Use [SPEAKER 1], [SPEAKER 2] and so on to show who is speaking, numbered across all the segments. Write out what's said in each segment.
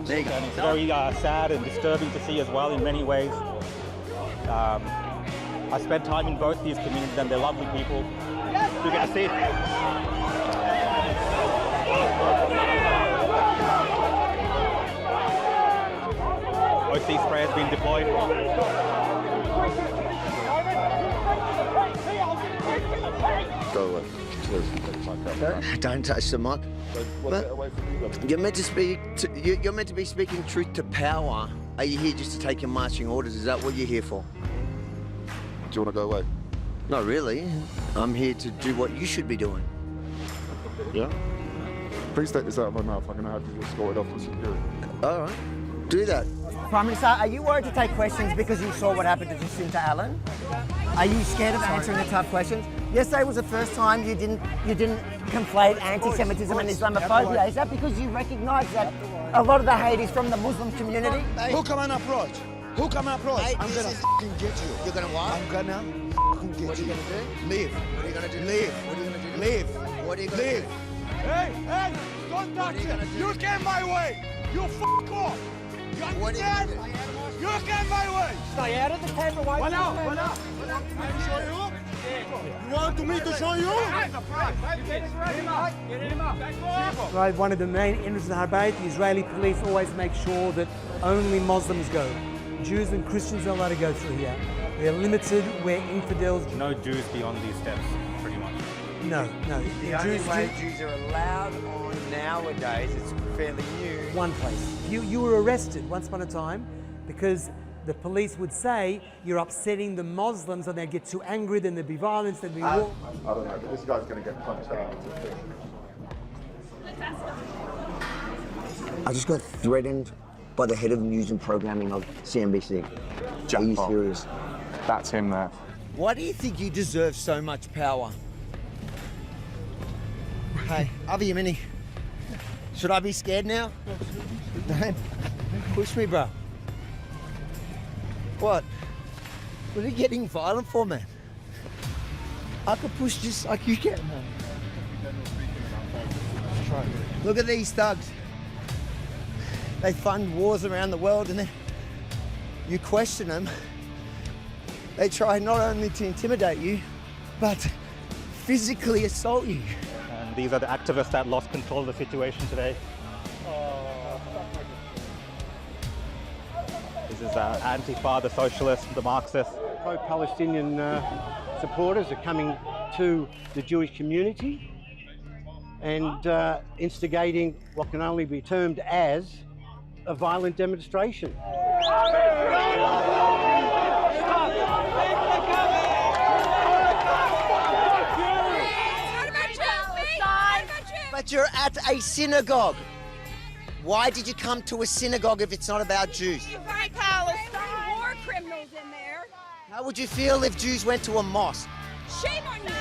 [SPEAKER 1] There you go.
[SPEAKER 2] And it's very sad and disturbing to see as well in many ways. I spent time in both these communities and they're lovely people. You get to see it. OC spray has been deployed.
[SPEAKER 3] Go away.
[SPEAKER 1] Don't touch the mic. You're meant to be speaking truth to power. Are you here just to take your marching orders? Is that what you're here for?
[SPEAKER 3] Do you want to go away?
[SPEAKER 1] Not really. I'm here to do what you should be doing.
[SPEAKER 3] Yeah? Please take this out of my mouth. I'm going to have you escorted off for security.
[SPEAKER 1] All right. Do that.
[SPEAKER 4] Prime Minister, are you worried to take questions because you saw what happened to Jacinta Allen? Are you scared of answering the tough questions? Yesterday was the first time you didn't conflate anti-Semitism and Islamophobia. Is that because you recognise that a lot of the hate is from the Muslim community?
[SPEAKER 5] Who come and approach? Who come and approach?
[SPEAKER 1] Hey,
[SPEAKER 5] I'm gonna fucking get you.
[SPEAKER 1] You're gonna what?
[SPEAKER 5] I'm gonna fucking get you.
[SPEAKER 1] What are you gonna do?
[SPEAKER 5] Leave.
[SPEAKER 1] What are you gonna do?
[SPEAKER 5] Leave.
[SPEAKER 1] What are you gonna do?
[SPEAKER 5] Leave.
[SPEAKER 1] What are you gonna
[SPEAKER 5] Leave.
[SPEAKER 1] do?
[SPEAKER 5] Hey, don't touch it. You came my way. You fuck off. You understand? You came my way.
[SPEAKER 4] Stay out of the camera.
[SPEAKER 5] What now? Can I show you? You want me to show you?
[SPEAKER 6] Right, one of the main interests of the debate, the Israeli police always make sure that only Muslims go. Jews and Christians are allowed to go through here. They're limited where infidels...
[SPEAKER 2] No Jews beyond these steps, pretty much.
[SPEAKER 6] No.
[SPEAKER 1] The only way Jews are allowed on nowadays, it's fairly new.
[SPEAKER 6] One place. You were arrested once upon a time because the police would say you're upsetting the Muslims and they'd get too angry, then there'd be violence, there'd be war.
[SPEAKER 3] I don't know, but this guy's going to get punched out.
[SPEAKER 1] I just got threatened by the head of news and programming of CNBC. Are you serious?
[SPEAKER 3] That's him there.
[SPEAKER 1] Why do you think you deserve so much power? Hey, Avi, Mini. Should I be scared now? Don't push me, bro. What? What are you getting violent for, man? I could push just like you can, man. Look at these thugs. They fund wars around the world and then you question them. They try not only to intimidate you, but physically assault you.
[SPEAKER 2] And these are the activists that lost control of the situation today. This is Antifa, the socialists, the Marxists.
[SPEAKER 7] Pro-Palestinian supporters are coming to the Jewish community and instigating what can only be termed as a violent demonstration.
[SPEAKER 1] But you're at a synagogue. Why did you come to a synagogue if it's not about Jews?
[SPEAKER 8] You find Palestine war criminals in there.
[SPEAKER 1] How would you feel if Jews went to a mosque?
[SPEAKER 8] Shame on you.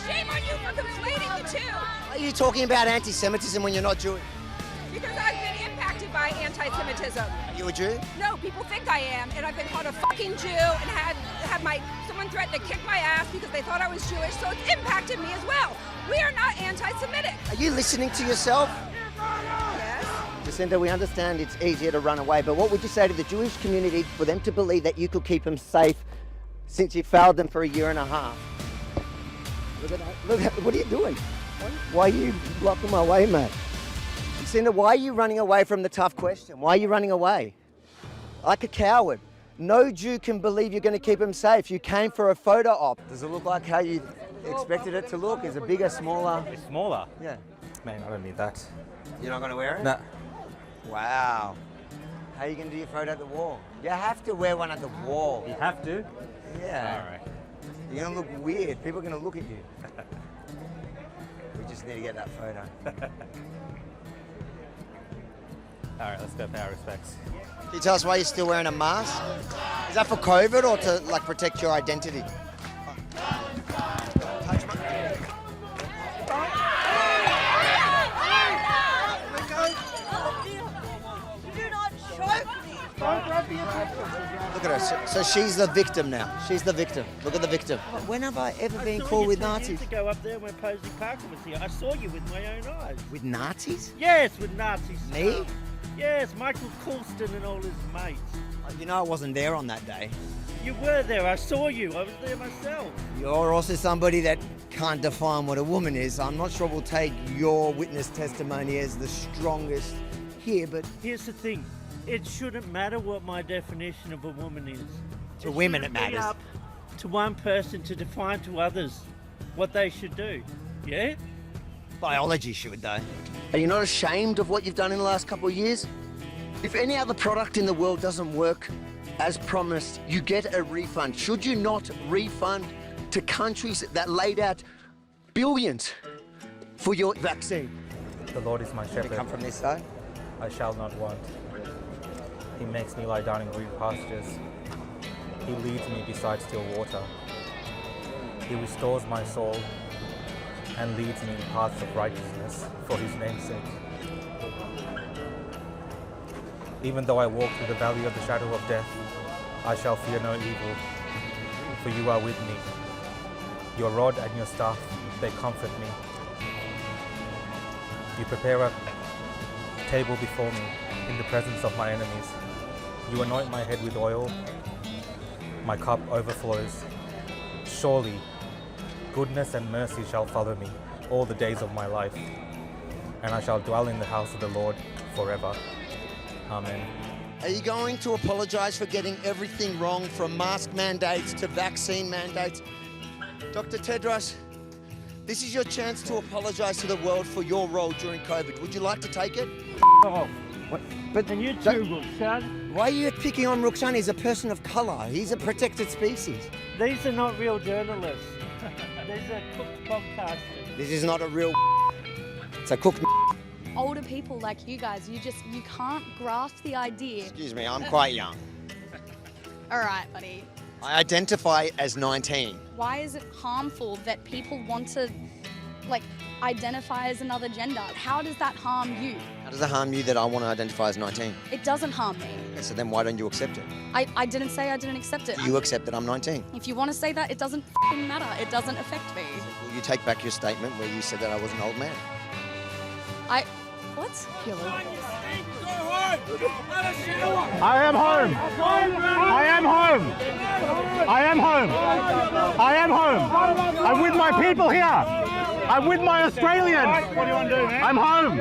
[SPEAKER 8] Shame on you for conflating the two.
[SPEAKER 1] Why are you talking about anti-Semitism when you're not Jewish?
[SPEAKER 8] Because I've been impacted by anti-Semitism.
[SPEAKER 1] Are you a Jew?
[SPEAKER 8] No, people think I am, and I've been called a fucking Jew and had someone threaten to kick my ass because they thought I was Jewish, so it's impacted me as well. We are not anti-Semitic.
[SPEAKER 1] Are you listening to yourself?
[SPEAKER 8] Yes.
[SPEAKER 1] Jacinta, we understand it's easier to run away, but what would you say to the Jewish community for them to believe that you could keep them safe since you failed them for a year and a half? Look at that. Look at, what are you doing? Why are you blocking my way, mate? Jacinta, why are you running away from the tough question? Why are you running away? Like a coward. No Jew can believe you're going to keep him safe. You came for a photo op. Does it look like how you expected it to look? Is it bigger, smaller?
[SPEAKER 2] It's smaller.
[SPEAKER 1] Yeah.
[SPEAKER 2] Man, I don't need that.
[SPEAKER 1] You're not going to wear it?
[SPEAKER 2] Nah.
[SPEAKER 1] Wow. How are you going to do your photo at the wall? You have to wear one at the wall.
[SPEAKER 2] You have to?
[SPEAKER 1] Yeah.
[SPEAKER 2] All right.
[SPEAKER 1] You're going to look weird. People are going to look at you. We just need to get that photo.
[SPEAKER 2] All right, let's go pay our respects.
[SPEAKER 1] Can you tell us why you're still wearing a mask? Is that for COVID or to like protect your identity? Touch my... Look at her. So she's the victim now. She's the victim. Look at the victim. When have I ever been caught with Nazis?
[SPEAKER 9] To go up there when Posey Parker was here. I saw you with my own eyes.
[SPEAKER 1] With Nazis?
[SPEAKER 9] Yes, with Nazis.
[SPEAKER 1] Me?
[SPEAKER 9] Yes, Michael Coulston and all his mates.
[SPEAKER 4] You know I wasn't there on that day.
[SPEAKER 9] You were there, I saw you, I was there myself.
[SPEAKER 4] You're also somebody that can't define what a woman is. I'm not sure we'll take your witness testimony as the strongest here, but...
[SPEAKER 9] Here's the thing, it shouldn't matter what my definition of a woman is.
[SPEAKER 4] To women it
[SPEAKER 9] shouldn't be
[SPEAKER 4] matters.
[SPEAKER 9] up to one person to define to others what they should do, yeah?
[SPEAKER 4] Biology should, though.
[SPEAKER 1] Are you not ashamed of what you've done in the last couple of years? If any other product in the world doesn't work as promised, you get a refund. Should you not refund to countries that laid out billions for your vaccine?
[SPEAKER 10] The Lord is my shepherd.
[SPEAKER 4] Come from this side.
[SPEAKER 10] I shall not want. He makes me lie down in green pastures. He leads me beside still water. He restores my soul and leads me in paths of righteousness for his name's sake. Even though I walk through the valley of the shadow of death, I shall fear no evil, for you are with me. Your rod and your staff, they comfort me. You prepare a table before me in the presence of my enemies. You anoint my head with oil, my cup overflows. Surely, goodness and mercy shall follow me all the days of my life, and I shall dwell in the house of the Lord forever. Amen.
[SPEAKER 1] Are you going to apologise for getting everything wrong, from mask mandates to vaccine mandates? Dr. Tedros, this is your chance to apologise to the world for your role during COVID. Would you like to take it?
[SPEAKER 9] Oh,
[SPEAKER 4] But
[SPEAKER 9] and you too, Rukshan.
[SPEAKER 4] why are you picking on Rukshan? He's a person of colour. He's a protected species.
[SPEAKER 9] These are not real journalists. These are cooked podcasters.
[SPEAKER 4] This is not a real... It's a cooked...
[SPEAKER 11] Older people like you guys, you can't grasp the idea.
[SPEAKER 1] Excuse me, I'm quite young.
[SPEAKER 11] All right, buddy.
[SPEAKER 1] I identify as 19.
[SPEAKER 11] Why is it harmful that people want to, identify as another gender? How does that harm you?
[SPEAKER 1] How does it harm you that I want to identify as 19?
[SPEAKER 11] It doesn't harm me.
[SPEAKER 1] Okay, so then why don't you accept it?
[SPEAKER 11] I didn't say I didn't accept it.
[SPEAKER 1] Do you accept that I'm 19?
[SPEAKER 11] If you want to say that, it doesn't f***ing matter. It doesn't affect me.
[SPEAKER 1] Will you take back your statement where you said that I was an old man?
[SPEAKER 11] What?
[SPEAKER 5] I am home. I am home. I am home. I am home. I'm with my people here. I'm with my Australians. What do you want to do, man? I'm home.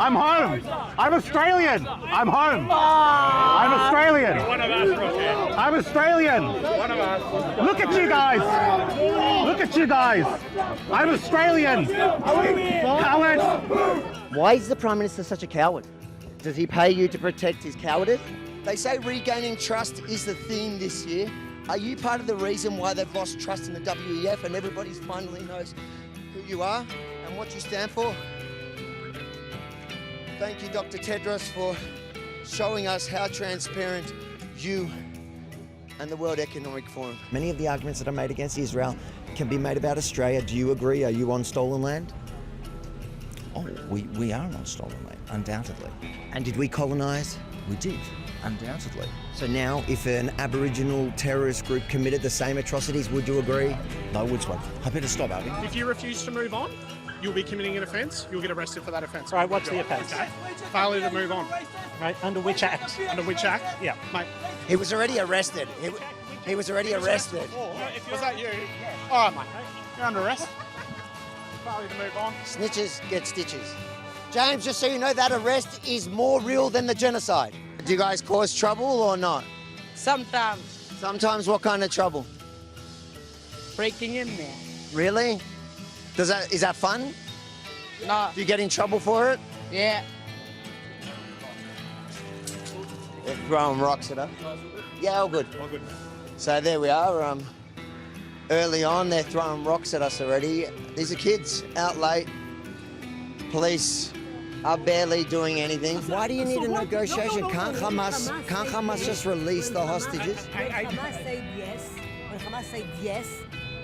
[SPEAKER 5] I'm home. I'm Australian. I'm home. I'm Australian.
[SPEAKER 2] One of us, Rukshan.
[SPEAKER 5] I'm Australian.
[SPEAKER 2] One of us.
[SPEAKER 5] Look at you guys. Look at you guys. I'm Australian. Cowards.
[SPEAKER 1] Why is the Prime Minister such a coward? Does he pay you to protect his cowardice? They say regaining trust is the theme this year. Are you part of the reason why they've lost trust in the WEF and everybody finally knows who you are and what you stand for? Thank you, Dr. Tedros, for showing us how transparent you and the World Economic Forum.
[SPEAKER 4] Many of the arguments that are made against Israel can be made about Australia. Do you agree? Are you on stolen land?
[SPEAKER 12] Oh, we are on stolen land, undoubtedly.
[SPEAKER 4] And did we colonise?
[SPEAKER 12] We did, undoubtedly.
[SPEAKER 4] So now, if an Aboriginal terrorist group committed the same atrocities, would you agree?
[SPEAKER 12] No, which one? I better stop, Avi.
[SPEAKER 13] If you refuse to move on, you'll be committing an offence. You'll get arrested for that offence.
[SPEAKER 9] Right, what's the offence?
[SPEAKER 13] Okay. Failure to move on.
[SPEAKER 9] Right, under which act?
[SPEAKER 13] Under which act?
[SPEAKER 9] Yeah.
[SPEAKER 13] Mate.
[SPEAKER 1] He was already arrested. He was already arrested.
[SPEAKER 13] Was that you? All right, mate. You're under arrest. Failure to move on.
[SPEAKER 1] Snitches get stitches. James, just so you know, that arrest is more real than the genocide. Do you guys cause trouble or not?
[SPEAKER 14] Sometimes.
[SPEAKER 1] Sometimes what kind of trouble?
[SPEAKER 14] Breaking in there.
[SPEAKER 1] Really? Is that fun?
[SPEAKER 14] No.
[SPEAKER 1] Do you get in trouble for it?
[SPEAKER 14] Yeah.
[SPEAKER 1] They're throwing rocks at us. Yeah, all good.
[SPEAKER 2] All good.
[SPEAKER 1] So there we are. Early on, they're throwing rocks at us already. These are kids out late. Police are barely doing anything.
[SPEAKER 4] Why do you need a negotiation? Can't Hamas just release the hostages?
[SPEAKER 15] Hamas said yes. When Hamas said yes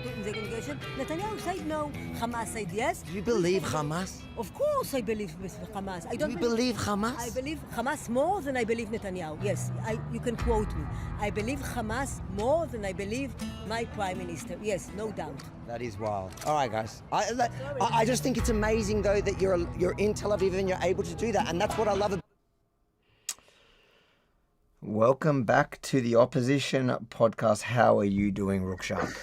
[SPEAKER 15] to the negotiation, Netanyahu said no. Hamas said yes.
[SPEAKER 4] Do you believe Hamas?
[SPEAKER 15] Of course I believe Hamas. I don't
[SPEAKER 4] believe Hamas?
[SPEAKER 15] I believe Hamas more than I believe Netanyahu. Yes, you can quote me. I believe Hamas more than I believe my Prime Minister. Yes, no doubt.
[SPEAKER 4] That is wild. All right, guys. I just think it's amazing, though, that you're in Tel Aviv and you're able to do that, and that's what I love about
[SPEAKER 1] Welcome back to the Opposition podcast. How are you doing, Rukshan?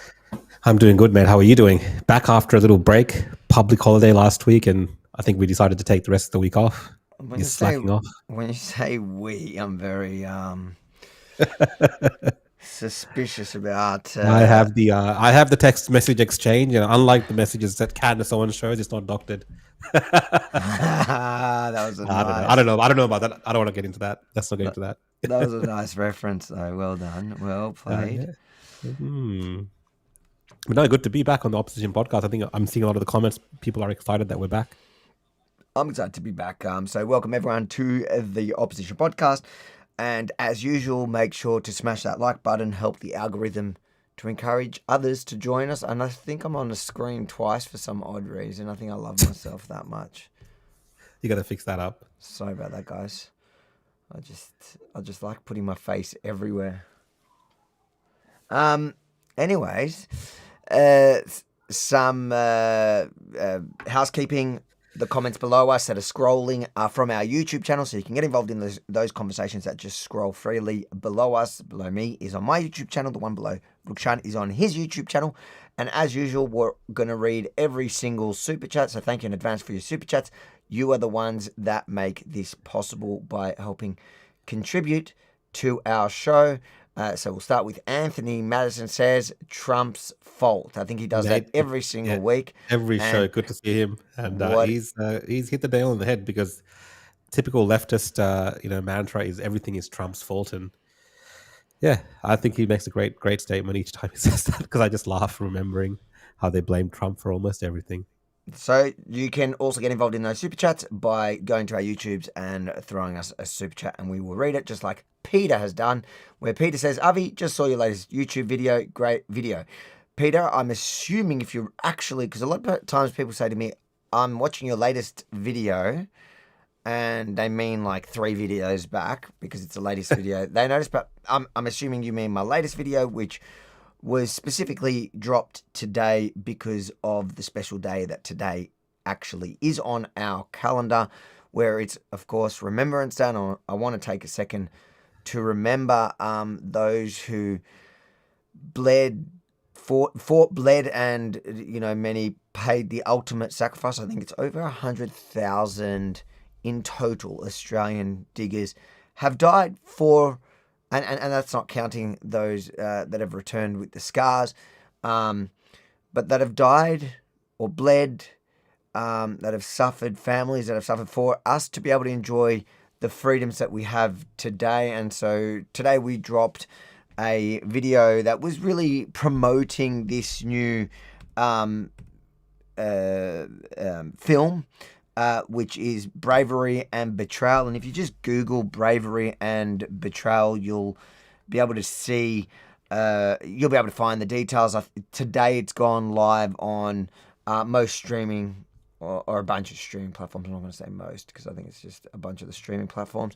[SPEAKER 16] I'm doing good, mate. How are you doing? Back after a little break, public holiday last week, and I think we decided to take the rest of the week off.
[SPEAKER 1] When
[SPEAKER 16] You're slacking off.
[SPEAKER 1] When you say we, I'm very suspicious about.
[SPEAKER 16] I have the text message exchange, and unlike the messages that Candace Owens shows, it's not doctored.
[SPEAKER 1] That was
[SPEAKER 16] I don't know about that. I don't want to get into that. Let's not get into that.
[SPEAKER 1] That was a nice reference, though. Well done. Well played.
[SPEAKER 16] But no, good to be back on the Opposition podcast. I think I'm seeing a lot of the comments. People are excited that we're back.
[SPEAKER 1] I'm excited to be back. So welcome everyone to the Opposition podcast. And as usual, make sure to smash that like button, help the algorithm to encourage others to join us. And I think I'm on the screen twice for some odd reason. I think I love myself that much.
[SPEAKER 16] You got to fix that up.
[SPEAKER 1] Sorry about that, guys. I just like putting my face everywhere. Anyways, some housekeeping. The comments below us that are scrolling are from our YouTube channel, so you can get involved in those conversations that just scroll freely below us. Below me is on my YouTube channel. The one below Rukshan is on his YouTube channel. And as usual, we're going to read every single super chat, so thank you in advance for your super chats. You are the ones that make this possible by helping contribute to our show. So we'll start with Anthony Madison says, Trump's fault. I think he does that every single week.
[SPEAKER 16] Every show. Good to see him. And he's hit the nail on the head because typical leftist mantra is everything is Trump's fault. And yeah, I think he makes a great statement each time he says that because I just laugh remembering how they blame Trump for almost everything.
[SPEAKER 1] So you can also get involved in those super chats by going to our YouTubes and throwing us a super chat, and we will read it just like Peter has done, where Peter says, Avi, just saw your latest YouTube video. Great video. Peter, I'm assuming if you're actually, because a lot of times people say to me, I'm watching your latest video, and they mean like 3 videos back because it's the latest video they noticed, but I'm assuming you mean my latest video, which was specifically dropped today because of the special day that today actually is on our calendar, where it's, of course, Remembrance Day. And I want to take a second to remember those who fought, bled, and, many paid the ultimate sacrifice. I think it's over 100,000 in total Australian diggers have died for... And that's not counting those that have returned with the scars, but that have died or bled, that have suffered, families that have suffered for us to be able to enjoy the freedoms that we have today. And so today we dropped a video that was really promoting this new film, which is Bravery and Betrayal. And if you just Google Bravery and Betrayal, you'll be able to see, you'll be able to find the details. Today it's gone live on most streaming or a bunch of streaming platforms. I'm not going to say most because I think it's just a bunch of the streaming platforms.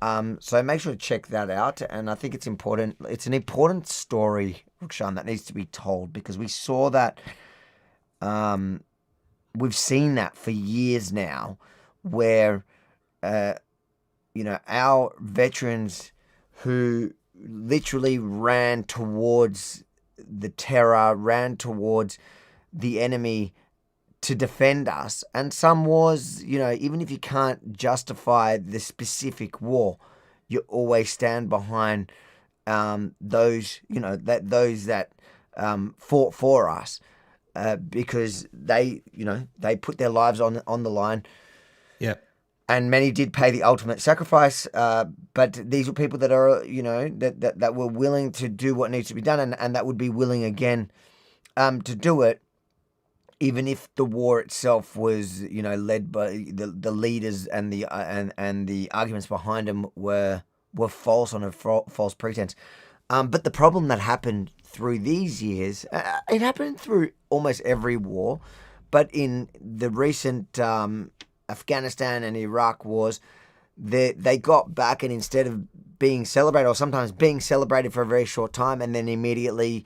[SPEAKER 1] So make sure to check that out. And I think it's important. It's an important story, Rukshan, that needs to be told because we saw that... we've seen that for years now where, our veterans who literally ran towards the terror, ran towards the enemy to defend us. And some wars, even if you can't justify the specific war, you always stand behind those that fought for us. Because they put their lives on the line.
[SPEAKER 16] Yeah.
[SPEAKER 1] And many did pay the ultimate sacrifice. But these were people that are, that were willing to do what needs to be done and that would be willing again to do it, even if the war itself was, led by the leaders and the arguments behind them were false on a false pretense. But the problem that happened through these years, it happened through almost every war, but in the recent Afghanistan and Iraq wars, they got back and instead of being celebrated, or sometimes being celebrated for a very short time, and then immediately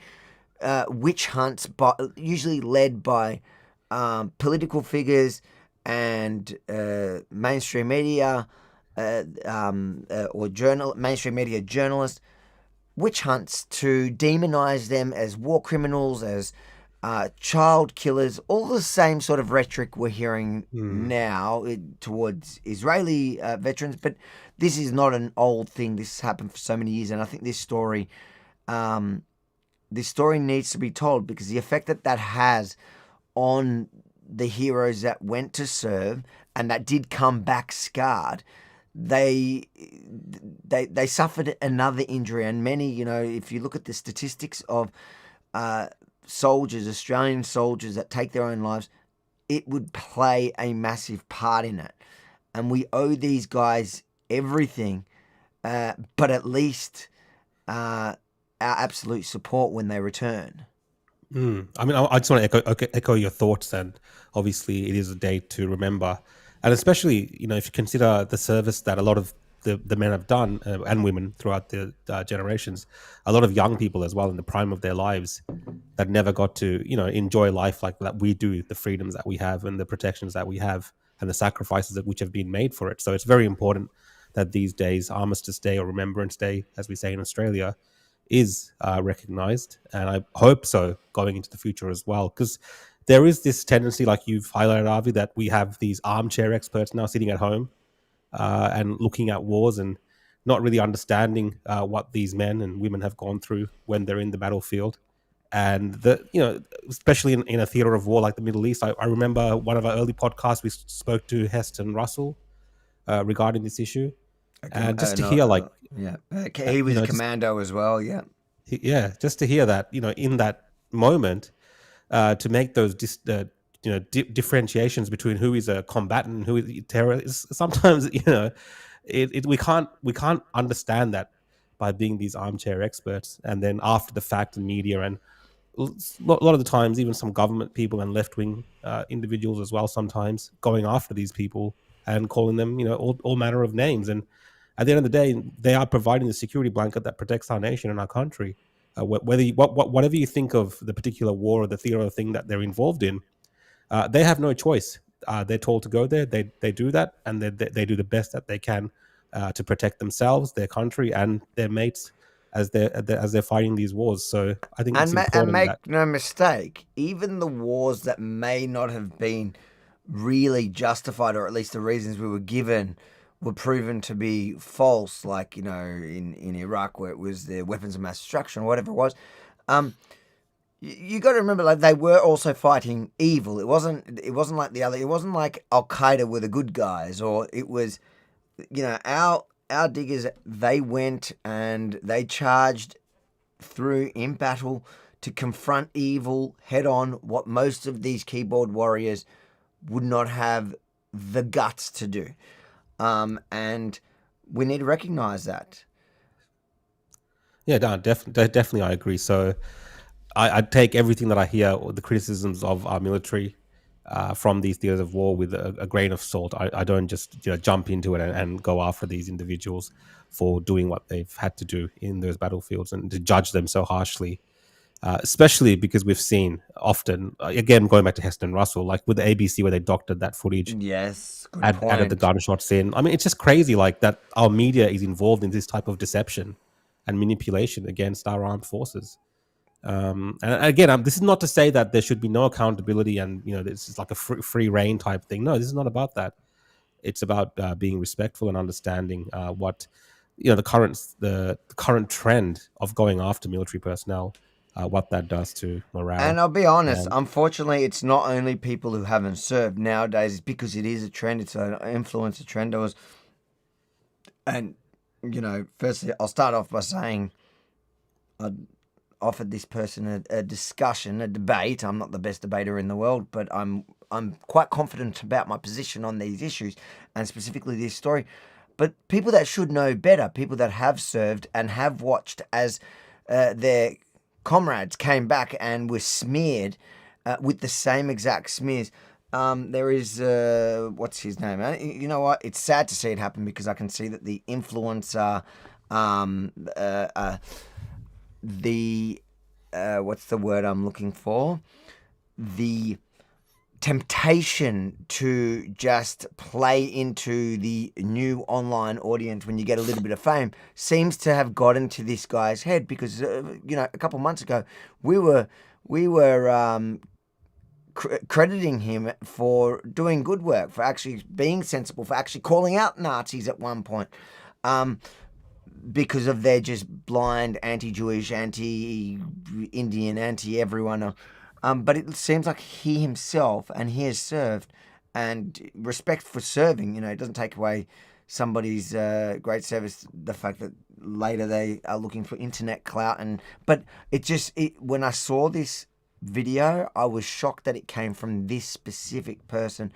[SPEAKER 1] witch hunts, usually led by political figures and mainstream media,
[SPEAKER 4] mainstream media journalists, witch hunts to demonize them as war criminals, as child killers, all the same sort of rhetoric we're hearing now towards Israeli veterans. But this is not an old thing. This has happened for so many years, and I think this story needs to be told, because the effect that has on the heroes that went to serve and that did come back scarred, they suffered another injury. And many, if you look at the statistics of soldiers, Australian soldiers that take their own lives, it would play a massive part in it. And we owe these guys everything, but at least our absolute support when they return.
[SPEAKER 16] I mean, I just want to echo your thoughts, and obviously it is a day to remember, and especially if you consider the service that a lot of the men have done and women throughout the generations, a lot of young people as well in the prime of their lives that never got to enjoy life like that we do, the freedoms that we have and the protections that we have and the sacrifices that which have been made for it. So it's very important that these days, Armistice Day or Remembrance Day, as we say in Australia, is recognised, and I hope so going into the future as well, because there is this tendency, like you've highlighted, Avi, that we have these armchair experts now sitting at home and looking at wars and not really understanding what these men and women have gone through when they're in the battlefield. And especially in a theatre of war like the Middle East, I remember one of our early podcasts we spoke to Heath and Russell regarding this issue. And just to hear,
[SPEAKER 4] he was a commando as well.
[SPEAKER 16] Just to hear that, in that moment, to make those differentiations between who is a combatant and who is a terrorist. Sometimes, we can't understand that by being these armchair experts, and then after the fact, the media and a lot of the times, even some government people and left-wing individuals as well, sometimes going after these people and calling them, all manner of names. And at the end of the day, they are providing the security blanket that protects our nation and our country. Whatever you think of the particular war or the theater thing that they're involved in, they have no choice. They're told to go there. They do that, and they do the best that they can to protect themselves, their country, and their mates as they're fighting these wars. So I think it's important.
[SPEAKER 4] And make no mistake, even the wars that may not have been really justified, or at least the reasons we were given were proven to be false, like, in Iraq, where it was the weapons of mass destruction or whatever it was. You got to remember, like, they were also fighting evil. It wasn't like the other. It wasn't like Al Qaeda were the good guys, or it was, our diggers. They went and they charged through in battle to confront evil head on. What most of these keyboard warriors would not have the guts to do. And we need to recognize that.
[SPEAKER 16] Yeah, no, definitely I agree. So I take everything that I hear, or the criticisms of our military from these theaters of war with a grain of salt. I don't just jump into it and go after these individuals for doing what they've had to do in those battlefields and to judge them so harshly. Especially because we've seen often, again, going back to Heston and Russell, like with the ABC where they doctored that footage.
[SPEAKER 4] Yes,
[SPEAKER 16] added the gunshots in. I mean, it's just crazy like that our media is involved in this type of deception and manipulation against our armed forces. And again, this is not to say that there should be no accountability and, this is like a free reign type thing. No, this is not about that. It's about being respectful and understanding what, the current trend of going after military personnel, what that does to morale.
[SPEAKER 4] And I'll be honest, unfortunately, it's not only people who haven't served nowadays, because it is a trend. It's an influencer trend. Firstly, I'll start off by saying I offered this person a discussion, a debate. I'm not the best debater in the world, but I'm quite confident about my position on these issues, and specifically this story. But people that should know better, people that have served and have watched as their comrades came back and were smeared with the same exact smears. There is, what's his name? You know what? It's sad to see it happen, because I can see that the influencer, what's the word I'm looking for? The temptation to just play into the new online audience when you get a little bit of fame seems to have got into this guy's head because, a couple of months ago, we were crediting him for doing good work, for actually being sensible, for actually calling out Nazis at one point. Because of their just blind anti-Jewish, anti-Indian, anti-everyone. But it seems like he himself, and he has served, and respect for serving, it doesn't take away somebody's great service, the fact that later they are looking for internet clout. But when I saw this video, I was shocked that it came from this specific person.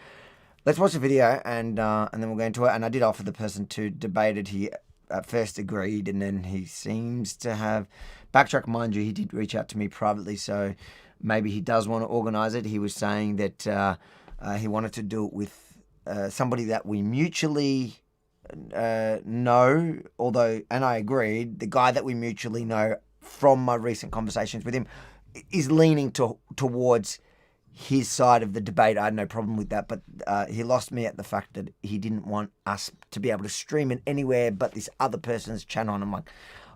[SPEAKER 4] Let's watch the video and then we'll go into it. And I did offer the person to debate it. He at first agreed, and then he seems to have backtracked. Mind you, he did reach out to me privately, so maybe he does want to organise it. He was saying that he wanted to do it with somebody that we mutually know, and I agreed, the guy that we mutually know from my recent conversations with him is leaning towards his side of the debate. I had no problem with that, but he lost me at the fact that he didn't want us to be able to stream it anywhere but this other person's channel. And I'm like,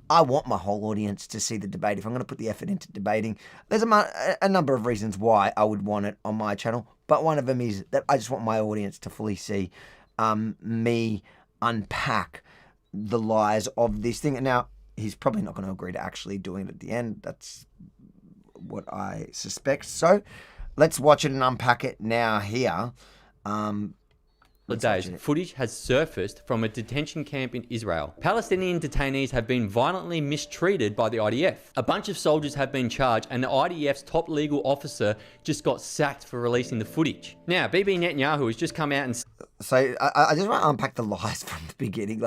[SPEAKER 4] I want my whole audience to see the debate. If I'm going to put the effort into debating, there's a number of reasons why I would want it on my channel, but one of them is that I just want my audience to fully see me unpack the lies of this thing. And now, he's probably not going to agree to actually doing it at the end. That's what I suspect. So let's watch it and unpack it now here.
[SPEAKER 17] Days, footage has surfaced from a detention camp in Israel. Palestinian detainees have been violently mistreated by the IDF. A bunch of soldiers have been charged, and the IDF's top legal officer just got sacked for releasing the footage. Now, Bibi Netanyahu has just come out and...
[SPEAKER 4] So I just want to unpack the lies from the beginning,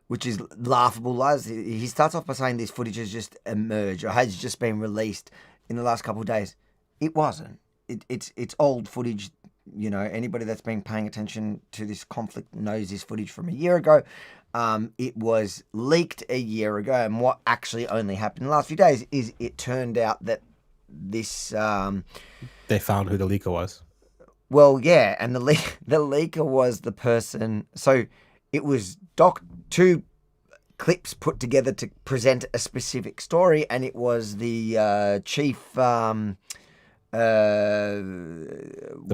[SPEAKER 4] which is laughable lies. He starts off by saying this footage has just emerged or has just been released in the last couple of days. It wasn't. It's old footage. Anybody that's been paying attention to this conflict knows this footage from a year ago. It was leaked a year ago, and what actually only happened in the last few days is it turned out that this...
[SPEAKER 16] they found who the leaker was.
[SPEAKER 4] Well, yeah, and the leaker was the person... So it was two clips put together to present a specific story, and it was the chief...
[SPEAKER 16] the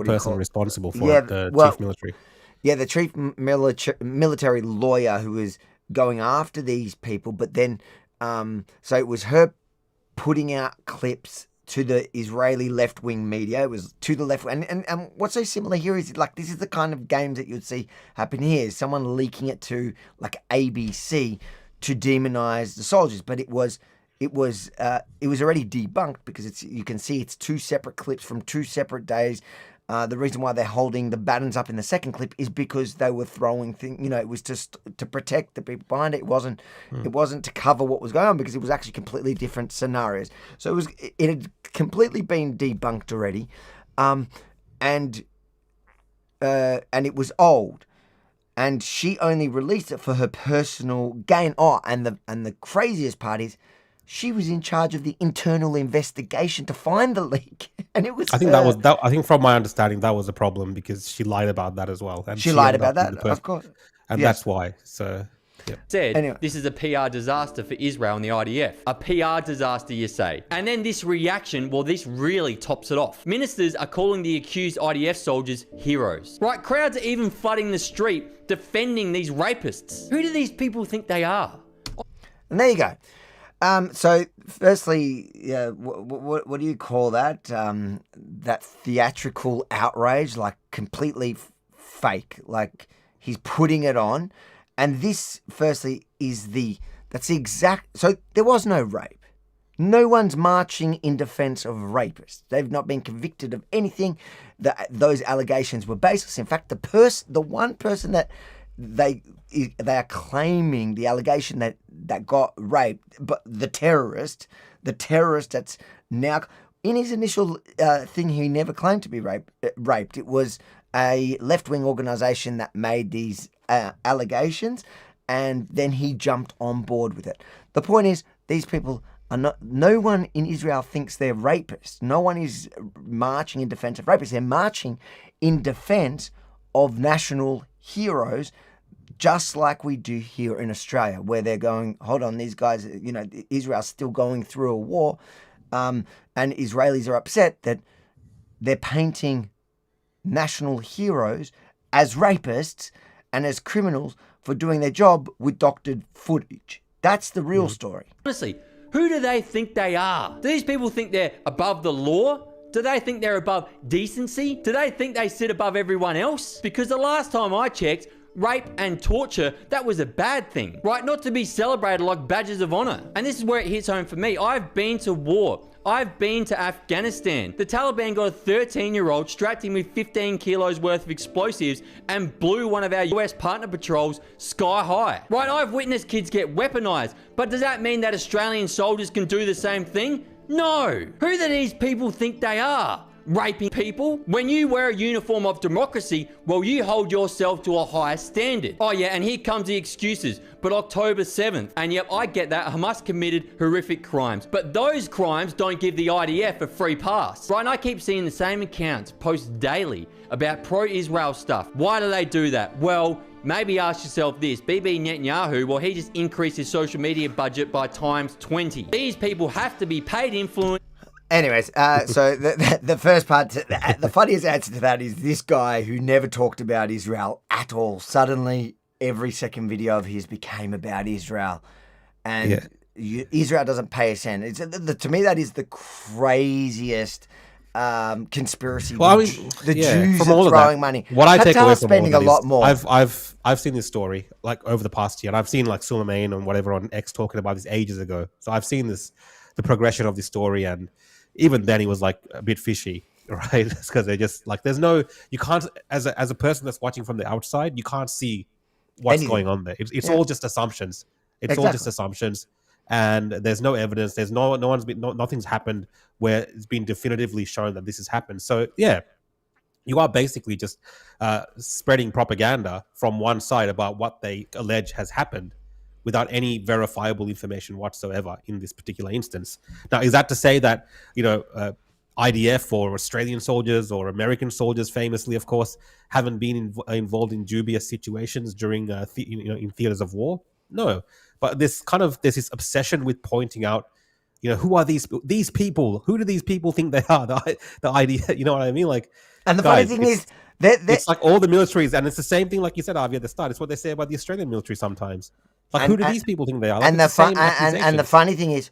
[SPEAKER 16] person responsible for it, the chief military.
[SPEAKER 4] Yeah, the chief military lawyer who was going after these people, but then, so it was her putting out clips to the Israeli left-wing media. It was to the left, and what's so similar here is this is the kind of games that you'd see happen here. Someone leaking it to ABC to demonize the soldiers, but it was already debunked because you can see it's two separate clips from two separate days. The reason why they're holding the batons up in the second clip is because they were throwing things. It was just to protect the people behind it. It wasn't to cover what was going on, because it was actually completely different scenarios. So it had completely been debunked already, and it was old. And she only released it for her personal gain. Oh, and the craziest part is, she was in charge of the internal investigation to find the leak, and it was. I think
[SPEAKER 16] I think from my understanding, that was a problem because she lied about that as well. And
[SPEAKER 4] she lied about that, of course,
[SPEAKER 16] and that's why. So, yeah.
[SPEAKER 17] Said this is a PR disaster for Israel and the IDF. A PR disaster, you say? And then this reaction, well, this really tops it off. Ministers are calling the accused IDF soldiers heroes. Right? Crowds are even flooding the street defending these rapists. Who do these people think they are?
[SPEAKER 4] And there you go. So firstly, what do you call that? That theatrical outrage, completely fake. He's putting it on, and this, firstly, that's the exact. So there was no rape. No one's marching in defense of rapists. They've not been convicted of anything. Those allegations were baseless. In fact, the one person that they are claiming, the allegation that got raped, but the terrorist that's now, in his initial thing, he never claimed to be raped. It was a left-wing organisation that made these allegations, and then he jumped on board with it. The point is, these people no one in Israel thinks they're rapists. No one is marching in defense of rapists. They're marching in defense of national heroes, just like we do here in Australia, where they're going, hold on, these guys, Israel's still going through a war, and Israelis are upset that they're painting national heroes as rapists and as criminals for doing their job with doctored footage. That's the real story.
[SPEAKER 17] Honestly, who do they think they are? Do these people think they're above the law? Do they think they're above decency? Do they think they sit above everyone else? Because the last time I checked, rape and torture, that was a bad thing, right? Not to be celebrated like badges of honor. And this is where it hits home for me. I've been to war. I've been to Afghanistan. The Taliban got a 13-year-old strapped in with 15 kilos worth of explosives and blew one of our US partner patrols sky high. Right, I've witnessed kids get weaponized, but does that mean that Australian soldiers can do the same thing? No. Who do these people think they are? Raping people? When you wear a uniform of democracy, well, you hold yourself to a higher standard. Oh yeah, and here comes the excuses. But October 7th, and yep, I get that, Hamas committed horrific crimes. But those crimes don't give the IDF a free pass. Right, and I keep seeing the same accounts post daily about pro-Israel stuff. Why do they do that? Well, maybe ask yourself this. Bibi Netanyahu, well, he just increased his social media budget by times 20. These people have to be paid influence.
[SPEAKER 4] Anyways, so the first part, the funniest answer to that is this guy who never talked about Israel at all. Suddenly, every second video of his became about Israel. And Israel doesn't pay a cent. To me, that is the craziest conspiracy.
[SPEAKER 16] Well,
[SPEAKER 4] the Jews
[SPEAKER 16] from
[SPEAKER 4] are
[SPEAKER 16] all of
[SPEAKER 4] throwing
[SPEAKER 16] that,
[SPEAKER 4] money.
[SPEAKER 16] What I take away from
[SPEAKER 4] spending
[SPEAKER 16] all of
[SPEAKER 4] a
[SPEAKER 16] that
[SPEAKER 4] lot
[SPEAKER 16] is
[SPEAKER 4] more.
[SPEAKER 16] I've seen this story like over the past year, and I've seen like Suleiman and whatever on X talking about this ages ago. So I've seen the progression of this story, and even then he was like a bit fishy, right? Because they're just like, you can't, as a person that's watching from the outside, you can't see what's going on there. It's all just assumptions. All just assumptions, and there's no evidence. There's nothing's happened where it's been definitively shown that this has happened. So yeah, you are basically just spreading propaganda from one side about what they allege has happened, without any verifiable information whatsoever in this particular instance. Now, is that to say that, IDF or Australian soldiers or American soldiers, famously, of course, haven't been involved in dubious situations during, in theaters of war? No. But there's this obsession with pointing out, who are these people? Who do these people think they are? The idea, you know what I mean? Like,
[SPEAKER 4] and the funny thing is,
[SPEAKER 16] it's like all the militaries, and it's the same thing, like you said, Avi, at the start. It's what they say about the Australian military sometimes. Like, who do these people think they are? Like,
[SPEAKER 4] and the funny thing is,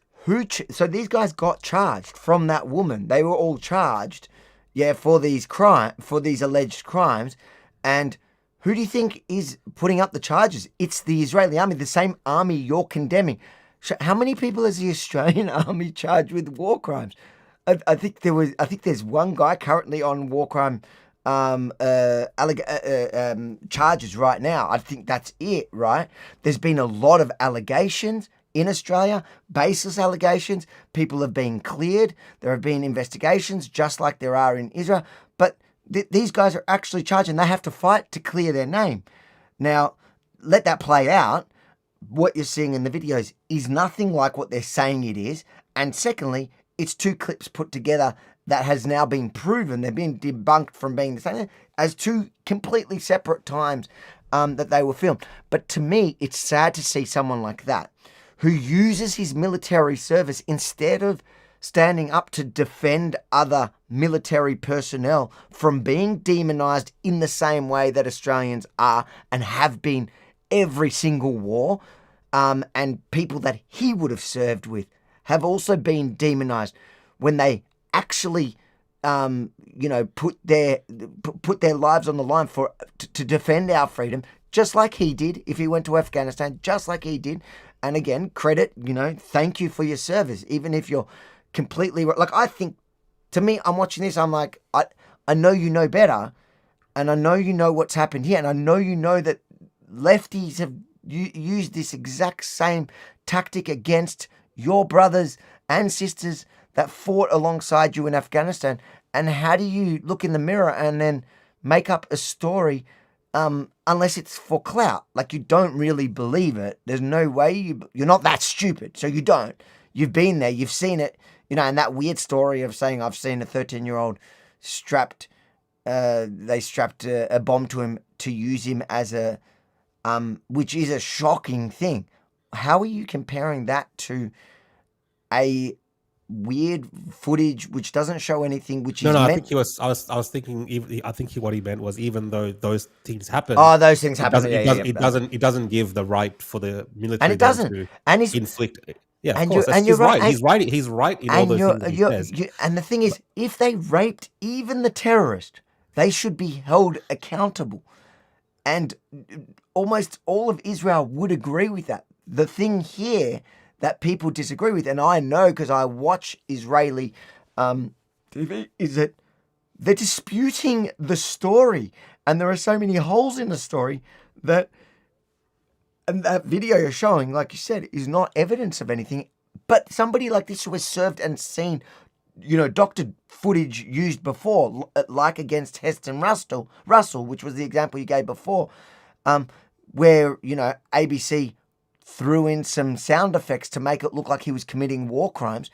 [SPEAKER 4] so these guys got charged from that woman. They were all charged, for these alleged crimes. And who do you think is putting up the charges? It's the Israeli army, the same army you're condemning. How many people has the Australian army charged with war crimes? I think there's one guy currently on war crime charges right now. I think that's it, right? There's been a lot of allegations in Australia, baseless allegations. People have been cleared. There have been investigations, just like there are in Israel. But these guys are actually charged, and they have to fight to clear their name. Now, let that play out. What you're seeing in the videos is nothing like what they're saying it is. And secondly, it's two clips put together that has now been proven. They've been debunked from being the same as two completely separate times that they were filmed. But to me, it's sad to see someone like that who uses his military service instead of standing up to defend other military personnel from being demonized in the same way that Australians are and have been every single war, and people that he would have served with have also been demonized when they actually, put their lives on the line to defend our freedom, just like he did if he went to Afghanistan, just like he did. And again, credit, thank you for your service, even if you're completely like. I think, to me, I'm watching this. I'm like, I know you know better, and I know you know what's happened here, and I know you know that lefties have used this exact same tactic against your brothers and sisters that fought alongside you in Afghanistan. And how do you look in the mirror and then make up a story unless it's for clout? Like, you don't really believe it. There's no way you're not that stupid, so you don't. You've been there, you've seen it, and that weird story of saying I've seen a 13-year-old strapped, they strapped a bomb to him to use him as a, which is a shocking thing. How are you comparing that to a weird footage which doesn't show anything, which is
[SPEAKER 16] I think he was. I was thinking. I think what he meant was, even though those things happen.
[SPEAKER 4] Oh, those things happen.
[SPEAKER 16] It doesn't give the right for the military.
[SPEAKER 4] And it doesn't.
[SPEAKER 16] To
[SPEAKER 4] and he's
[SPEAKER 16] inflict. Yeah, of
[SPEAKER 4] and
[SPEAKER 16] course.
[SPEAKER 4] You're right.
[SPEAKER 16] He's right. He's right in all those things that he says.
[SPEAKER 4] And the thing is, if they raped even the terrorist, they should be held accountable. And almost all of Israel would agree with that. The thing here that people disagree with, and I know because I watch Israeli TV, is that they're disputing the story. And there are so many holes in the story that, and that video you're showing, like you said, is not evidence of anything. But somebody like this who has served and seen, doctored footage used before, like against Heston Russell, which was the example you gave before, where, ABC threw in some sound effects to make it look like he was committing war crimes.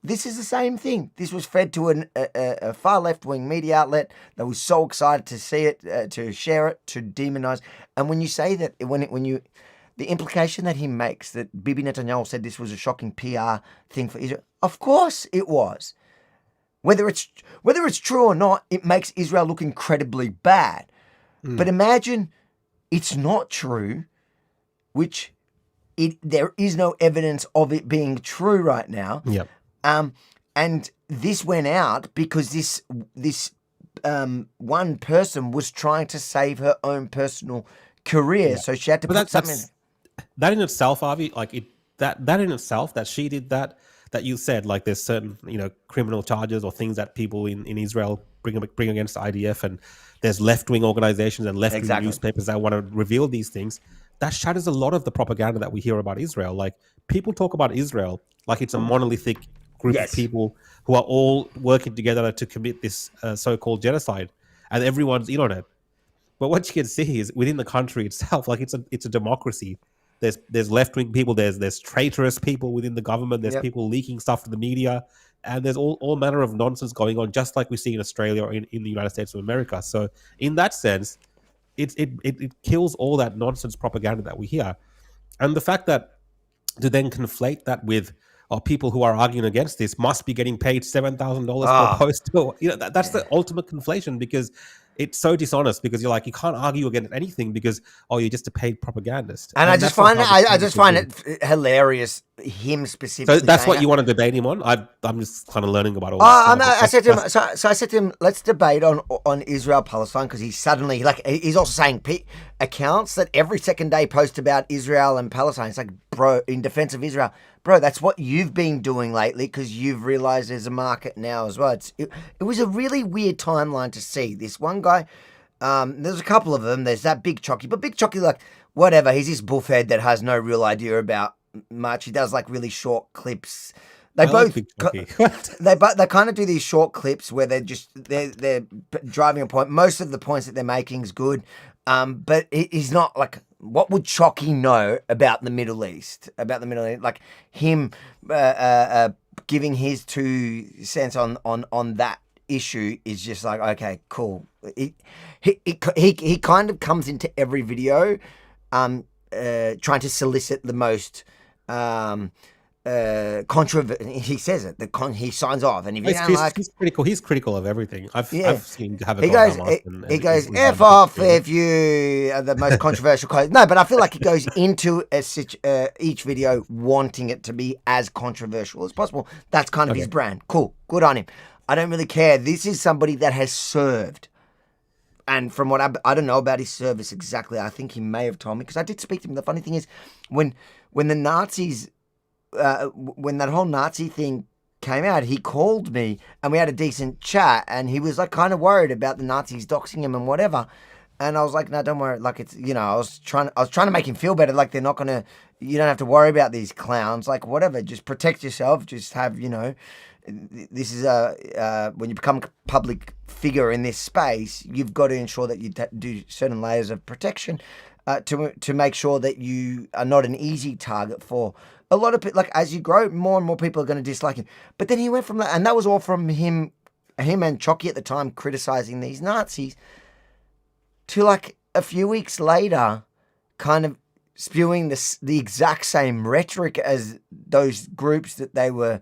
[SPEAKER 4] This is the same thing. This was fed to a far left-wing media outlet that was so excited to see it, to share it, to demonize. And when you say that, the implication that he makes, that Bibi Netanyahu said this was a shocking PR thing for Israel, of course it was. Whether it's true or not, it makes Israel look incredibly bad. But imagine it's not true, which there is no evidence of it being true right now.
[SPEAKER 16] Yep.
[SPEAKER 4] And this went out because this one person was trying to save her own personal career, so she had to put something.
[SPEAKER 16] That in itself, Avi, that in itself, that she did that you said, like, there's certain criminal charges or things that people in Israel bring against the IDF, and there's left-wing organizations and left-wing newspapers that want to reveal these things. That shatters a lot of the propaganda that we hear about Israel. Like, people talk about Israel like it's a monolithic group of people who are all working together to commit this so-called genocide, and everyone's in on it. But what you can see is within the country itself, like, it's a democracy. There's left-wing people, there's traitorous people within the government, there's people leaking stuff to the media, and there's all manner of nonsense going on, just like we see in Australia or in the United States of America. So in that sense, it kills all that nonsense propaganda that we hear. And the fact that to then conflate that with people who are arguing against this must be getting paid $7,000 per post. That's the ultimate conflation, because it's so dishonest, because you're like, you can't argue against anything because, you're just a paid propagandist.
[SPEAKER 4] And I just find it hilarious, him specifically.
[SPEAKER 16] So that's what you want to debate him on? I'm just kind of learning about all this
[SPEAKER 4] I said to him, let's debate on Israel-Palestine, because he's suddenly, he's also saying accounts that every second day post about Israel and Palestine. It's like, bro, in defense of Israel. Bro, that's what you've been doing lately, because you've realized there's a market now as well. It was a really weird timeline to see. This one guy, there's a couple of them. There's that Big Chocky, but Big Chocky, whatever, he's this buffhead that has no real idea about much. He does really short clips. They kind of do these short clips where they're driving a point. Most of the points that they're making is good, but he's not what would Chocky know about the Middle East? Like him giving his 2 cents on that issue is just like, okay, cool. He kind of comes into every video trying to solicit the most controversial. He says it. He signs off, and if you don't like,
[SPEAKER 16] he's critical. He's critical of everything. I've seen him have it.
[SPEAKER 4] He goes F off if you are the most controversial. No, but I feel like he goes into each video wanting it to be as controversial as possible. That's kind of his brand. Cool, good on him. I don't really care. This is somebody that has served. And from what I don't know about his service exactly. I think he may have told me, because I did speak to him. The funny thing is, when the Nazis, when that whole Nazi thing came out, he called me and we had a decent chat, and he was kind of worried about the Nazis doxing him and whatever. And I was like, no, don't worry. It's, I was trying to make him feel better. They're not gonna, you don't have to worry about these clowns. Whatever, just protect yourself. Just have, this is when you become a public figure in this space, you've got to ensure that you do certain layers of protection to make sure that you are not an easy target for a lot of people, like as you grow, more and more people are going to dislike him. But then he went from that, and that was all from him and Chocky at the time criticizing these Nazis, to like a few weeks later, kind of spewing the exact same rhetoric as those groups that they were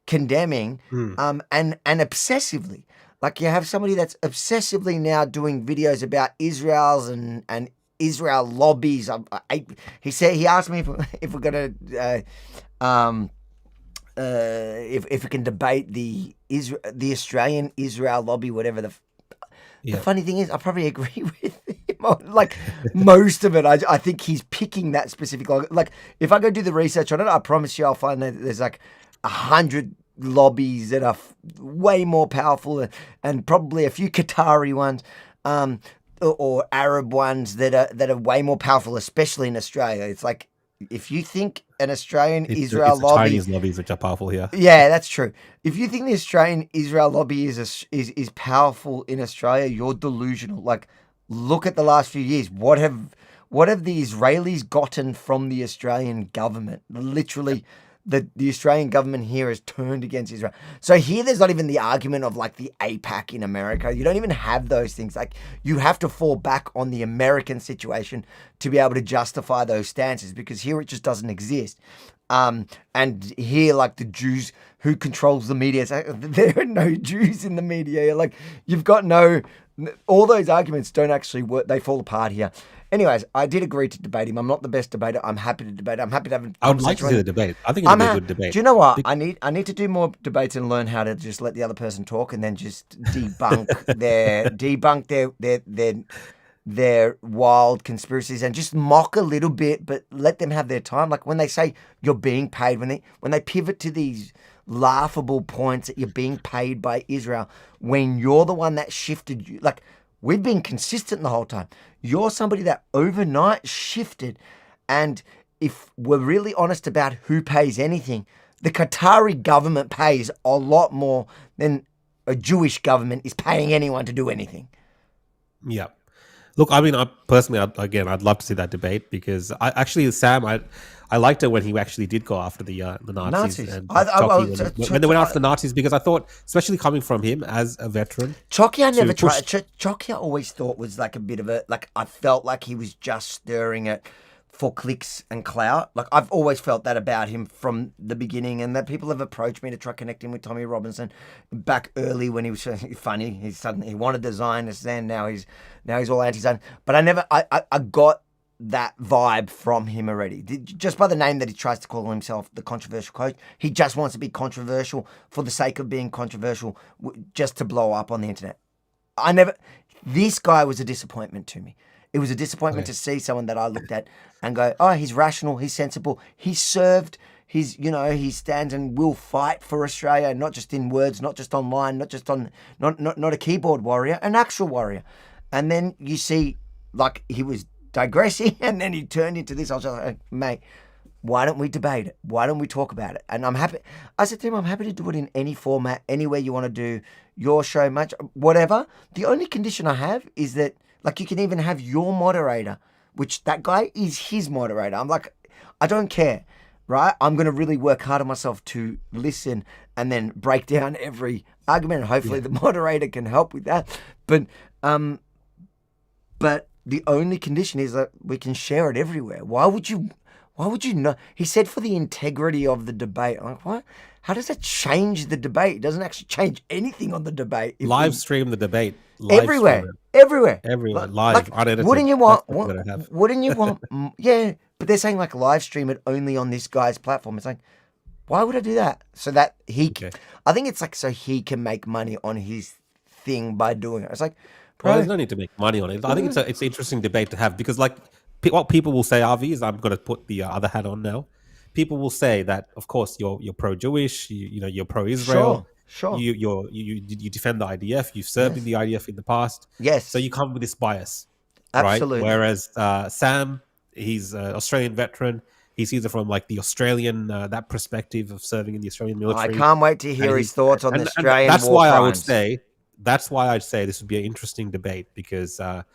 [SPEAKER 4] condemning, and obsessively. Like you have somebody that's obsessively now doing videos about Israel's and Israel lobbies. He asked me if we're gonna if we can debate the Australian Israel lobby, whatever the funny thing is, I probably agree with him on like most of it. I think he's picking that specific like if I go do the research on it, I promise you I'll find that there's like 100 lobbies that are way more powerful and probably a few Qatari ones or Arab ones that are way more powerful, especially in Australia. It's like if you think an Australian Israel
[SPEAKER 16] it's
[SPEAKER 4] lobby,
[SPEAKER 16] Chinese lobbies which are powerful here.
[SPEAKER 4] yeah, that's true. If you think the Australian Israel lobby is powerful in Australia, you're delusional. Like, look at the last few years. What have the Israelis gotten from the Australian government? Literally, the Australian government here has turned against Israel. So here there's not even the argument of like the APAC in America. You don't even have those things. Like you have to fall back on the American situation to be able to justify those stances, because here it just doesn't exist. And here, like the Jews, who controls the media? It's like, there are no Jews in the media. Like you've got all those arguments don't actually work. They fall apart here. Anyways, I did agree to debate him. I'm not the best debater. I'm happy to debate. I'm happy to have a
[SPEAKER 16] I would like to see the debate. I think it'd be a good debate.
[SPEAKER 4] Do you know what? I need to do more debates and learn how to just let the other person talk and then just debunk their wild conspiracies and just mock a little bit, but let them have their time. Like when they say you're being paid, when they pivot to these laughable points that you're being paid by Israel, when you're the one that shifted you. Like we've been consistent the whole time. You're somebody that overnight shifted. And if we're really honest about who pays anything, the Qatari government pays a lot more than a Jewish government is paying anyone to do anything.
[SPEAKER 16] Yeah. Look, I mean, I'd love to see that debate because Sam, I liked it when he actually did go after the Nazis. And when they went after the Nazis, because I thought, especially coming from him as a veteran.
[SPEAKER 4] Chocky, I never tried. Chocky, I always thought was like a bit of a, like, I felt like he was just stirring it for clicks and clout. Like, I've always felt that about him from the beginning, and that people have approached me to try connecting with Tommy Robinson back early when he was funny. He wanted the Zionists then, now he's all anti-Zionist. But I got that vibe from him already. Just by the name that he tries to call himself, the controversial coach. He just wants to be controversial for the sake of being controversial, just to blow up on the internet. This guy was a disappointment to me. It was a disappointment to see someone that I looked at and go, oh, he's rational, he's sensible, he's served, he stands and will fight for Australia, not just in words, not just online, not a keyboard warrior, an actual warrior. And then you see, like, he was digressing and then he turned into this. I was like, mate, why don't we debate it? Why don't we talk about it? And I'm happy. I said to him, I'm happy to do it in any format, anywhere you want to do your show, much, whatever. The only condition I have is that, like, you can even have your moderator, which that guy is his moderator. I'm like, I don't care, right? I'm going to really work hard on myself to listen and then break down every argument. And hopefully the moderator can help with that. But the only condition is that we can share it everywhere. Why would you not? He said for the integrity of the debate. I'm like, what? How does that change the debate? It doesn't actually change anything on the debate.
[SPEAKER 16] Live stream the debate.
[SPEAKER 4] Everywhere.
[SPEAKER 16] Live.
[SPEAKER 4] Like, wouldn't you want? Yeah, but they're saying like live stream it only on this guy's platform. It's like, why would I do that? So that I think it's like so he can make money on his thing by doing it. It's like,
[SPEAKER 16] well, there's no need to make money on it. I think it's an interesting debate to have because, like, what people will say, Avi, is I'm going to put the other hat on now. People will say that, of course, you're pro-Jewish, you're pro-Israel.
[SPEAKER 4] Sure.
[SPEAKER 16] You defend the IDF. You've served in the IDF in the past.
[SPEAKER 4] Yes.
[SPEAKER 16] So you come with this bias,
[SPEAKER 4] absolutely.
[SPEAKER 16] Right? Whereas Sam, he's an Australian veteran. He sees it from like the Australian that perspective of serving in the Australian military.
[SPEAKER 4] I can't wait to hear his thoughts on the Australian
[SPEAKER 16] that's
[SPEAKER 4] war
[SPEAKER 16] why
[SPEAKER 4] crimes.
[SPEAKER 16] I would say. That's why I'd say this would be an interesting debate because, and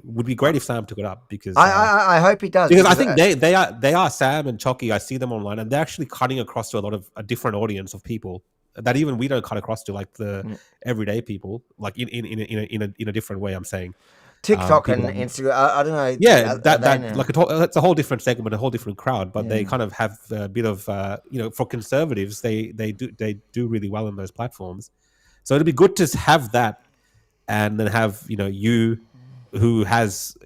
[SPEAKER 16] would be great if Sam took it up because
[SPEAKER 4] I hope he does.
[SPEAKER 16] Because I think they are Sam and Chalky. I see them online, and they're actually cutting across to a lot of a different audience of people that even we don't cut across to, like the everyday people, like in a different way. I'm saying
[SPEAKER 4] TikTok and Instagram. I don't know.
[SPEAKER 16] Yeah, that's a whole different segment, a whole different crowd. But they kind of have a bit of for conservatives, they do really well on those platforms. So it'd be good to have that, and then have you, who has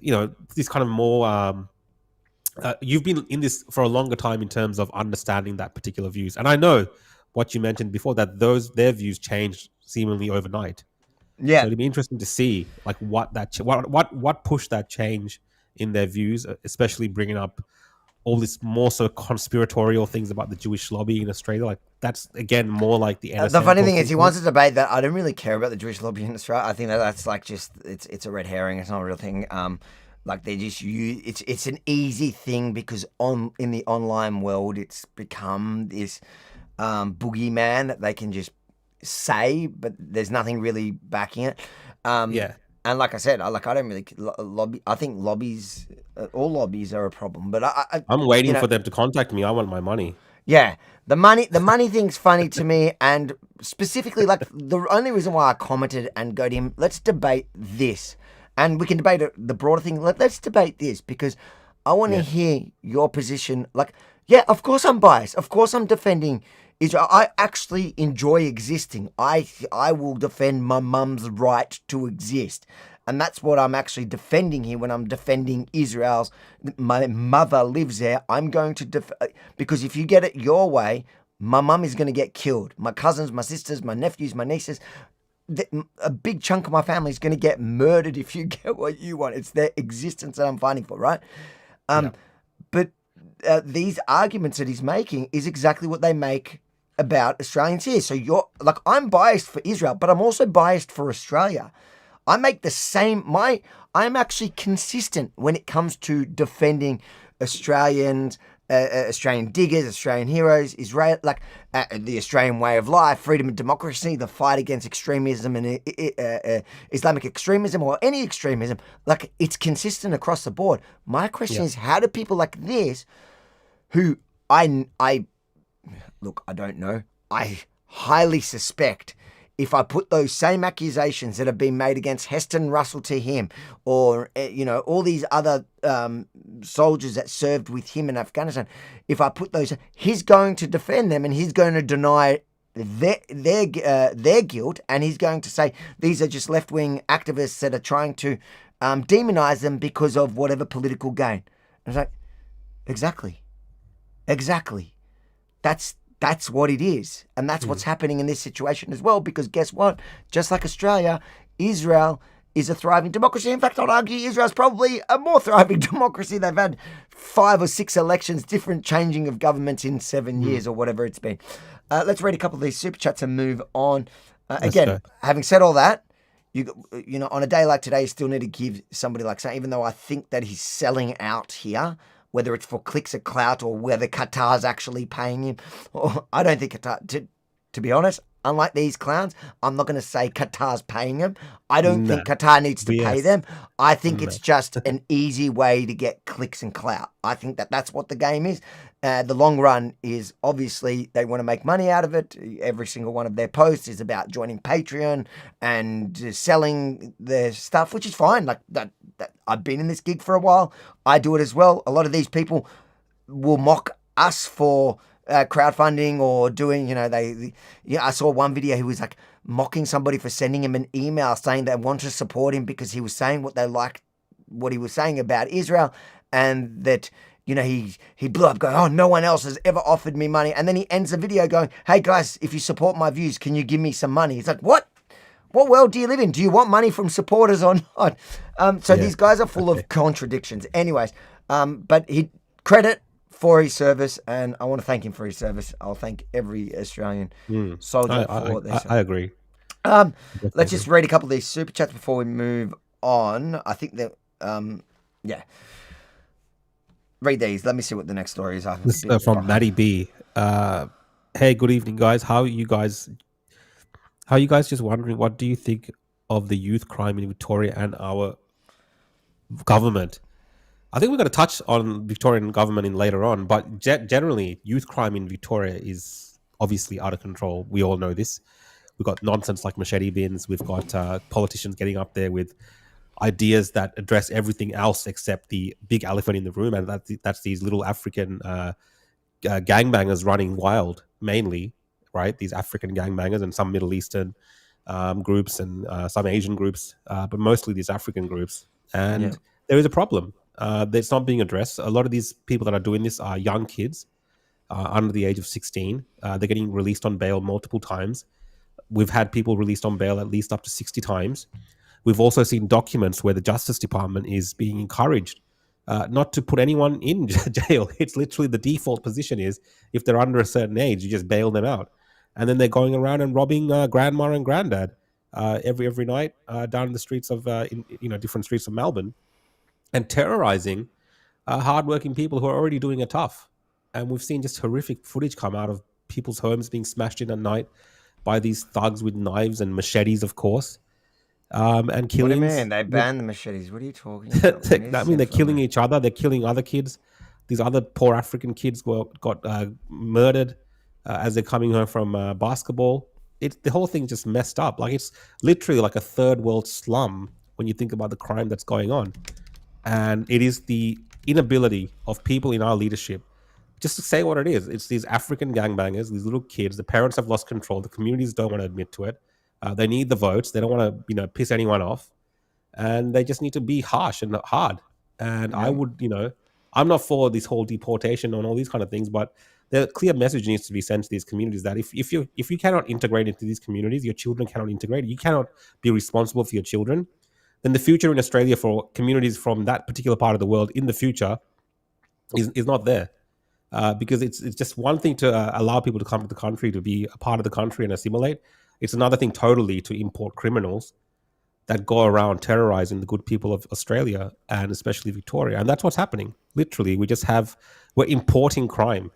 [SPEAKER 16] this kind of more. You've been in this for a longer time in terms of understanding that particular views, and I know what you mentioned before, that their views changed seemingly overnight.
[SPEAKER 4] Yeah,
[SPEAKER 16] so it'd be interesting to see like what pushed that change in their views, especially bringing up all this more so conspiratorial things about the Jewish lobby in Australia. Like that's again more like the NSM.
[SPEAKER 4] The funny thing is, he wants to debate that. I don't really care about the Jewish lobby in Australia. I think that's like just it's a red herring. It's not a real thing. Like they just use it's an easy thing because in the online world, it's become this boogeyman that they can just say, but there's nothing really backing it. And like I said, I don't really lobby. I think lobbies, all lobbies are a problem. But
[SPEAKER 16] I'm waiting for them to contact me. I want my money.
[SPEAKER 4] Yeah, the money thing's funny to me, and specifically, like the only reason why I commented and go to him, let's debate this, and we can debate the broader thing. Let's debate this because I want to hear your position. Like, yeah, of course I'm biased. Of course I'm defending Israel. I actually enjoy existing. I will defend my mum's right to exist. And that's what I'm actually defending here when I'm defending Israel's. My mother lives there. I'm going to because if you get it your way, my mum is going to get killed. My cousins, my sisters, my nephews, my nieces, a big chunk of my family is going to get murdered if you get what you want. It's their existence that I'm fighting for, right? But these arguments that he's making is exactly what they make about Australians here. So I'm biased for Israel, but I'm also biased for Australia. I make the same, I'm actually consistent when it comes to defending Australians, Australian diggers, Australian heroes, Israel, the Australian way of life, freedom and democracy, the fight against extremism and Islamic extremism or any extremism. Like, it's consistent across the board. My question is, how do people like this, who I don't know. I highly suspect if I put those same accusations that have been made against Heston Russell to him, or all these other soldiers that served with him in Afghanistan, if I put those, he's going to defend them and he's going to deny their guilt, and he's going to say these are just left-wing activists that are trying to demonize them because of whatever political gain. And it's like, exactly. That's what it is. And that's what's happening in this situation as well, because guess what? Just like Australia, Israel is a thriving democracy. In fact, I'd argue Israel's probably a more thriving democracy. They've had 5 or 6 elections, different changing of governments in 7 years or whatever it's been. Let's read a couple of these super chats and move on. Again, having said all that, you on a day like today, you still need to give somebody like Sam, even though I think that he's selling out here, whether it's for clicks or clout or whether Qatar's actually paying him. I don't think Qatar, to be honest, unlike these clowns, I'm not going to say Qatar's paying him. I don't think Qatar needs to pay them. I think it's just an easy way to get clicks and clout. I think that's what the game is. The long run is obviously they want to make money out of it. Every single one of their posts is about joining Patreon and selling their stuff, which is fine. Like that I've been in this gig for a while. I do it as well. A lot of these people will mock us for crowdfunding or doing, I saw one video, he was like mocking somebody for sending him an email saying they wanted to support him because he was saying what they liked, what he was saying about Israel, and that, he blew up going, oh, no one else has ever offered me money. And then he ends the video going, hey guys, if you support my views, can you give me some money? It's like, what world do you live in? Do you want money from supporters or not? These guys are full of contradictions. Anyways, but he credit for his service, and I want to thank him for his service. I'll thank every Australian soldier for their service.
[SPEAKER 16] I agree.
[SPEAKER 4] Let's just read a couple of these super chats before we move on. I think that, read these. Let me see what the next story is.
[SPEAKER 16] This is from Maddie B. Hey, good evening, guys. How are you guys? Just wondering, what do you think of the youth crime in Victoria and our government. I think we're going to touch on Victorian government in later on, but generally, youth crime in Victoria is obviously out of control. We all know this. We've got nonsense like machete bins. We've got politicians getting up there with ideas that address everything else except the big elephant in the room, and that's these little African gangbangers running wild, mainly, right? These African gangbangers and some Middle Eastern groups and some Asian groups, but mostly these African groups. And there is a problem. That's not being addressed. A lot of these people that are doing this are young kids under the age of 16. They're getting released on bail multiple times. We've had people released on bail at least up to 60 times. We've also seen documents where the Justice Department is being encouraged not to put anyone in jail. It's literally the default position is if they're under a certain age, you just bail them out. And then they're going around and robbing grandma and granddad every night down the streets of different streets of Melbourne, and terrorizing hardworking people who are already doing it tough. And we've seen just horrific footage come out of people's homes being smashed in at night by these thugs with knives and machetes, of course, and killings.
[SPEAKER 4] What do you mean? They banned the machetes. What are you talking about?
[SPEAKER 16] I mean, they're killing each other. They're killing other kids. These other poor African kids got murdered as they're coming home from basketball. The whole thing just messed up. Like, it's literally like a third world slum when you think about the crime that's going on. And it is the inability of people in our leadership just to say what it is. It's these African gangbangers, these little kids. The parents have lost control. The communities don't want to admit to it. They need the votes. They don't want to, piss anyone off. And they just need to be harsh and hard. And I would, I'm not for this whole deportation and all these kind of things, but the clear message needs to be sent to these communities that if you cannot integrate into these communities, your children cannot integrate. You cannot be responsible for your children. Then the future in Australia for communities from that particular part of the world in the future is not there. Because it's just one thing to allow people to come to the country to be a part of the country and assimilate. It's another thing totally to import criminals that go around terrorizing the good people of Australia and especially Victoria. And that's what's happening. Literally, we're importing crime.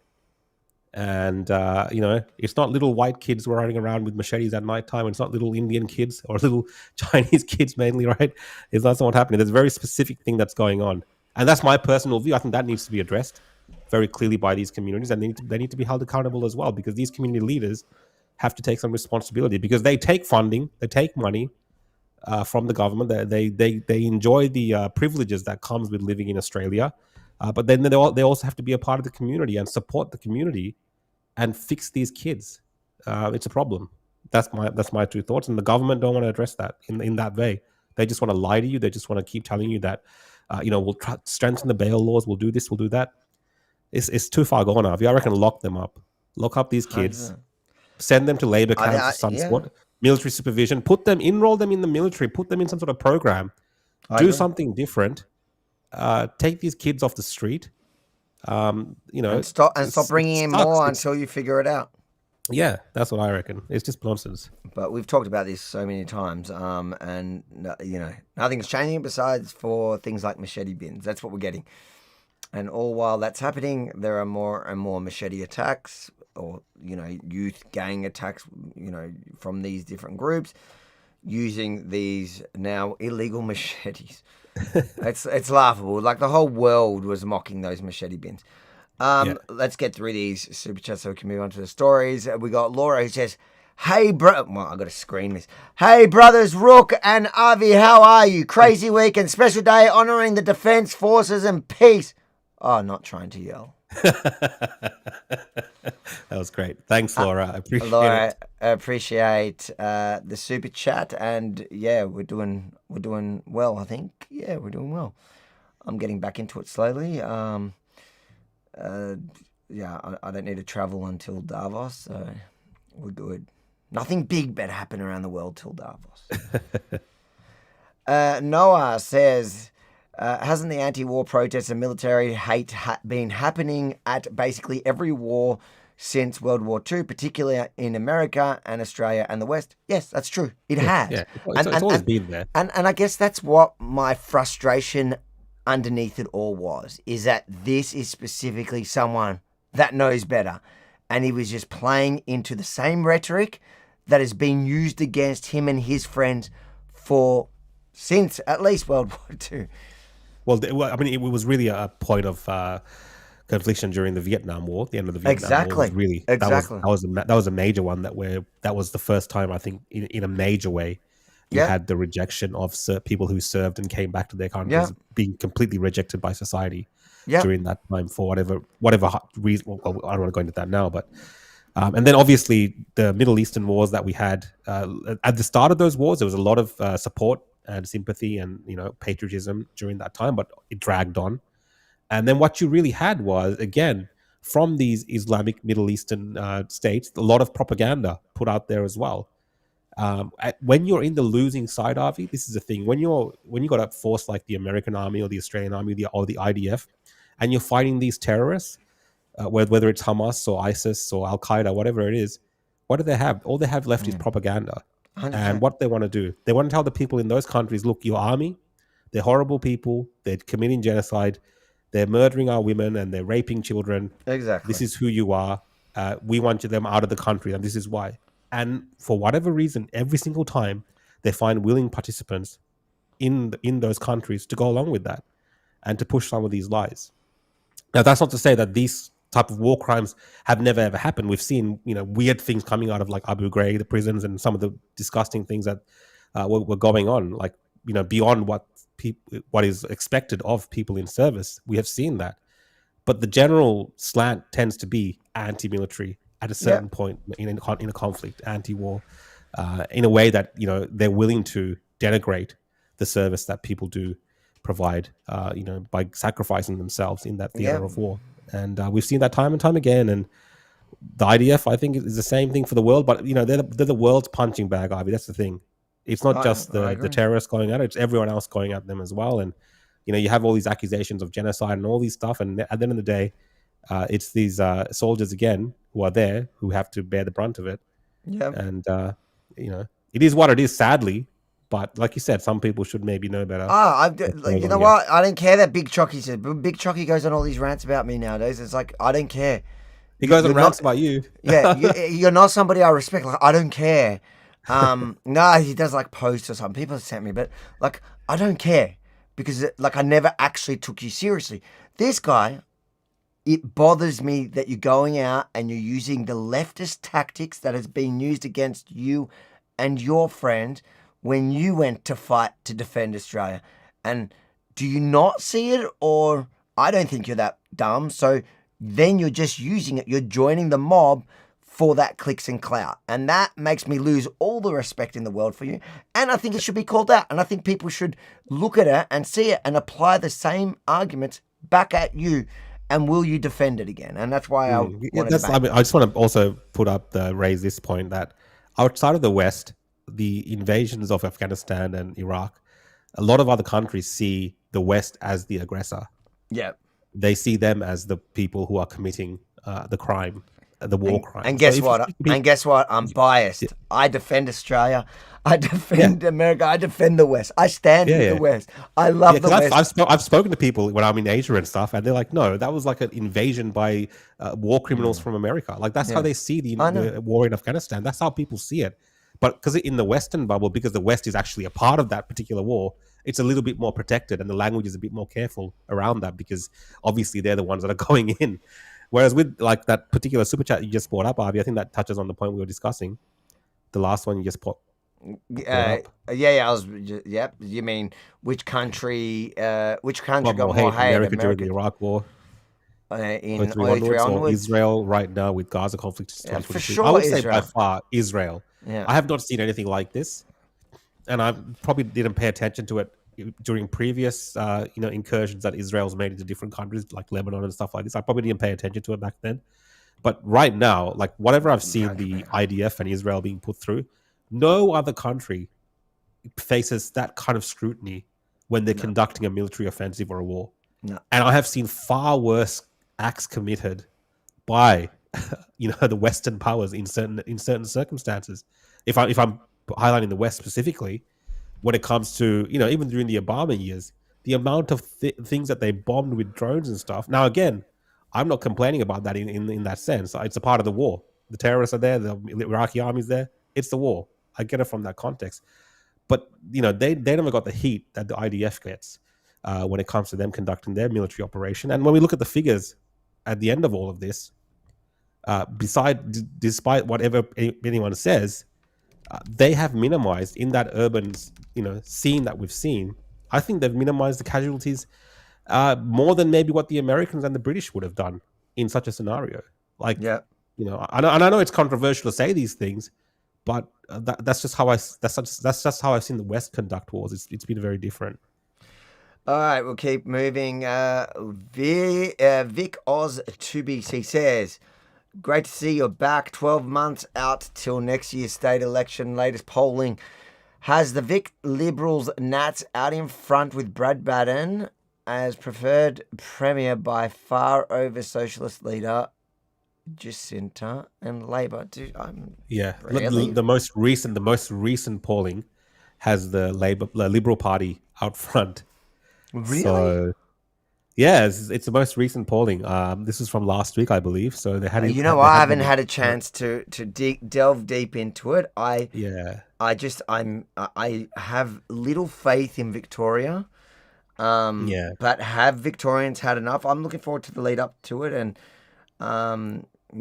[SPEAKER 16] And, it's not little white kids running around with machetes at nighttime. It's not little Indian kids or little Chinese kids mainly, right? That's not what's happening. There's a very specific thing that's going on. And that's my personal view. I think that needs to be addressed very clearly by these communities. And they need to be held accountable as well, because these community leaders have to take some responsibility, because they take funding, they take money from the government. They enjoy the privileges that comes with living in Australia. But then they also have to be a part of the community and support the community and fix these kids. It's a problem. That's my two thoughts. And the government don't want to address that in that way. They just want to lie to you. They just want to keep telling you that, we'll try to strengthen the bail laws. We'll do this. We'll do that. It's too far gone, Avi. I reckon lock them up. Lock up these kids. 100%. Send them to labor camps of some sort. Military supervision. Enroll them in the military. Put them in some sort of program. Do something different. Take these kids off the street. And
[SPEAKER 4] stop bringing in more until you figure it out.
[SPEAKER 16] Yeah, that's what I reckon. It's just nonsense.
[SPEAKER 4] But we've talked about this so many times, and nothing's changing besides for things like machete bins. That's what we're getting. And all while that's happening, there are more and more machete attacks, or youth gang attacks, from these different groups using these now illegal machetes. It's laughable. Like, the whole world was mocking those machete bins. Let's get through these super chats so we can move on to the stories. We got Laura who says, "Hey, bro," well, I got to screen this. "Hey, brothers Rook and Avi, how are you? Crazy week and special day honoring the Defence Forces and peace." Oh, not trying to yell.
[SPEAKER 16] That was great. Thanks, Laura. I appreciate
[SPEAKER 4] Laura,
[SPEAKER 16] it.
[SPEAKER 4] I appreciate the super chat, and we're doing well. I think we're doing well. I'm getting back into it slowly. I don't need to travel until Davos, so we're good. Nothing big better happen around the world till Davos. Noah says, hasn't the anti-war protests and military hate been happening at basically every war since World War II, particularly in America and Australia and the West? Yes, that's true. It has.
[SPEAKER 16] Yeah, it's always been there.
[SPEAKER 4] And I guess that's what my frustration underneath it all was, is that this is specifically someone that knows better. And he was just playing into the same rhetoric that has been used against him and his friends since at least World War II.
[SPEAKER 16] Well, I mean, it was really a point of confliction during the Vietnam War. The end of the Vietnam War was really that was a major one that was the first time, I think, in a major way you had the rejection of people who served and came back to their countries being completely rejected by society during that time for whatever reason. Well, I don't want to go into that now, but and then obviously the Middle Eastern wars that we had at the start of those wars, there was a lot of support and sympathy and patriotism during that time, but it dragged on. And then what you really had was, again, from these Islamic Middle Eastern states, a lot of propaganda put out there as well. When you're in the losing side, Avi, this is the thing. When you got a force like the American Army or the Australian Army or the IDF, and you're fighting these terrorists, whether it's Hamas or ISIS or Al Qaeda, whatever it is, what do they have? All they have left is propaganda. 100%. And what they want to do, they want to tell the people in those countries, look, your army, they're horrible people, they're committing genocide, they're murdering our women and they're raping children.
[SPEAKER 4] Exactly.
[SPEAKER 16] This is who you are. We want them out of the country, and this is why. And for whatever reason, every single time they find willing participants in those countries to go along with that and to push some of these lies. Now, that's not to say that these type of war crimes have never ever happened. We've seen weird things coming out of like Abu Ghraib, the prisons, and some of the disgusting things that were going on, like beyond what is expected of people in service. We have seen that, but the general slant tends to be anti-military at a certain point in a conflict, anti-war, in a way that they're willing to denigrate the service that people do provide, by sacrificing themselves in that theater of war. And we've seen that time and time again. And the IDF, I think, is the same thing for the world. But they're the world's punching bag, Ivy. That's the thing. It's not just the terrorists going at it; it's everyone else going at them as well. And you have all these accusations of genocide and all these stuff. And at the end of the day, it's these soldiers again who are there who have to bear the brunt of it.
[SPEAKER 4] Yeah.
[SPEAKER 16] And it is what it is, sadly. But like you said, some people should maybe know better.
[SPEAKER 4] You know what? I don't care that Big Chocky said. Big Chocky goes on all these rants about me nowadays. It's like, I don't care.
[SPEAKER 16] He goes on rants about you.
[SPEAKER 4] Yeah, you're not somebody I respect. Like, I don't care. No, he does like posts or something. People have sent me, but like, I don't care because I never actually took you seriously. This guy, it bothers me that you're going out and you're using the leftist tactics that has been used against you and your friend when you went to fight to defend Australia. And do you not see it? Or I don't think you're that dumb. So then you're just using it. You're joining the mob for that clicks and clout. And that makes me lose all the respect in the world for you. And I think it should be called out. And I think people should look at it and see it and apply the same arguments back at you. And will you defend it again? And that's why I
[SPEAKER 16] just want to also raise this point that outside of the West, the invasions of Afghanistan and Iraq, a lot of other countries see the West as the aggressor.
[SPEAKER 4] Yeah.
[SPEAKER 16] They see them as the people who are committing the crime, the war crime.
[SPEAKER 4] And guess what? I'm biased. Yeah. I defend Australia. I defend America. I defend the West. I stand with the West. I love the West.
[SPEAKER 16] I've spoken to people when I'm in Asia and stuff, and they're like, no, that was like an invasion by war criminals from America. Like, that's how they see the war in Afghanistan. That's how people see it. But because in the Western bubble, because the West is actually a part of that particular war, it's a little bit more protected and the language is a bit more careful around that because obviously they're the ones that are going in. Whereas with like that particular super chat you just brought up, Avi, I think that touches on the point we were discussing. The last one you just put.
[SPEAKER 4] You mean which country got more hate?
[SPEAKER 16] America during the Iraq War.
[SPEAKER 4] In 03 onwards,
[SPEAKER 16] Israel right now with Gaza conflict.
[SPEAKER 4] For sure,
[SPEAKER 16] I would say by far Israel.
[SPEAKER 4] Yeah.
[SPEAKER 16] I have not seen anything like this, and I probably didn't pay attention to it during previous, incursions that Israel's made into different countries like Lebanon and stuff like this. I probably didn't pay attention to it back then, but right now, like whatever I've seen the IDF and Israel being put through, no other country faces that kind of scrutiny when they're conducting a military offensive or a war.
[SPEAKER 4] No.
[SPEAKER 16] And I have seen far worse acts committed by the Western powers in certain circumstances. If I'm highlighting the West specifically, when it comes to even during the Obama years, the amount of things that they bombed with drones and stuff. Now again, I'm not complaining about that in that sense. It's a part of the war. The terrorists are there. The Iraqi army's there. It's the war. I get it from that context. But they never got the heat that the IDF gets. when it comes to them conducting their military operation. And when we look at the figures at the end of all of this, despite whatever anyone says, they have minimized in that urban, scene that we've seen. I think they've minimized the casualties more than maybe what the Americans and the British would have done in such a scenario. Like, I know it's controversial to say these things, but that's just how that's just how I've seen the West conduct wars. It's been very different.
[SPEAKER 1] All right, we'll keep moving. Vic Oz 2BC says, great to see you're back. 12 months out till next year's state election. Latest polling has the Vic Liberals Nats out in front with Brad Batten as preferred premier by far over Socialist leader Jacinta and Labor. Dude,
[SPEAKER 16] the most recent polling has the Liberal Party out front.
[SPEAKER 1] Really?
[SPEAKER 16] So, yeah, it's the most recent polling. This is from last week, I believe. So they had.
[SPEAKER 1] I haven't had a chance to delve deep into it. I have little faith in Victoria. But have Victorians had enough? I'm looking forward to the lead up to it and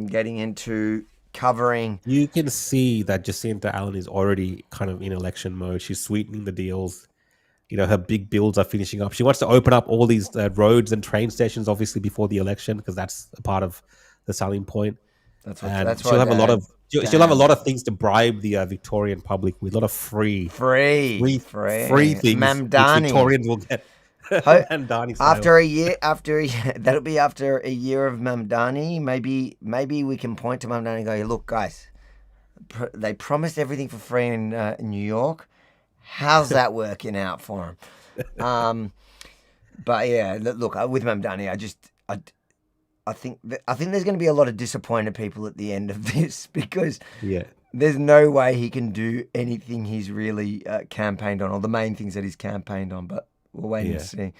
[SPEAKER 1] getting into covering.
[SPEAKER 16] You can see that Jacinta Allen is already kind of in election mode. She's sweetening the deals. Her big builds are finishing up. She wants to open up all these roads and train stations, obviously, before the election, because that's a part of the selling point. She'll have a lot of things to bribe the Victorian public with. A lot of free things.
[SPEAKER 1] Mamdani.
[SPEAKER 16] Victorians will get.
[SPEAKER 1] After a year, that'll be after a year of Mamdani. Maybe we can point to Mamdani and go, hey, look, guys, they promised everything for free in New York. How's that working out for him? But yeah, look, with Mamdani, I think there's going to be a lot of disappointed people at the end of this because there's no way he can do anything he's really campaigned on, or the main things that he's campaigned on. But we'll wait and see.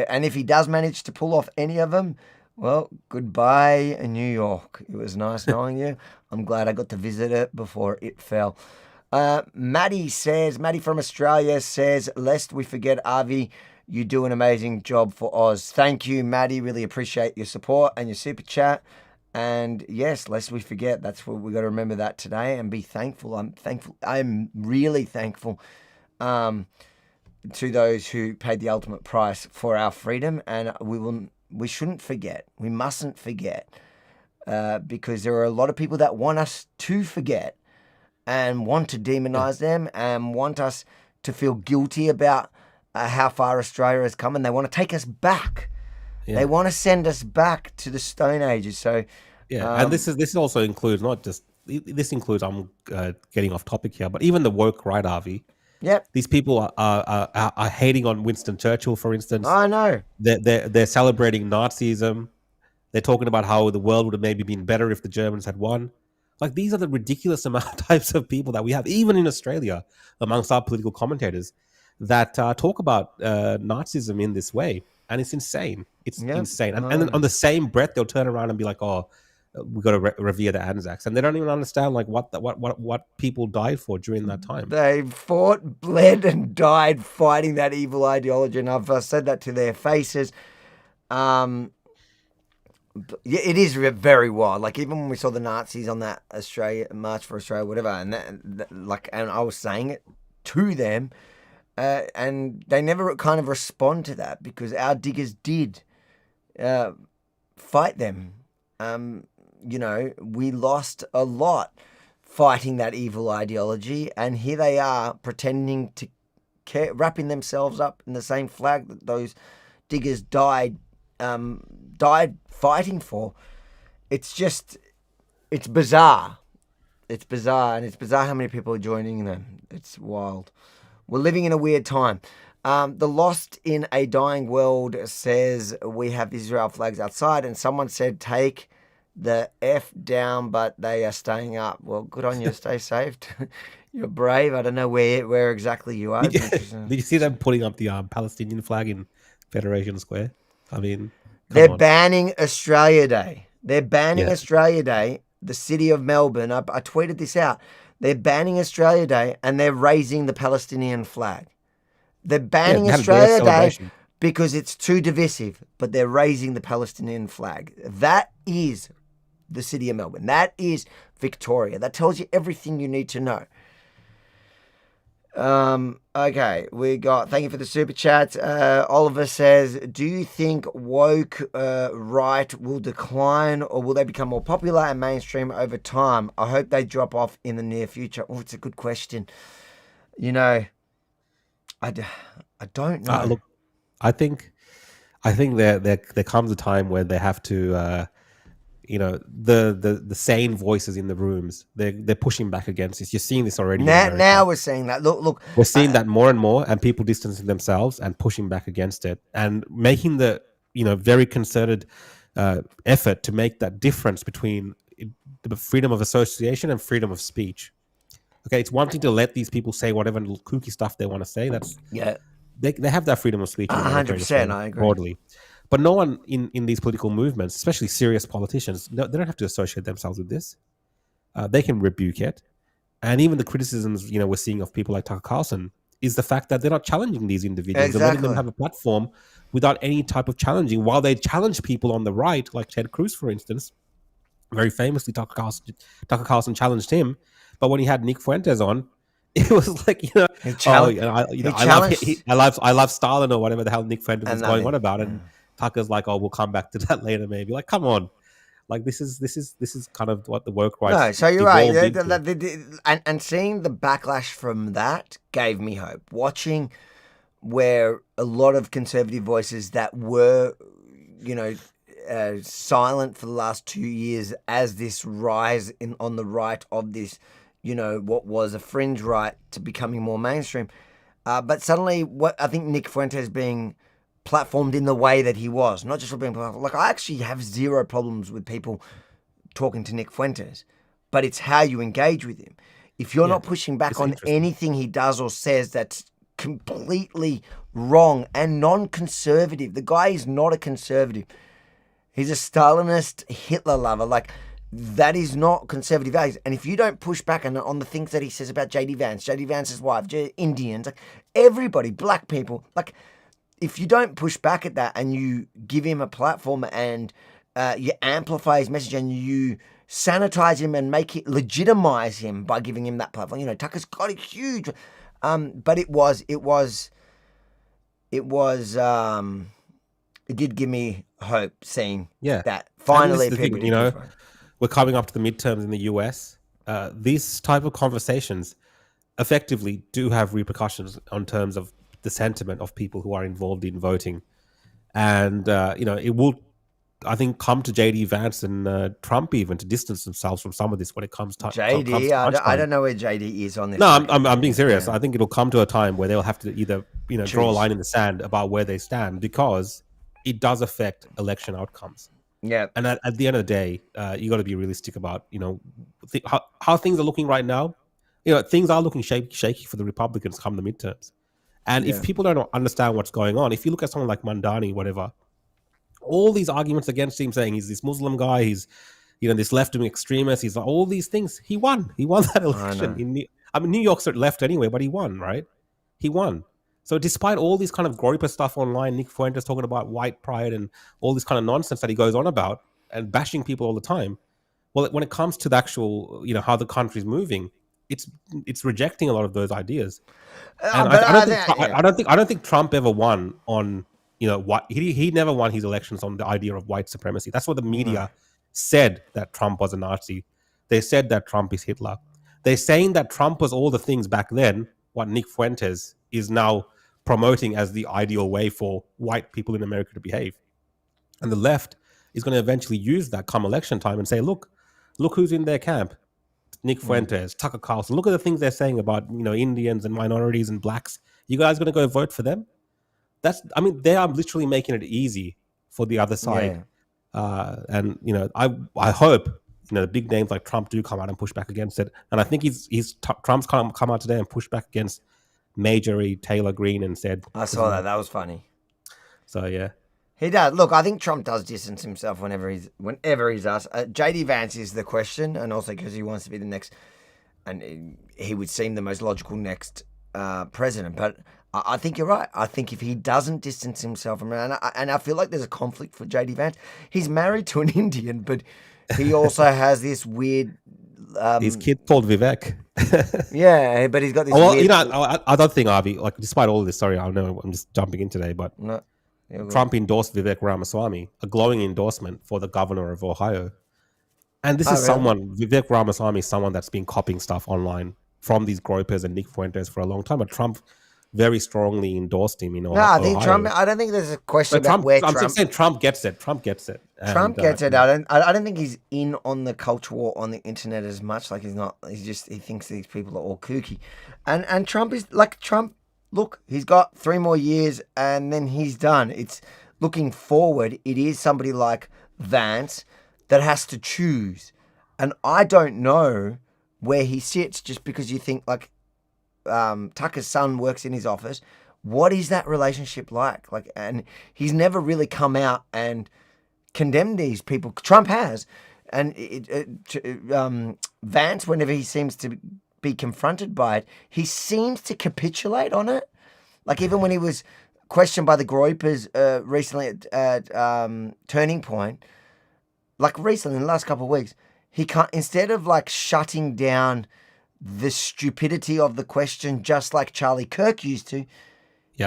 [SPEAKER 1] And if he does manage to pull off any of them, well, goodbye, New York. It was nice knowing you. I'm glad I got to visit it before it fell. Maddie from Australia says, lest we forget Avi, you do an amazing job for Oz. Thank you, Maddie. Really appreciate your support and your super chat. And yes, lest we forget, that's what we got to remember that today and be thankful. I'm really thankful to those who paid the ultimate price for our freedom. And we shouldn't forget. We mustn't forget because there are a lot of people that want us to forget and want to demonize them and want us to feel guilty about how far Australia has come, and they want to take us back. Yeah. They want to send us back to the Stone Ages. So,
[SPEAKER 16] and this also includes I'm getting off topic here, but even the woke right, Avi.
[SPEAKER 1] Yep.
[SPEAKER 16] These people are hating on Winston Churchill, for instance.
[SPEAKER 1] I know.
[SPEAKER 16] They're celebrating Nazism. They're talking about how the world would have maybe been better if the Germans had won. Like, these are the ridiculous types of people that we have, even in Australia, amongst our political commentators, that talk about Nazism in this way. And it's insane. It's insane. And then on the same breath, they'll turn around and be like, oh, we've got to revere the Anzacs. And they don't even understand like what people died for during that time.
[SPEAKER 1] They fought, bled, and died fighting that evil ideology. And I've said that to their faces. It is very wild. Like, even when we saw the Nazis on that March for Australia, whatever, and and I was saying it to them, and they never kind of respond to that because our diggers did fight them. We lost a lot fighting that evil ideology, and here they are pretending to wrapping themselves up in the same flag that those diggers died fighting for. It's bizarre. It's bizarre, and it's bizarre how many people are joining them. It's wild. We're living in a weird time. The Lost in a Dying World says we have Israel flags outside, and someone said take the F down, but they are staying up. Well, good on you. Stay safe. You're brave. I don't know where exactly you are.
[SPEAKER 16] Did you see them putting up the Palestinian flag in Federation Square? I mean,
[SPEAKER 1] they're banning Australia Day. They're banning Australia Day. The city of Melbourne, I tweeted this out. They're banning Australia Day and they're raising the Palestinian flag. They're banning Australia Day,
[SPEAKER 4] because it's too divisive, but they're raising the Palestinian flag. That is the city of Melbourne. That is Victoria. That tells you everything you need to know. Okay, thank you for the super chat. Oliver says, do you think woke right will decline, or will they become more popular and mainstream over time? I hope they drop off in the near future. Oh, it's a good question. You know, I don't know.
[SPEAKER 16] Look, I think there comes a time where they have to, the sane voices in the rooms, they're pushing back against this. You're seeing this already.
[SPEAKER 4] Now we're seeing that. Look,
[SPEAKER 16] we're seeing that more and more, and people distancing themselves and pushing back against it, and making the very concerted effort to make that difference between the freedom of association and freedom of speech. Okay, it's one thing to let these people say whatever little kooky stuff they want to say. That's they have that freedom of speech.
[SPEAKER 4] 100%, I agree.
[SPEAKER 16] Broadly. But no one in these political movements, especially serious politicians, they don't have to associate themselves with this. They can rebuke it. And even the criticisms, we're seeing of people like Tucker Carlson is the fact that they're not challenging these individuals.
[SPEAKER 4] Exactly.
[SPEAKER 16] They're letting them have a platform without any type of challenging. While they challenge people on the right, like Ted Cruz, for instance, very famously, Tucker Carlson challenged him. But when he had Nick Fuentes on, it was like, I love Stalin or whatever the hell Nick Fuentes was going on about. And Tucker's like, oh, we'll come back to that later, maybe. Like, come on. Like, this is kind of what the woke rights.
[SPEAKER 4] No, so you're right. And seeing the backlash from that gave me hope. Watching where a lot of conservative voices that were, silent for the last 2 years as this rise on the right of this, what was a fringe right to becoming more mainstream. But suddenly, I think Nick Fuentes being platformed in the way that he was, not just for being platformed. Like, I actually have zero problems with people talking to Nick Fuentes, but it's how you engage with him. If you're not pushing back on anything he does or says that's completely wrong and non-conservative, the guy is not a conservative. He's a Stalinist Hitler lover. Like, that is not conservative values. And if you don't push back on the things that he says about JD Vance's wife, Indians, like everybody, black people, like, if you don't push back at that and you give him a platform and you amplify his message and you sanitize him and legitimize him by giving him that platform, Tucker's got a huge, but it did give me hope seeing that finally people
[SPEAKER 16] we're coming up to the midterms in the US. These type of conversations effectively do have repercussions on terms of the sentiment of people who are involved in voting. And, it will, I think, come to JD Vance and Trump even to distance themselves from some of this when it comes to
[SPEAKER 4] JD. I don't know where JD is on this.
[SPEAKER 16] No, I'm being serious. Yeah. I think it'll come to a time where they'll have to either, draw a line in the sand about where they stand, because it does affect election outcomes.
[SPEAKER 4] Yeah.
[SPEAKER 16] And at the end of the day, you got to be realistic about, how things are looking right now. Things are looking shaky for the Republicans come the midterms. And if people don't understand what's going on, if you look at someone like Mandani, whatever, all these arguments against him saying he's this Muslim guy, he's, this left-wing extremist, he's all these things. He won that election. New York's left anyway, but he won, right? He won. So despite all these kind of groper stuff online, Nick Fuentes talking about white pride and all this kind of nonsense that he goes on about and bashing people all the time, well, when it comes to the actual, how the country's moving, it's rejecting a lot of those ideas. And I don't think Trump ever won on, what he never won his elections on the idea of white supremacy. That's what the media said, that Trump was a Nazi. They said that Trump is Hitler. They're saying that Trump was all the things back then, what Nick Fuentes is now promoting as the ideal way for white people in America to behave. And the left is going to eventually use that come election time and say, look who's in their camp. Nick Fuentes, Tucker Carlson. Look at the things they're saying about, Indians and minorities and blacks. You guys going to go vote for them? They are literally making it easy for the other side. Yeah. And, I hope, the big names like Trump do come out and push back against it. And I think Trump's come out today and pushed back against Marjorie Taylor Greene and said...
[SPEAKER 4] I saw that. That was funny.
[SPEAKER 16] So, yeah.
[SPEAKER 4] He does. Look, I think Trump does distance himself whenever he's asked. JD Vance is the question, and also because he wants to be the next, and he would seem the most logical next president. But I think you're right. I think if he doesn't distance himself from it, and I feel like there's a conflict for JD Vance. He's married to an Indian, but he also has this weird.
[SPEAKER 16] His kid called Vivek.
[SPEAKER 4] Yeah, but he's got this.
[SPEAKER 16] Well,
[SPEAKER 4] weird...
[SPEAKER 16] you know, I don't think Avi, like, despite all this. Sorry, I know I'm just jumping in today, but Trump endorsed Vivek Ramaswamy, a glowing endorsement for the governor of Ohio. And this is someone, Vivek Ramaswamy, is someone that's been copying stuff online from these gropers and Nick Fuentes for a long time. But Trump very strongly endorsed him in Ohio.
[SPEAKER 4] No, I think Trump. I don't think there's a question about
[SPEAKER 16] Trump,
[SPEAKER 4] where
[SPEAKER 16] I'm
[SPEAKER 4] Trump.
[SPEAKER 16] just saying Trump gets it. Trump gets it.
[SPEAKER 4] Trump gets it. I don't think he's in on the culture war on the internet as much. Like he's not. He thinks these people are all kooky, and Trump is like Trump. Look, he's got 3 more years and then he's done. It's looking forward. It is somebody like Vance that has to choose. And I don't know where he sits just because you think like Tucker's son works in his office. What is that relationship like? And he's never really come out and condemned these people. Trump has. And Vance, whenever he seems to be confronted by it, he seems to capitulate on it. Like even when he was questioned by the Groypers recently at Turning Point, like recently in the last couple of weeks, he can't, instead of like shutting down the stupidity of the question, just like Charlie Kirk used to,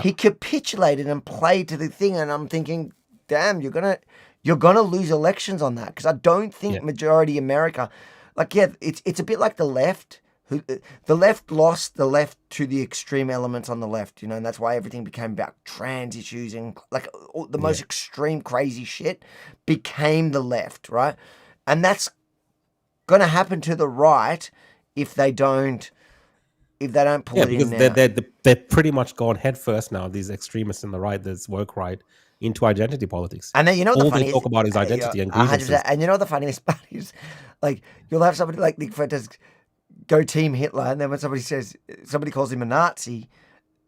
[SPEAKER 4] he capitulated and played to the thing. And I'm thinking, damn, you're gonna lose elections on that, because I don't think majority America, it's a bit like the left. The left lost the left to the extreme elements on the left, you know, and that's why everything became about trans issues and like the most extreme crazy shit became the left, right? And that's going to happen to the right if they don't pull it in now.
[SPEAKER 16] They're pretty much gone head first now. These extremists in the right, this woke right, into identity politics.
[SPEAKER 4] And then, you know,
[SPEAKER 16] all they talk about is identity and grievances.
[SPEAKER 4] And you know the funniest part is, like, you'll have somebody like Nick Fuentes go Team Hitler, and then when somebody calls him a Nazi,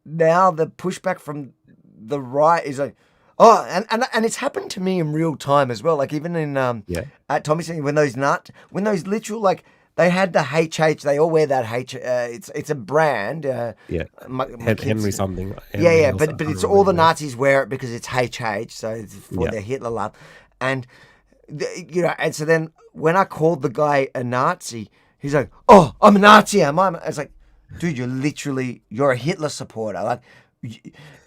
[SPEAKER 4] now the pushback from the right is like, oh, and it's happened to me in real time as well. Like even in at Tommy's, when those literal, like, they had the HH, they all wear that H. It's a brand.
[SPEAKER 16] Henry something.
[SPEAKER 4] But it's all the Nazis wear it because it's HH, so it's for their Hitler love, and and so then when I called the guy a Nazi, he's like, "Oh, I'm a Nazi, am I?" I was like, "Dude, you're a Hitler supporter." Like,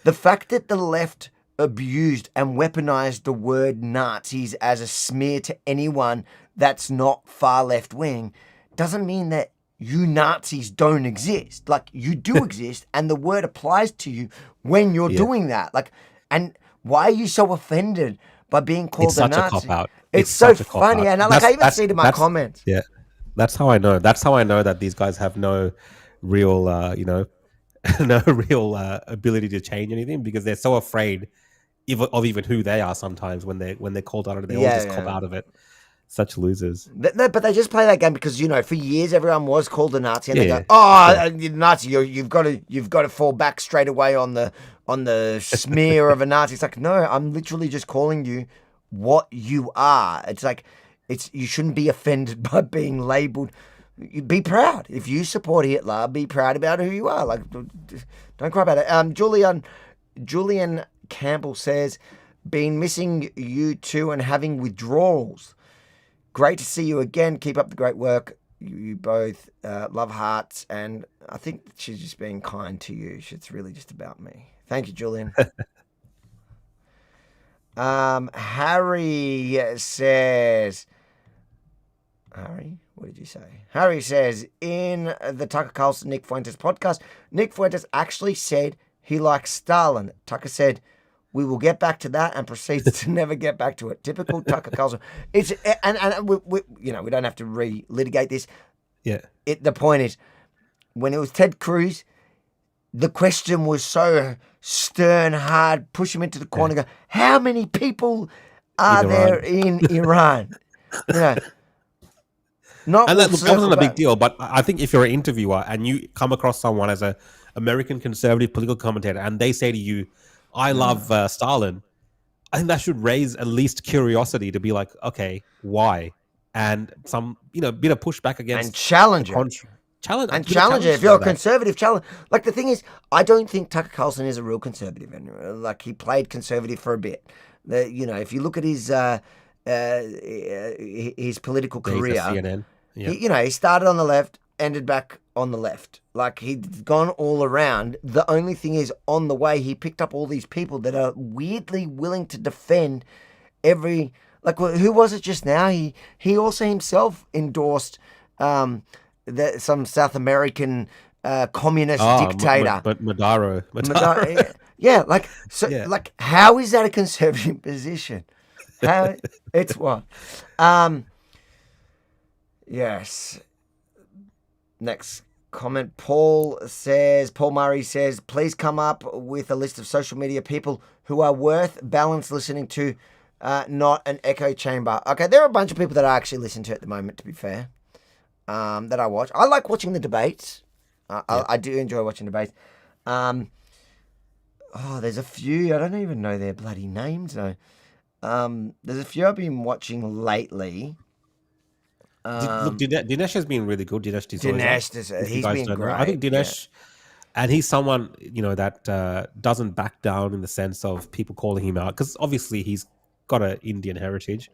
[SPEAKER 4] the fact that the left abused and weaponized the word Nazis as a smear to anyone that's not far left wing doesn't mean that you Nazis don't exist. Like, you do exist, and the word applies to you when you're doing that. Like, and why are you so offended by being called a Nazi?
[SPEAKER 16] Such a cop-out.
[SPEAKER 4] It's so funny, and I even see it in my comments.
[SPEAKER 16] Yeah. That's how I know. That's how I know that these guys have no real, no real ability to change anything, because they're so afraid of even who they are. Sometimes when they're called out of it, they all just cop out of it. Such losers.
[SPEAKER 4] But they just play that game because, you know, for years everyone was called a Nazi, and they go, "Oh, you're Nazi! You've got to fall back straight away on the smear of a Nazi." It's like, no, I'm literally just calling you what you are. It's like, you shouldn't be offended by being labelled. Be proud. If you support Hitler, be proud about who you are. Like, don't cry about it. Julian Campbell says, "Been missing you too and having withdrawals. Great to see you again. Keep up the great work. You both love hearts." And I think she's just being kind to you. It's really just about me. Thank you, Julian. Harry says... Harry, what did you say? Harry says, in the Tucker Carlson Nick Fuentes podcast, Nick Fuentes actually said he likes Stalin. Tucker said, "We will get back to that," and proceeds to never get back to it. Typical Tucker Carlson. It's we don't have to relitigate this.
[SPEAKER 16] Yeah.
[SPEAKER 4] The point is, when it was Ted Cruz, the question was so stern, hard, push him into the corner. Go, how many people are there in Iran? You know.
[SPEAKER 16] And that wasn't a big deal, but I think if you're an interviewer and you come across someone as an American conservative political commentator and they say to you, "I love Stalin," I think that should raise at least curiosity to be like, okay, why? And some, bit of pushback against
[SPEAKER 4] and challenge it.
[SPEAKER 16] challenge
[SPEAKER 4] and
[SPEAKER 16] give a
[SPEAKER 4] challenge it. If
[SPEAKER 16] to
[SPEAKER 4] you're a
[SPEAKER 16] that.
[SPEAKER 4] conservative, challenge. Like the thing is, I don't think Tucker Carlson is a real conservative. And like he played conservative for a bit. If you look at his political
[SPEAKER 16] Yeah, he's
[SPEAKER 4] career,
[SPEAKER 16] at CNN. Yeah.
[SPEAKER 4] he started on the left, ended back on the left. Like he'd gone all around. The only thing is, on the way, he picked up all these people that are weirdly willing to defend every. Like, who was it just now? He also himself endorsed some South American communist dictator.
[SPEAKER 16] But Maduro.
[SPEAKER 4] Yeah, like how is that a conservative position? How it's what? Yes. Next comment. Paul Murray says, please come up with a list of social media people who are worth balanced listening to, not an echo chamber. Okay, there are a bunch of people that I actually listen to at the moment, to be fair, that I watch. I like watching the debates. I do enjoy watching debates. There's a few. I don't even know their bloody names, though. There's a few I've been watching lately.
[SPEAKER 16] Look, Dinesh has been really good. Dinesh,
[SPEAKER 4] he's been great.
[SPEAKER 16] I think Dinesh, and he's someone that doesn't back down in the sense of people calling him out, because obviously he's got an Indian heritage,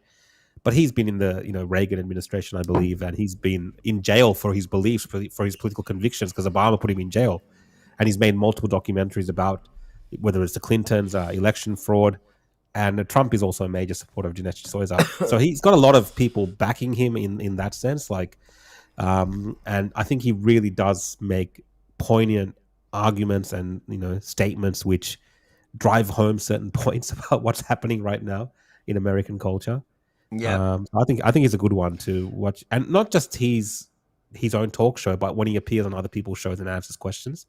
[SPEAKER 16] but he's been in the Reagan administration, I believe, and he's been in jail for his beliefs, for his political convictions, because Obama put him in jail, and he's made multiple documentaries about whether it's the Clintons, election fraud. And Trump is also a major supporter of Dinesh D'Souza. So he's got a lot of people backing him in that sense. And I think he really does make poignant arguments and statements which drive home certain points about what's happening right now in American culture.
[SPEAKER 4] Yeah,
[SPEAKER 16] I think he's a good one to watch, and not just his own talk show, but when he appears on other people's shows and answers questions.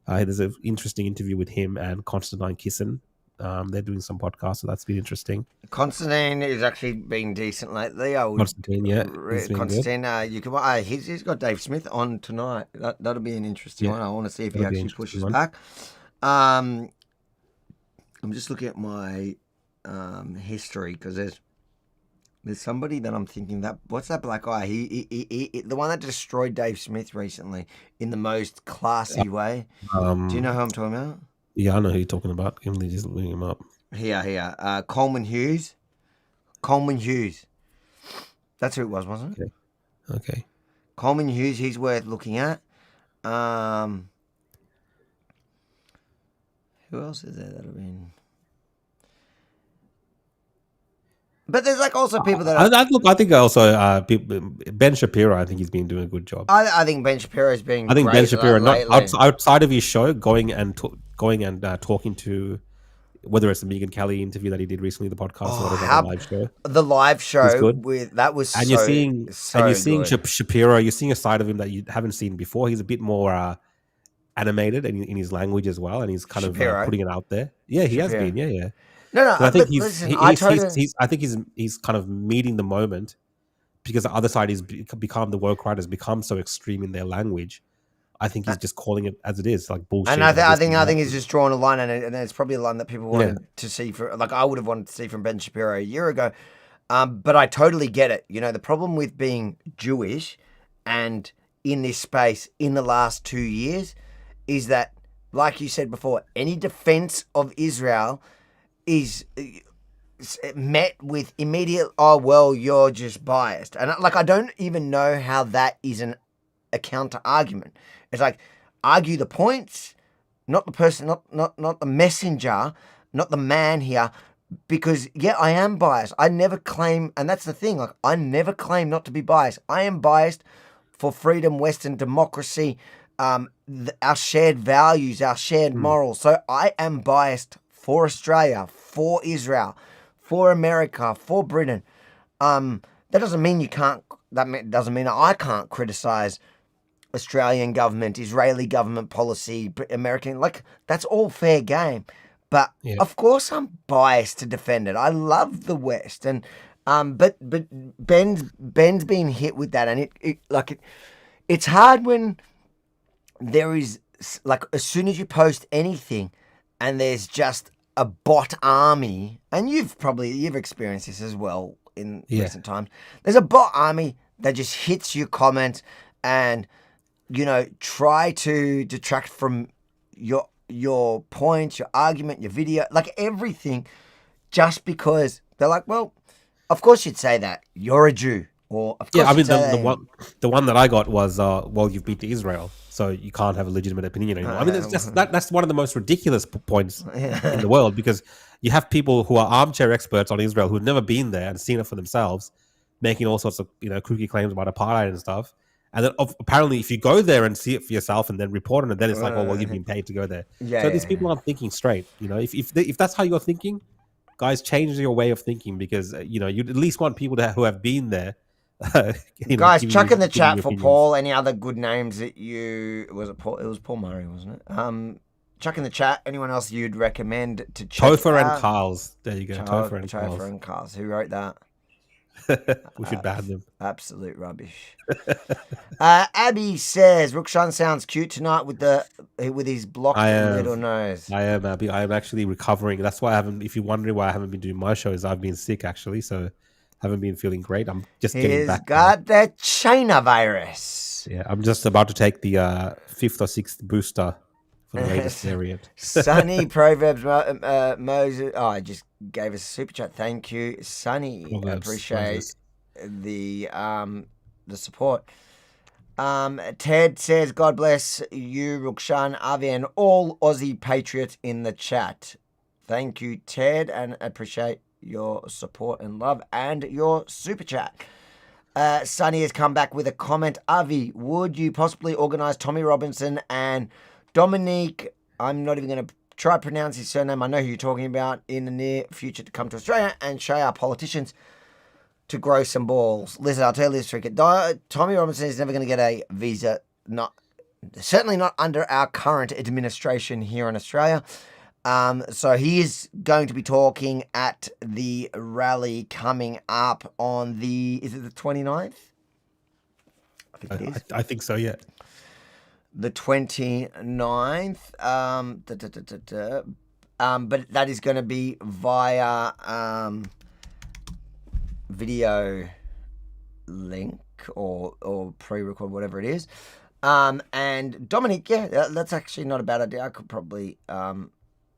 [SPEAKER 16] There's an interesting interview with him and Konstantin Kisin. They're doing some podcasts, so that's been interesting.
[SPEAKER 4] Constantine has actually been decent lately.
[SPEAKER 16] Constantine,
[SPEAKER 4] you can. He's got Dave Smith on tonight. That'll be an interesting one. I want to see if he actually pushes back. I'm just looking at my history, because there's somebody that I'm thinking that. What's that black guy? He the one that destroyed Dave Smith recently in the most classy way. Do you know who I'm talking about?
[SPEAKER 16] Yeah, I know who you're talking about. Can we just look him up?
[SPEAKER 4] Here. Coleman Hughes. Coleman Hughes. That's who it was, wasn't it?
[SPEAKER 16] Okay.
[SPEAKER 4] Coleman Hughes, he's worth looking at. Who else is there that have been... But there's also people that
[SPEAKER 16] I think also Ben Shapiro. I think he's been doing a good job.
[SPEAKER 4] I think Ben Shapiro's been.
[SPEAKER 16] I think Ben Shapiro, not outside of his show, going and talking to, whether it's the Megyn Kelly interview that he did recently, the podcast, or whatever, the live show.
[SPEAKER 4] The live show you're seeing
[SPEAKER 16] Shapiro. You're seeing a side of him that you haven't seen before. He's a bit more animated in his language as well, and he's kind of putting it out there. Yeah, he has been. Yeah.
[SPEAKER 4] No.
[SPEAKER 16] So I think I think he's kind of meeting the moment, because the other side is become, the woke writers become so extreme in their language. I think he's just calling it as it is, like bullshit.
[SPEAKER 4] And I think he's just drawing a line, and it's probably a line that people wanted to see I would have wanted to see from Ben Shapiro a year ago. But I totally get it. The problem with being Jewish and in this space in the last 2 years is that, like you said before, any defense of Israel is met with immediate, oh, well, you're just biased. And I don't even know how that isn't a counter argument. It's argue the points, not the person, not the messenger, not the man here, because I am biased. I never claim, and that's the thing, I never claim not to be biased. I am biased for freedom, Western democracy, our shared values, our shared morals. So I am biased for Australia, for Israel, for America, for Britain. That doesn't mean you can't. That doesn't mean I can't criticize Australian government, Israeli government policy, American. That's all fair game. But of course, I'm biased to defend it. I love the West, and but Ben's been hit with that, and it's hard when there is as soon as you post anything, and there's just a bot army, and you've experienced this as well in recent times. There's a bot army that just hits your comments, and try to detract from your point, your argument, your video, like everything, just because they're like, well, of course you'd say that. You're a Jew. Or of course
[SPEAKER 16] the one that I got was, well, you've been to Israel, so you can't have a legitimate opinion anymore. I mean, it's just that's one of the most ridiculous points in the world, because you have people who are armchair experts on Israel who've never been there and seen it for themselves, making all sorts of kooky claims about apartheid and stuff. And then apparently, if you go there and see it for yourself and then report on it, then it's like, oh well, you've been paid to go there. So these people aren't thinking straight. If that's how you're thinking, guys, change your way of thinking, because you'd at least want people who have been there.
[SPEAKER 4] Guys, chuck in the chat for Paul any other good names that it was Paul Murray, wasn't it? Chuck in the chat anyone else you'd recommend to check
[SPEAKER 16] Topher
[SPEAKER 4] out.
[SPEAKER 16] and Carls. There you go. Topher
[SPEAKER 4] and Carls. Who wrote that?
[SPEAKER 16] We should ban them.
[SPEAKER 4] Absolute rubbish. Abby says Rukshan sounds cute tonight with his blocked little nose.
[SPEAKER 16] I am, Abby. I am actually recovering. That's why I haven't. If you're wondering why I haven't been doing my shows, I've been sick actually. So haven't been feeling great. I'm just getting back.
[SPEAKER 4] He's got the China virus.
[SPEAKER 16] Yeah, I'm just about to take the 5th or 6th booster for the latest variant.
[SPEAKER 4] Sunny Proverbs Moses. Oh, I just gave us a super chat. Thank you, Sunny.
[SPEAKER 16] Proverbs,
[SPEAKER 4] Appreciate the support. Ted says, God bless you, Rukshan, Avi, and all Aussie patriots in the chat. Thank you, Ted, and appreciate your support and love and your super chat. Sonny has come back with a comment. Avi, would you possibly organise Tommy Robinson and Dominique, I'm not even going to try to pronounce his surname, I know who you're talking about, in the near future to come to Australia and show our politicians to grow some balls? Listen, I'll tell you this trick. Tommy Robinson is never going to get a visa, certainly not under our current administration here in Australia. So he is going to be talking at the rally coming up on is it the 29th? I think it is.
[SPEAKER 16] I think so, yeah.
[SPEAKER 4] The 29th. But that is going to be via video link or pre-record, whatever it is. And Dominic, that's actually not a bad idea. I could probably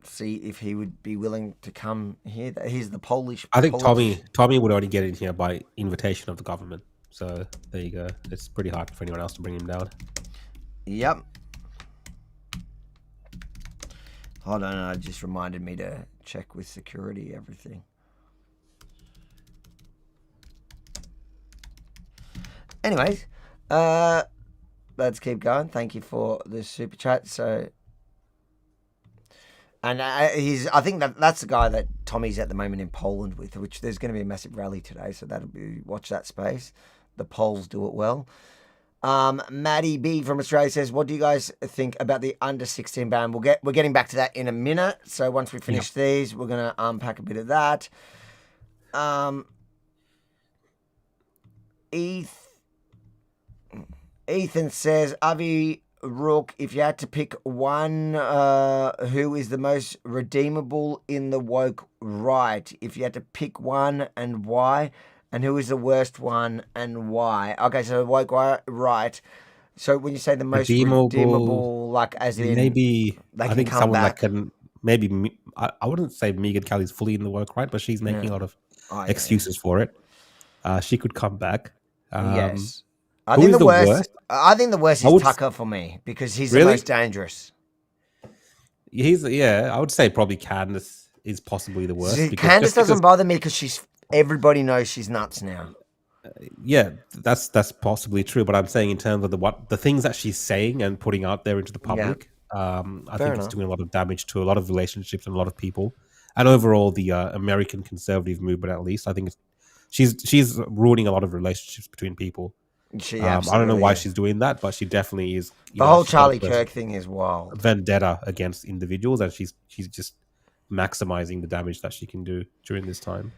[SPEAKER 4] see if he would be willing to come here. He's the Polish.
[SPEAKER 16] I think Tommy would only get in here by invitation of the government. So there you go. It's pretty hard for anyone else to bring him down.
[SPEAKER 4] Yep. Hold on, it just reminded me to check with security everything. Anyways, let's keep going. Thank you for the super chat. So. And I think that's the guy that Tommy's at the moment in Poland with, which there's going to be a massive rally today, so watch that space. The Poles do it well. Maddie B from Australia says, "What do you guys think about the under-16 ban?" We're getting back to that in a minute. So once we finish these, we're going to unpack a bit of that. Ethan says, Avi, Rook, if you had to pick one who is the most redeemable in the woke right, if you had to pick one and why, and who is the worst one and why? Okay, so woke right. So when you say the most redeemable, like as in
[SPEAKER 16] maybe
[SPEAKER 4] they
[SPEAKER 16] I think
[SPEAKER 4] come
[SPEAKER 16] someone
[SPEAKER 4] back.
[SPEAKER 16] that can maybe I wouldn't say Megan Kelly's fully in the woke right, but she's making a lot of excuses for it. She could come back.
[SPEAKER 4] Yes. I think the worst. I think the worst is Tucker for me because he's the most dangerous.
[SPEAKER 16] I would say probably Candace is possibly the worst.
[SPEAKER 4] Candace doesn't bother me because everybody knows she's nuts now.
[SPEAKER 16] Yeah, that's possibly true. But I'm saying in terms of the things that she's saying and putting out there into the public, I think it's doing a lot of damage to a lot of relationships and a lot of people, and overall the American conservative movement. At least I think she's ruining a lot of relationships between people. I don't know why she's doing that, but she definitely is.
[SPEAKER 4] The whole Charlie Kirk thing is wild.
[SPEAKER 16] Vendetta against individuals, and she's just maximizing the damage that she can do during this time.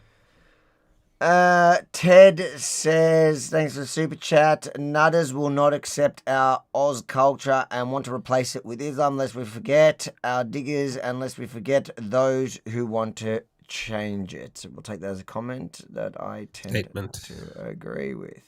[SPEAKER 4] Ted says, thanks for the super chat. Nutters will not accept our Oz culture and want to replace it with Islam, lest we forget our diggers and lest we forget those who want to change it. So we'll take that as a comment that I tend to agree with.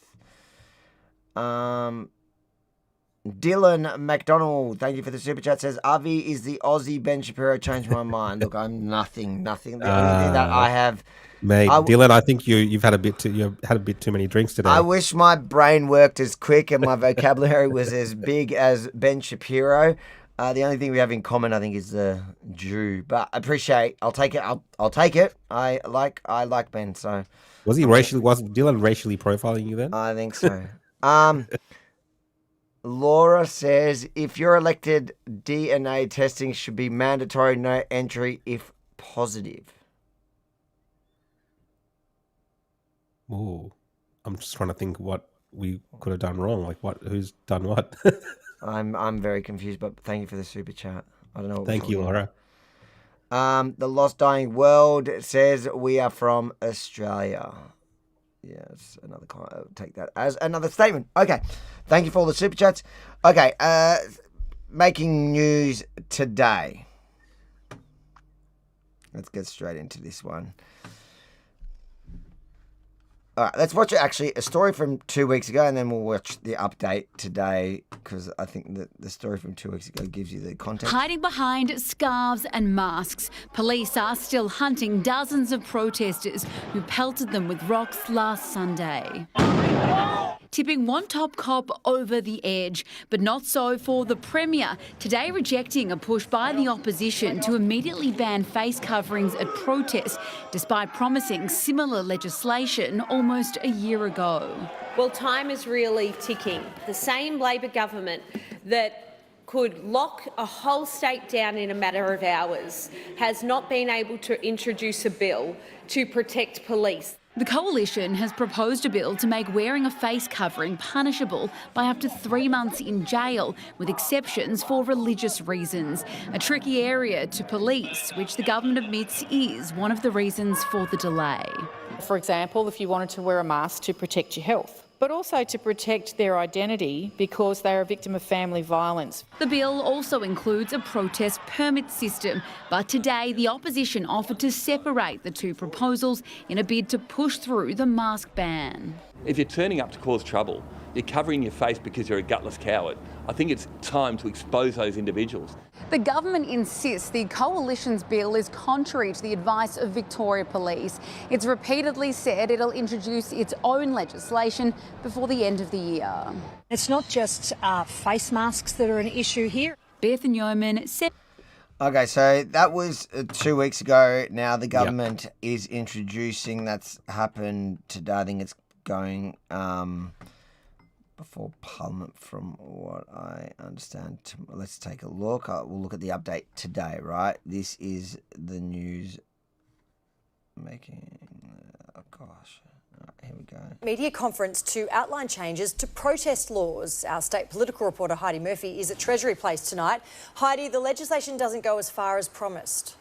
[SPEAKER 4] Dylan McDonald, thank you for the super chat. Says Avi is the Aussie Ben Shapiro. Changed my mind. Look, I'm nothing. The only thing that I have,
[SPEAKER 16] mate, Dylan, I think you've had a bit too many drinks today.
[SPEAKER 4] I wish my brain worked as quick and my vocabulary was as big as Ben Shapiro. The only thing we have in common, I think, is the Jew. But I appreciate. I'll take it. I'll take it. I like Ben. So
[SPEAKER 16] was Dylan racially profiling you then?
[SPEAKER 4] I think so. Laura says, if you're elected, DNA testing should be mandatory, no entry if positive.
[SPEAKER 16] Ooh, I'm just trying to think what we could have done wrong. Like who's done what?
[SPEAKER 4] I'm very confused, but thank you for the super chat. I don't know.
[SPEAKER 16] Thank you, Laura.
[SPEAKER 4] The Lost Dying World says we are from Australia. Yes, another comment. I'll take that as another statement. Okay, thank you for all the super chats. Okay, making news today. Let's get straight into this one. All right, let's watch actually a story from 2 weeks ago, and then we'll watch the update today, because I think that the story from 2 weeks ago gives you the context.
[SPEAKER 18] Hiding behind scarves and masks, police are still hunting dozens of protesters who pelted them with rocks last Sunday. Tipping one top cop over the edge, but not so for the Premier, today rejecting a push by the opposition to immediately ban face coverings at protests, despite promising similar legislation almost a year ago.
[SPEAKER 19] Well, time is really ticking. The same Labor government that could lock a whole state down in a matter of hours has not been able to introduce a bill to protect police.
[SPEAKER 18] The Coalition has proposed a bill to make wearing a face covering punishable by up to 3 months in jail, with exceptions for religious reasons. A tricky area to police, which the government admits is one of the reasons for the delay.
[SPEAKER 20] For example, if you wanted to wear a mask to protect your health, but also to protect their identity because they are a victim of family violence.
[SPEAKER 18] The bill also includes a protest permit system, but today the opposition offered to separate the two proposals in a bid to push through the mask ban.
[SPEAKER 21] If you're turning up to cause trouble, you're covering your face because you're a gutless coward. I think it's time to expose those individuals.
[SPEAKER 18] The government insists the Coalition's bill is contrary to the advice of Victoria Police. It's repeatedly said it'll introduce its own legislation before the end of the year.
[SPEAKER 22] It's not just face masks that are an issue here.
[SPEAKER 18] Bethan Yeoman said.
[SPEAKER 4] Okay, so that was 2 weeks ago. Now the government is introducing, that's happened today. I think it's going before Parliament, from what I understand. Let's take a look. We'll look at the update today, right? This is the news making. Oh gosh. All right, here we go.
[SPEAKER 23] Media conference to outline changes to protest laws. Our state political reporter Heidi Murphy is at Treasury Place tonight. Heidi, the legislation doesn't go as far as promised.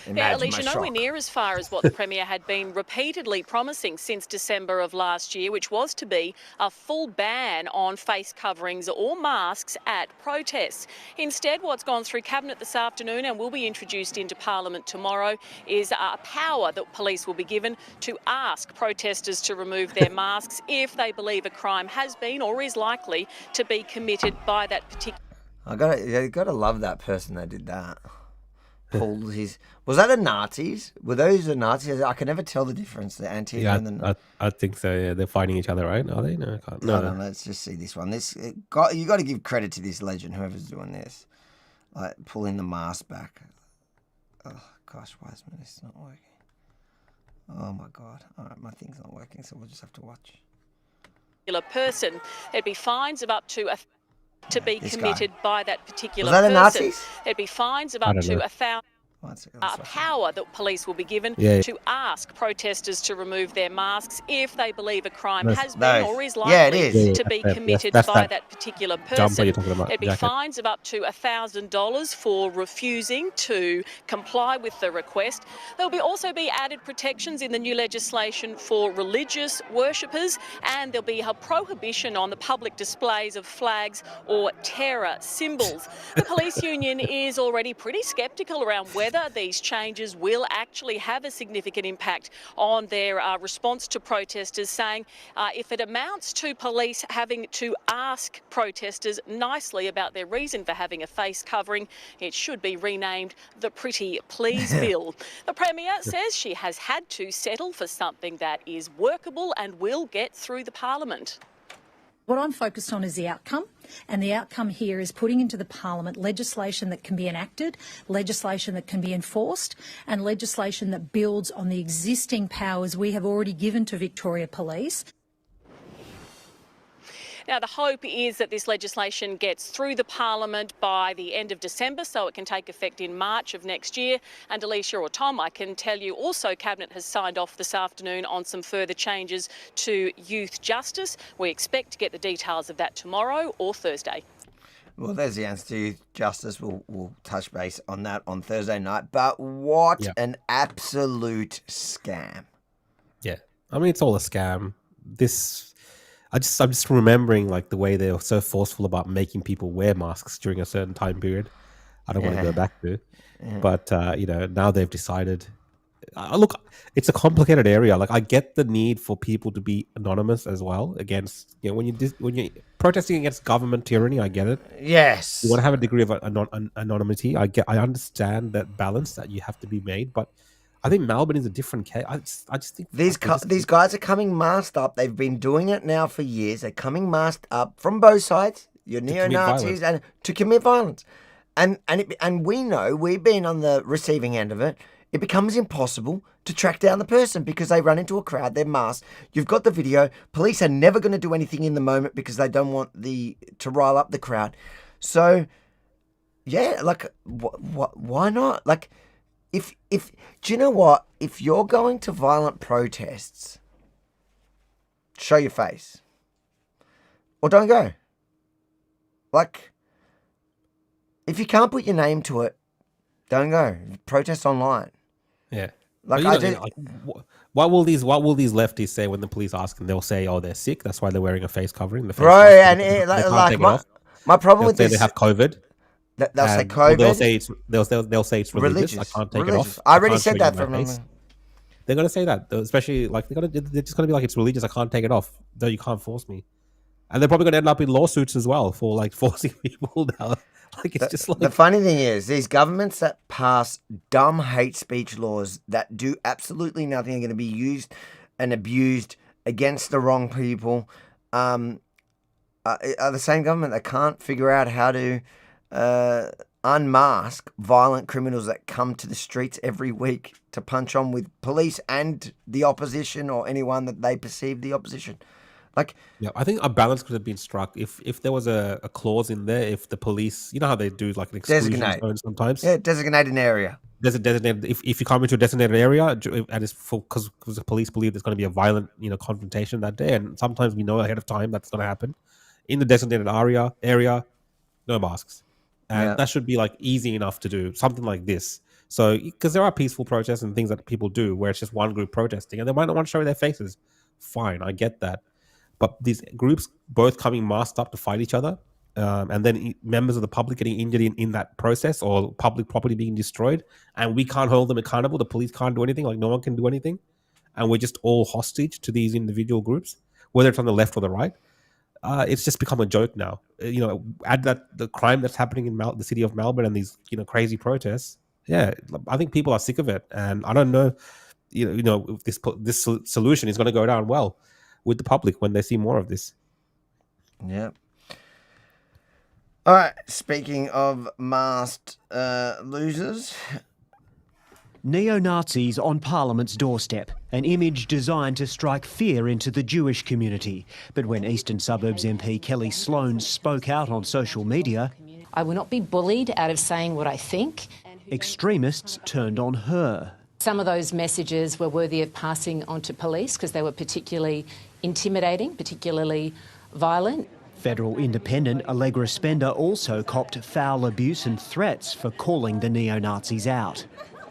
[SPEAKER 24] Yeah, Alicia, nowhere near as far as what the Premier had been repeatedly promising since December of last year, which was to be a full ban on face coverings or masks at protests. Instead, what's gone through Cabinet this afternoon and will be introduced into Parliament tomorrow is a power that police will be given to ask protesters to remove their masks if they believe a crime has been or is likely to be committed by that particular...
[SPEAKER 4] You gotta love that person that did that. Pulled his. Was that the Nazis? Were those the Nazis? I can never tell the difference. The Antifa and the.
[SPEAKER 16] I think so. Yeah, they're fighting each other, right? Are they? No, I can't.
[SPEAKER 4] No. Let's just see this one. You got to give credit to this legend, whoever's doing this, like pulling the mask back. Oh gosh, why is this not working? Oh my god! All right, my thing's not working, so we'll just have to watch.
[SPEAKER 24] Person, there'd be fines of up to be committed by that particular
[SPEAKER 4] person. Was that the
[SPEAKER 24] person.
[SPEAKER 4] Nazis?
[SPEAKER 24] There'd be fines of up to 1,000. A power that police will be given to ask protesters to remove their masks if they believe a crime has been or is likely to be committed by that particular person. There'd be fines of up to $1,000 for refusing to comply with the request. There'll also be added protections in the new legislation for religious worshippers, and there'll be a prohibition on the public displays of flags or terror symbols. The police union is already pretty sceptical around whether whether these changes will actually have a significant impact on their response to protesters, saying if it amounts to police having to ask protesters nicely about their reason for having a face covering, it should be renamed the Pretty Please Bill. The Premier says she has had to settle for something that is workable and will get through the Parliament.
[SPEAKER 22] What I'm focused on is the outcome, and the outcome here is putting into the Parliament legislation that can be enacted, legislation that can be enforced, and legislation that builds on the existing powers we have already given to Victoria Police.
[SPEAKER 24] Now, the hope is that this legislation gets through the Parliament by the end of December, so it can take effect in March of next year. And Alicia or Tom, I can tell you also Cabinet has signed off this afternoon on some further changes to youth justice. We expect to get the details of that tomorrow or Thursday.
[SPEAKER 1] Well, there's the answer to youth justice. We'll touch base on that on Thursday night. But what an absolute scam.
[SPEAKER 16] Yeah. I mean, it's all a scam. I'm just remembering like the way they were so forceful about making people wear masks during a certain time period. I don't want to go back to, but now they've decided. Look, it's a complicated area. Like I get the need for people to be anonymous as well against when you're protesting against government tyranny. I get it.
[SPEAKER 1] Yes,
[SPEAKER 16] you want to have a degree of anonymity. I understand that balance that you have to be made, but I think Melbourne is a different case. I just think
[SPEAKER 1] these guys are coming masked up. They've been doing it now for years. They're coming masked up from both sides. You're neo-Nazis and to commit violence, and we know we've been on the receiving end of it. It becomes impossible to track down the person because they run into a crowd. They're masked. You've got the video. Police are never going to do anything in the moment because they don't want to rile up the crowd. So, yeah, like why not? Like. If do you know what? If you're going to violent protests, show your face. Or don't go. Like, if you can't put your name to it, don't go. Protest online.
[SPEAKER 16] Yeah.
[SPEAKER 1] Like,
[SPEAKER 16] what will these leftists say when the police ask them? They'll say, "Oh, they're sick. That's why they're wearing a face covering." The face
[SPEAKER 1] right, and my problem with this,
[SPEAKER 16] they have COVID.
[SPEAKER 1] They'll say COVID.
[SPEAKER 16] They'll say it's religious. I can't take it off.
[SPEAKER 1] I already said that from them.
[SPEAKER 16] They're gonna say that, especially like they're just gonna be like, it's religious. I can't take it off. Though you can't force me. And they're probably gonna end up in lawsuits as well for like forcing people down. Like it's just like
[SPEAKER 1] the funny thing is these governments that pass dumb hate speech laws that do absolutely nothing are going to be used and abused against the wrong people. Are the same government that can't figure out how to unmask violent criminals that come to the streets every week to punch on with police and the opposition or anyone that they perceive the opposition. Like,
[SPEAKER 16] yeah, I think a balance could have been struck if there was a clause in there. If the police, you know how they do like an exclusion zone sometimes.
[SPEAKER 1] Yeah, designate an area.
[SPEAKER 16] Designated if you come into a designated area and it's because the police believe there's going to be a violent confrontation that day, and sometimes we know ahead of time that's going to happen. In the designated area, no masks. And that should be like easy enough to do something like this. So, because there are peaceful protests and things that people do where it's just one group protesting and they might not want to show their faces. Fine, I get that. But these groups both coming masked up to fight each other, and then members of the public getting injured in that process, or public property being destroyed, and we can't hold them accountable. The police can't do anything. Like no one can do anything, and we're just all hostage to these individual groups, whether it's on the left or the right. It's just become a joke now. Add that the crime that's happening in the city of Melbourne and these crazy protests. Yeah, I think people are sick of it, and I don't know, if this solution is going to go down well with the public when they see more of this.
[SPEAKER 1] Yeah. All right. Speaking of masked losers.
[SPEAKER 3] Neo-Nazis on Parliament's doorstep, an image designed to strike fear into the Jewish community. But when Eastern Suburbs MP Kelly Sloan spoke out on social media,
[SPEAKER 6] I will not be bullied out of saying what I think.
[SPEAKER 3] Extremists turned on her.
[SPEAKER 6] Some of those messages were worthy of passing on to police because they were particularly intimidating, particularly violent.
[SPEAKER 3] Federal Independent Allegra Spender also copped foul abuse and threats for calling the neo-Nazis out.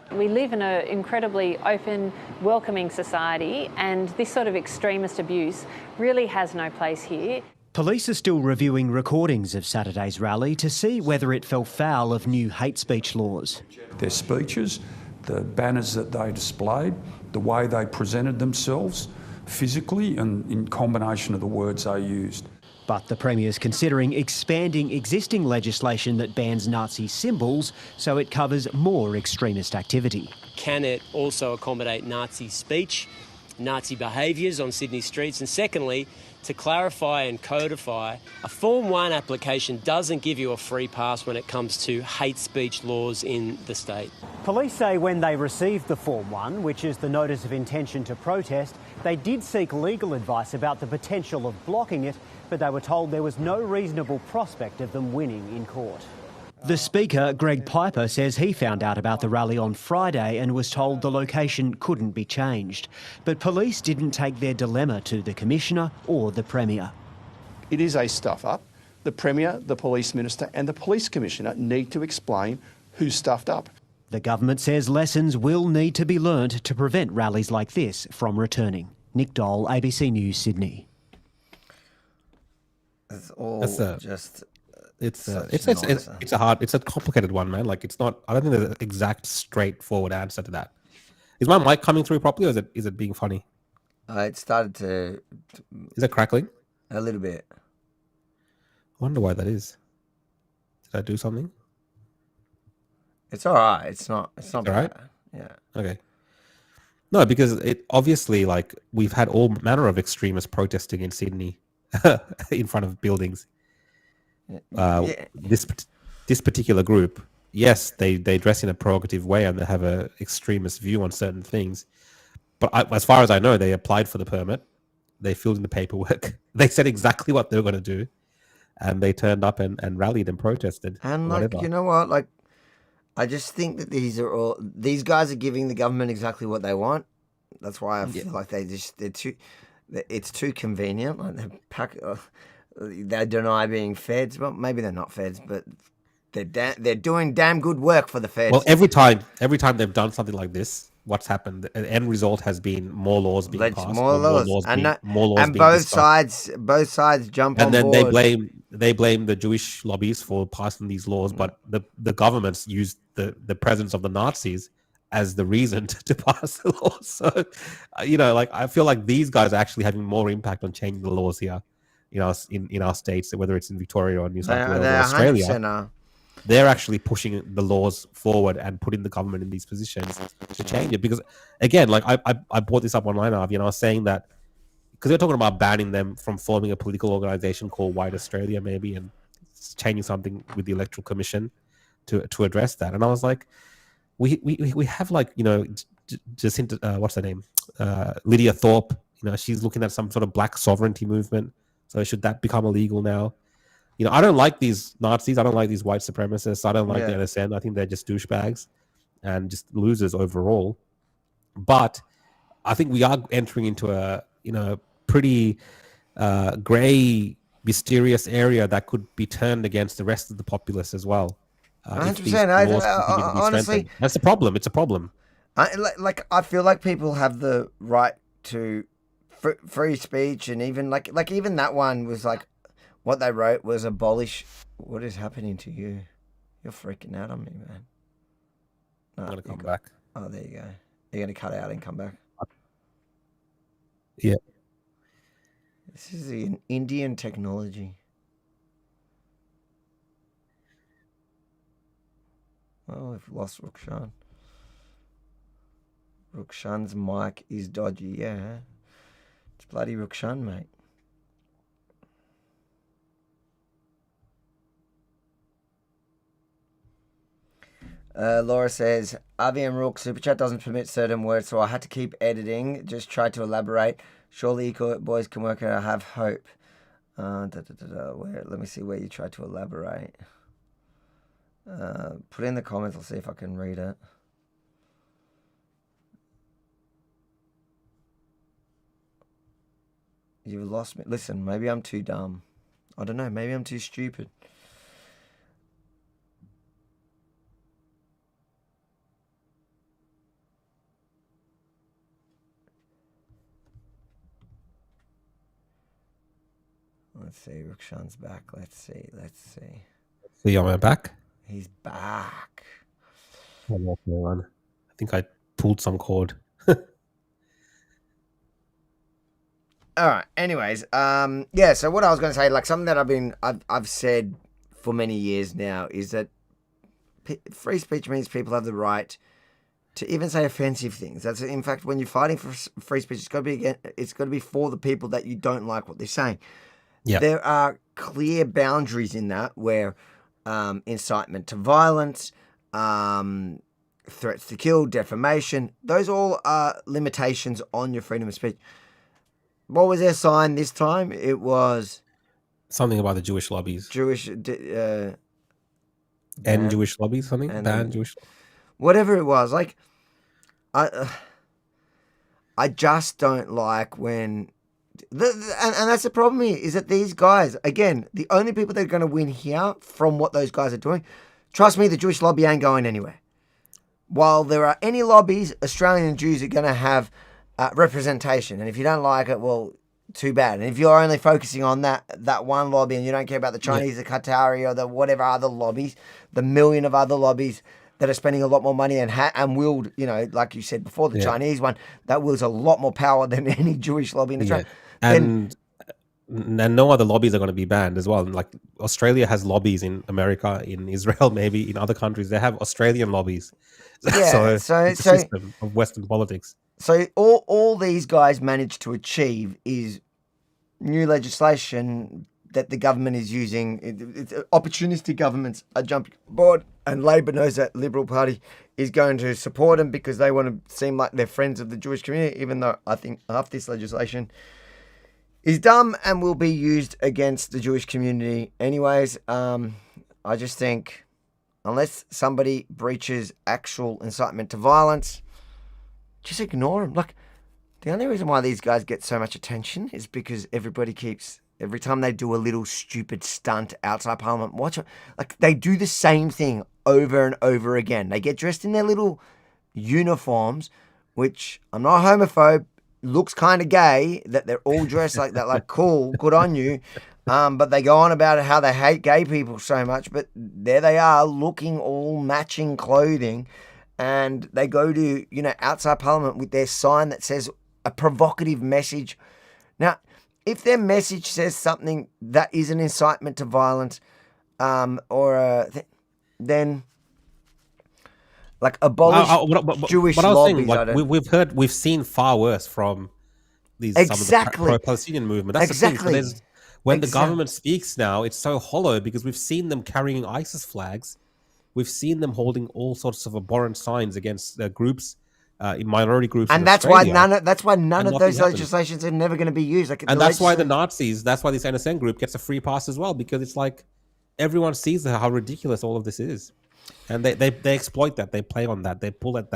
[SPEAKER 7] We live in an incredibly open, welcoming society, and this sort of extremist abuse really has no place here.
[SPEAKER 3] Police are still reviewing recordings of Saturday's rally to see whether it fell foul of new hate speech laws.
[SPEAKER 5] Their speeches, the banners that they displayed, the way they presented themselves physically and in combination of the words they used.
[SPEAKER 3] But the Premier's considering expanding existing legislation that bans Nazi symbols so it covers more extremist activity.
[SPEAKER 8] Can it also accommodate Nazi speech, Nazi behaviours on Sydney streets? And secondly, to clarify and codify, a Form 1 application doesn't give you a free pass when it comes to hate speech laws in the state.
[SPEAKER 3] Police say when they received the Form 1, which is the notice of intention to protest, they did seek legal advice about the potential of blocking it, but they were told there was no reasonable prospect of them winning in court. The Speaker, Greg Piper, says he found out about the rally on Friday and was told the location couldn't be changed. But police didn't take their dilemma to the Commissioner or the Premier.
[SPEAKER 10] It is a stuff-up. The Premier, the Police Minister and the Police Commissioner need to explain who stuffed up.
[SPEAKER 3] The government says lessons will need to be learned to prevent rallies like this from returning. Nick Dole, ABC News, Sydney.
[SPEAKER 4] It's all just...
[SPEAKER 16] It's a complicated one, man. Like, it's not, I don't think there's an exact straightforward answer to that. Is my mic coming through properly, or is it being funny?
[SPEAKER 4] It started to...
[SPEAKER 16] Is it crackling?
[SPEAKER 4] A little bit.
[SPEAKER 16] I wonder why that is. Did I do something?
[SPEAKER 4] It's all right. It's not
[SPEAKER 16] All
[SPEAKER 4] bad.
[SPEAKER 16] right?
[SPEAKER 4] Yeah.
[SPEAKER 16] Okay. No, because it obviously, like, we've had all manner of extremists protesting in Sydney in front of buildings. This particular group, yes, they dress in a provocative way and they have a extremist view on certain things. But as far as I know, they applied for the permit, they filled in the paperwork, they said exactly what they were going to do, and they turned up and rallied and protested.
[SPEAKER 4] And like,
[SPEAKER 16] whatever.
[SPEAKER 4] you know what? Like, I just think that these guys are giving the government exactly what they want. That's why I feel like it's too convenient. Like they deny being feds. Well, maybe they're not feds, but they're doing damn good work for the feds.
[SPEAKER 16] Well, every time they've done something like this, what's happened? The end result has been more laws being passed,
[SPEAKER 4] more laws,
[SPEAKER 16] and
[SPEAKER 4] both sides jump on board.
[SPEAKER 16] And then they blame the Jewish lobbies for passing these laws, but the governments use the presence of the Nazis as the reason to pass the laws. So, like, I feel like these guys are actually having more impact on changing the laws here. In our states, whether it's in Victoria or New South Wales or Australia, they're actually pushing the laws forward and putting the government in these positions to change it. Because, again, like I brought this up online, Avi, and I was saying that because they're talking about banning them from forming a political organisation called White Australia, maybe, and changing something with the Electoral Commission to address that. And I was like, we have, like, Jacinta, what's her name, Lydia Thorpe. She's looking at some sort of black sovereignty movement. So should that become illegal now? I don't like these Nazis. I don't like these white supremacists. I don't like the NSN. I think they're just douchebags and just losers overall. But I think we are entering into a pretty grey, mysterious area that could be turned against the rest of the populace as well.
[SPEAKER 4] 100%. Honestly,
[SPEAKER 16] that's a problem. It's a problem.
[SPEAKER 4] I feel like people have the right to free speech, and even like even that one was like, what they wrote was abolish. What is happening to you? You're freaking out on me, man. No,
[SPEAKER 16] I'm gonna come back.
[SPEAKER 4] Oh, there you go. You're gonna cut out and come back.
[SPEAKER 16] Yeah.
[SPEAKER 4] This is the Indian technology. Well, we've lost Rukshan. Rukshan's mic is dodgy, yeah. It's bloody Rukshan, mate. Laura says, Avi and Rook, Super Chat doesn't permit certain words, so I had to keep editing. Just try to elaborate. Surely you boys can work it out. I have hope. Let me see where you tried to elaborate. Put it in the comments. I'll see if I can read it. You've lost me. Listen, maybe I'm too dumb. I don't know. Maybe I'm too stupid. Let's see. Rukshan's back. Let's see.
[SPEAKER 16] See, I'm back.
[SPEAKER 4] He's back.
[SPEAKER 16] I think I pulled some cord.
[SPEAKER 4] All right. Anyways, yeah. So what I was going to say, like something that I've said for many years now, is that free speech means people have the right to even say offensive things. That's in fact, when you're fighting for free speech, it's got to be for the people that you don't like what they're saying.
[SPEAKER 16] Yeah.
[SPEAKER 4] There are clear boundaries in that where incitement to violence, threats to kill, defamation, those all are limitations on your freedom of speech. What was their sign this time? It was
[SPEAKER 16] something about the Jewish lobbies.
[SPEAKER 4] Jewish
[SPEAKER 16] lobbies, something? Ban Jewish.
[SPEAKER 4] Whatever it was. Like, I just don't like when... And that's the problem here, is that these guys, again, the only people that are going to win here from what those guys are doing, trust me, the Jewish lobby ain't going anywhere. While there are any lobbies, Australian Jews are going to have representation. And if you don't like it, well, too bad. And if you're only focusing on that one lobby and you don't care about the Chinese, the Qatari, or the whatever other lobbies, the million of other lobbies that are spending a lot more money and wield, like you said before, the Chinese one, that wields a lot more power than any Jewish lobby in Australia.
[SPEAKER 16] And no other lobbies are going to be banned as well. Like Australia has lobbies in America, in Israel, maybe in other countries. They have Australian lobbies.
[SPEAKER 4] Yeah,
[SPEAKER 16] so it's a system of Western politics.
[SPEAKER 4] So all these guys managed to achieve is new legislation that the government is using. Opportunistic governments are jumping aboard, and Labor knows that Liberal Party is going to support them because they want to seem like they're friends of the Jewish community, even though I think half this legislation is dumb and will be used against the Jewish community anyways. I just think unless somebody breaches actual incitement to violence, just ignore them. Like, the only reason why these guys get so much attention is because everybody keeps, every time they do a little stupid stunt outside Parliament, watch it. Like, they do the same thing over and over again. They get dressed in their little uniforms, which, I'm not a homophobe, looks kind of gay, that they're all dressed like that, like, cool, good on you. But they go on about how they hate gay people so much, but there they are looking all matching clothing. And they go to, outside Parliament with their sign that says a provocative message. Now, if their message says something that is an incitement to violence, then, like, abolish Jewish lobbies.
[SPEAKER 16] Saying, we've seen far worse from some of the pro-Palestinian movement. That's the thing. So when the government speaks now, it's so hollow because we've seen them carrying ISIS flags. We've seen them holding all sorts of abhorrent signs against groups, minority groups,
[SPEAKER 4] and that's why none of those legislations are never going to be used. Like,
[SPEAKER 16] and that's why the Nazis, that's why this NSN group gets a free pass as well, because it's like everyone sees how ridiculous all of this is, and they exploit that, they play on that, they pull at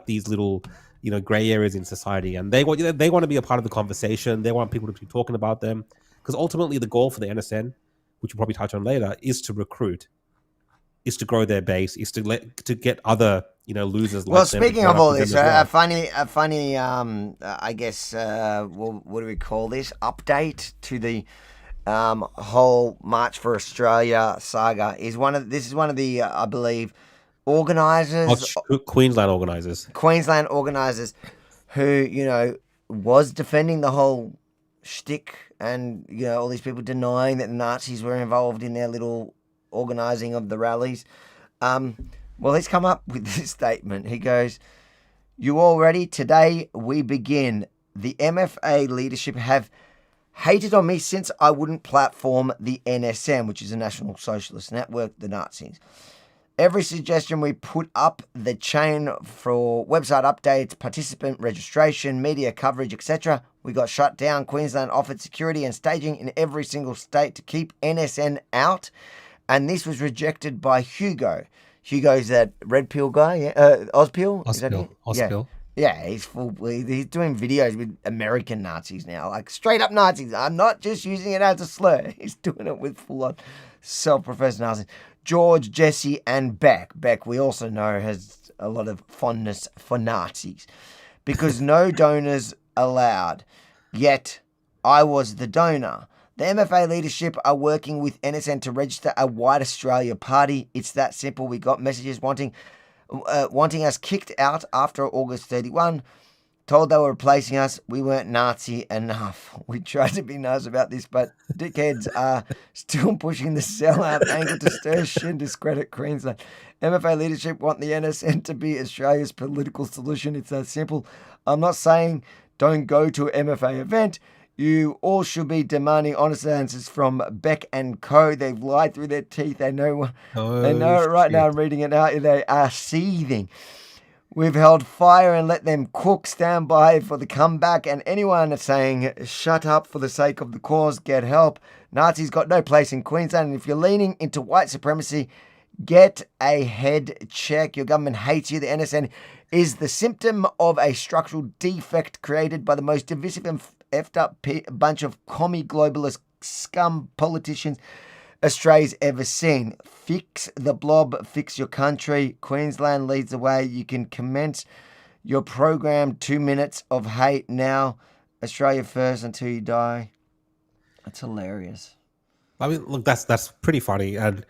[SPEAKER 16] these little gray areas in society, and they want to be a part of the conversation. They want people to be talking about them, because ultimately the goal for the NSN, which we'll probably touch on later, is to recruit. Is to grow their base, is to get other losers.
[SPEAKER 4] Well, speaking of all this, a funny, I guess, what do we call this? Update to the whole March for Australia saga is one of the I believe organisers,
[SPEAKER 16] Queensland organisers, who was defending the whole shtick, and all these people denying that the Nazis were involved in their little organising of the rallies. Well, he's come up with this statement. He goes, "You all ready? Today we begin. The MFA leadership have hated on me since I wouldn't platform the NSM, which is a National Socialist Network, the Nazis. Every suggestion we put up the chain for website updates, participant registration, media coverage, etc., we got shut down. Queensland offered security and staging in every single state to keep NSN out. And this was rejected by Hugo. Hugo's that red pill guy, yeah? Ozpill? Ozpill.
[SPEAKER 4] Yeah, he's doing videos with American Nazis now, like straight up Nazis. I'm not just using it as a slur. He's doing it with full on self-professed Nazis. George, Jesse, and Beck. Beck, we also know, has a lot of fondness for Nazis. Because no donors allowed. Yet, I was the donor.
[SPEAKER 1] The MFA leadership are working with NSN to register a White Australia party. It's that simple. We got messages wanting us kicked out after August 31. Told they were replacing us. We weren't Nazi enough. We tried to be nice about this, but dickheads are still pushing the sellout angle to stir shit and discredit Queensland. MFA leadership want the NSN to be Australia's political solution. It's that simple. I'm not saying don't go to an MFA event. You all should be demanding honest answers from Beck and Co. They've lied through their teeth. They know it right now. I'm reading it out. They are seething. We've held fire and let them cook. Stand by for the comeback. And anyone saying, shut up for the sake of the cause, get help. Nazis got no place in Queensland. And if you're leaning into white supremacy, get a head check. Your government hates you. The NSN is the symptom of a structural defect created by the most divisive and effed up bunch of commie globalist scum politicians Australia's ever seen. Fix the blob, fix your country. Queensland leads the way. You can commence your program. 2 minutes of hate now. Australia first until you die. That's hilarious.
[SPEAKER 16] I mean, look, that's pretty funny. And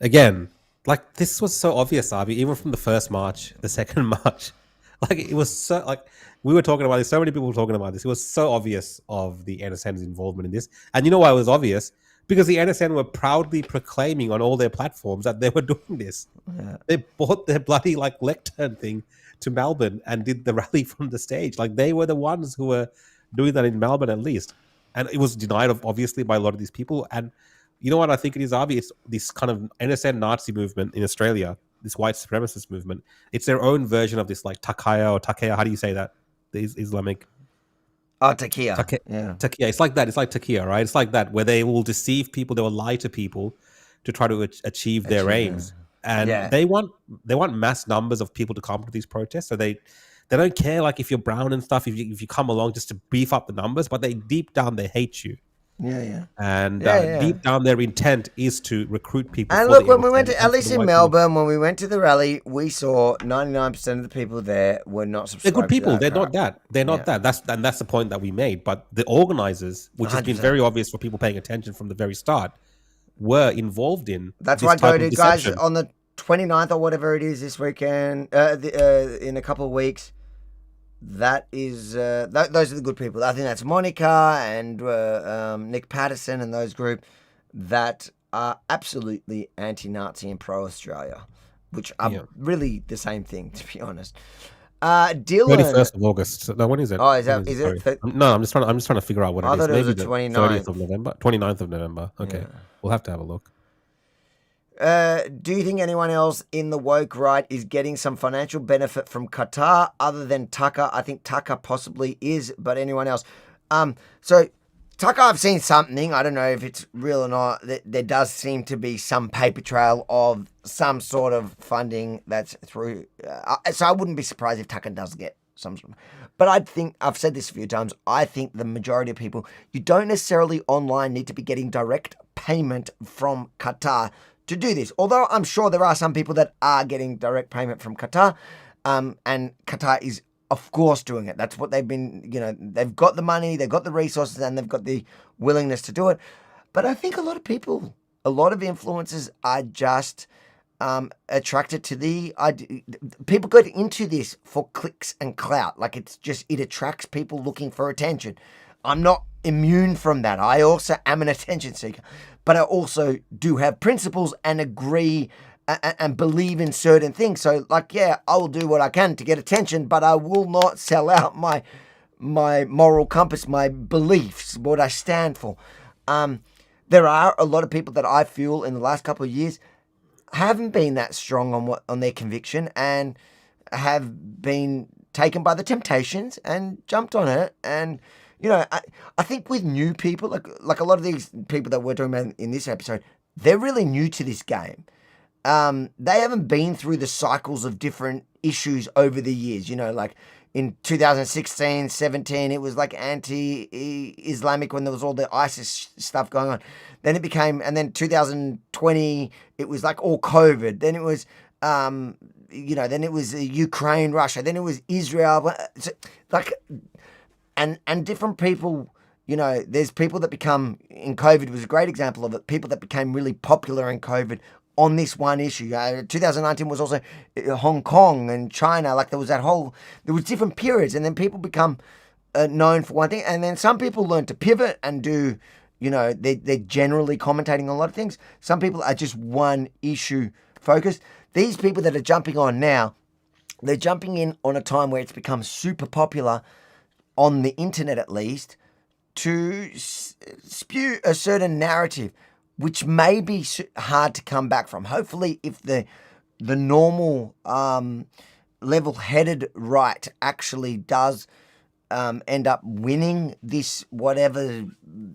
[SPEAKER 16] again, like, this was so obvious, Avi, even from the first march, the second march. Like, it was so, like, we were talking about this, so many people were talking about this. It was so obvious of the NSN's involvement in this. And you know why it was obvious? Because the NSN were proudly proclaiming on all their platforms that they were doing this.
[SPEAKER 1] Yeah.
[SPEAKER 16] They bought their bloody like lectern thing to Melbourne and did the rally from the stage. Like, they were the ones who were doing that in Melbourne at least. And it was denied, obviously, by a lot of these people. And you know what I think it is, Avi? It's this kind of NSN Nazi movement in Australia, this white supremacist movement. It's their own version of this, like Takaya or Takaya. How do you say that? The Islamic...
[SPEAKER 1] Oh, Takia. Yeah.
[SPEAKER 16] Takia. It's like that. It's like Takia, right? It's like that, where they will deceive people, they will lie to people to try to achieve their aims. And they want mass numbers of people to come to these protests. So they don't care, like, if you're brown and stuff, if you come along just to beef up the numbers, but they deep down they hate you.
[SPEAKER 1] Yeah.
[SPEAKER 16] And deep down their intent is to recruit people.
[SPEAKER 1] And look, when we went to, at least in Melbourne, when we went to the rally, we saw 99% of the people there were not subscribed.
[SPEAKER 16] They're good people.
[SPEAKER 1] To that
[SPEAKER 16] They're
[SPEAKER 1] crap.
[SPEAKER 16] not that. They're not that. That's the point that we made. But the organisers, which has been
[SPEAKER 1] 100%.
[SPEAKER 16] very obvious for people paying attention from the very start, were involved in.
[SPEAKER 1] That's
[SPEAKER 16] this
[SPEAKER 1] why I
[SPEAKER 16] type
[SPEAKER 1] go
[SPEAKER 16] of
[SPEAKER 1] to, guys,
[SPEAKER 16] deception.
[SPEAKER 1] on the 29th or whatever it is this weekend, in a couple of weeks. That is, those are the good people. I think that's Monica and Nick Patterson and those group that are absolutely anti-Nazi and pro-Australia, which are really the same thing, to be honest. Dylan,
[SPEAKER 16] 31st of August. No, when is it?
[SPEAKER 1] Oh, is
[SPEAKER 16] When
[SPEAKER 1] it?
[SPEAKER 16] Sorry. No, I'm just trying to figure out what it is.
[SPEAKER 1] I thought it was
[SPEAKER 16] Maybe
[SPEAKER 1] the 29th.
[SPEAKER 16] 30th of November. 29th of November. Okay, we'll have to have a look.
[SPEAKER 1] Do you think anyone else in the woke right is getting some financial benefit from Qatar other than Tucker? I think Tucker possibly is, but anyone else? So Tucker, I've seen something. I don't know if it's real or not. There does seem to be some paper trail of some sort of funding that's through. So I wouldn't be surprised if Tucker does get some. But I think, I've said this a few times, I think the majority of people, you don't necessarily online need to be getting direct payment from Qatar to do this. Although I'm sure there are some people that are getting direct payment from Qatar, and Qatar is, of course, doing it. That's what they've been, they've got the money, they've got the resources, and they've got the willingness to do it. But I think a lot of people, a lot of influencers are just attracted to the idea. People go into this for clicks and clout. Like, it attracts people looking for attention. I'm not immune from that. I also am an attention seeker, but I also do have principles and agree and believe in certain things. So, like, I will do what I can to get attention, but I will not sell out my moral compass, my beliefs, what I stand for. There are a lot of people that I feel in the last couple of years haven't been that strong on their conviction and have been taken by the temptations and jumped on it. And I think with new people, like a lot of these people that we're talking about in this episode, they're really new to this game. They haven't been through the cycles of different issues over the years. Like in 2016, 17, it was like anti-Islamic when there was all the ISIS stuff going on. Then it became, and then 2020, it was like all COVID. Then it was, then it was Ukraine, Russia. Then it was Israel. So, like, and different people,
[SPEAKER 4] You know, there's people that become, in COVID was a great example of it, people that became really popular in COVID on this one issue. 2019 was also Hong Kong and China. Like there was different periods, and then people become known for one thing, and then some people learn to pivot and do, you know, they're generally commentating on a lot of things. Some people are just one issue focused. These people that are jumping on now, they're jumping in on a time where it's become super popular on the internet, at least, to spew a certain narrative, which may be hard to come back from. Hopefully, if the normal level-headed right actually does end up winning this whatever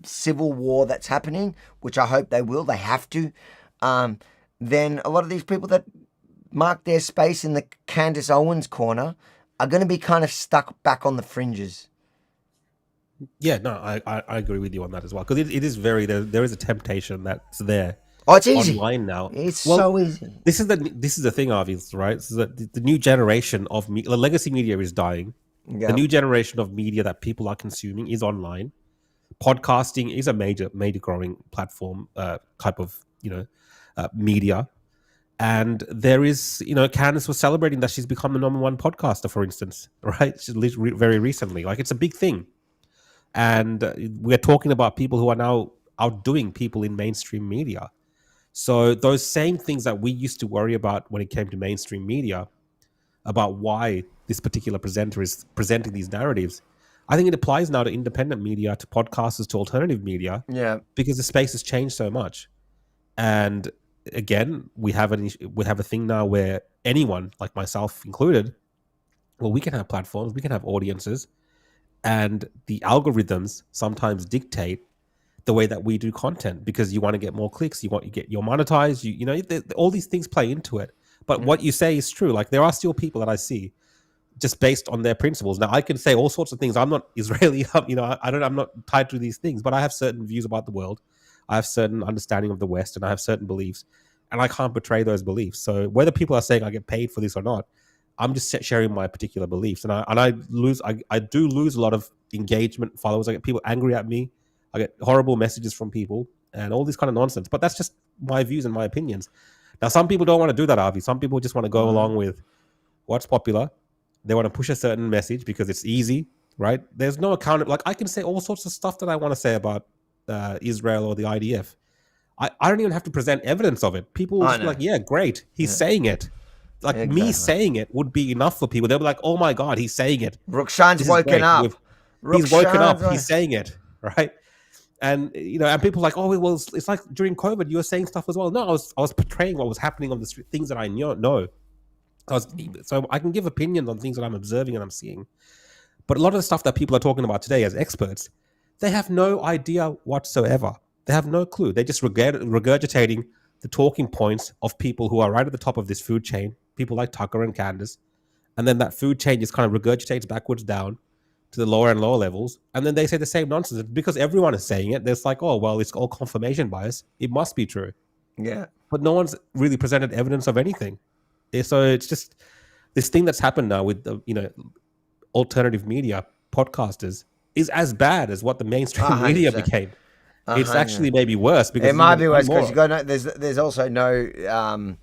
[SPEAKER 4] civil war that's happening, which I hope they will, they have to, then a lot of these people that mark their space in the Candace Owens corner are going to be kind of stuck back on the fringes.
[SPEAKER 16] Yeah, no, I agree with you on that as well, because it is very, there is a temptation that's there.
[SPEAKER 4] Oh, it's easy
[SPEAKER 16] online now.
[SPEAKER 4] It's so easy.
[SPEAKER 16] This is the thing, Avi, right? So that the new generation of legacy media is dying.
[SPEAKER 4] Yeah.
[SPEAKER 16] The new generation of media that people are consuming is online. Podcasting is a major growing platform type of media, and there is Candace was celebrating that she's become the #1 podcaster, for instance, right? Very recently, like it's a big thing. And we're talking about people who are now outdoing people in mainstream media. So those same things that we used to worry about when it came to mainstream media, about why this particular presenter is presenting these narratives, I think it applies now to independent media, to podcasters, to alternative media.
[SPEAKER 4] Yeah.
[SPEAKER 16] Because the space has changed so much. And again, we have a thing now where anyone, like myself included, well, we can have platforms, we can have audiences, and the algorithms sometimes dictate the way that we do content, because you want to get more clicks, you get your monetized, all these things play into it. But what you say is true. Like there are still people that I see just based on their principles. Now I can say all sorts of things. I'm not Israeli, I'm not tied to these things, but I have certain views about the world. I have certain understanding of the West, and I have certain beliefs, and I can't betray those beliefs. So whether people are saying I get paid for this or not, I'm just sharing my particular beliefs, and I do lose a lot of engagement, followers. I get people angry at me. I get horrible messages from people and all this kind of nonsense. But that's just my views and my opinions. Now, some people don't want to do that, Avi. Some people just want to go along with what's popular. They want to push a certain message because it's easy, right? There's no account. Like I can say all sorts of stuff that I want to say about Israel or the IDF. I don't even have to present evidence of it. People will just be like, yeah, great. He's saying it. Like me saying it would be enough for people. They'll be like, oh my God, he's saying it.
[SPEAKER 4] Rukshan's woken up.
[SPEAKER 16] He's woken up. He's saying it, right? And and people are like, oh well, it's like during COVID, you were saying stuff as well. No, I was portraying what was happening on the street, things that I know. So I can give opinions on things that I'm observing and I'm seeing. But a lot of the stuff that people are talking about today as experts, they have no idea whatsoever. They have no clue. They're just regurgitating the talking points of people who are right at the top of this food chain, people like Tucker and Candace. And then that food chain just kind of regurgitates backwards down to the lower and lower levels. And then they say the same nonsense. Because everyone is saying it, there's like, oh, well, it's all confirmation bias. It must be true.
[SPEAKER 4] Yeah.
[SPEAKER 16] But no one's really presented evidence of anything. So it's just this thing that's happened now with the, alternative media podcasters is as bad as what the mainstream media became. It's actually maybe worse, because
[SPEAKER 4] it might be worse because there's also no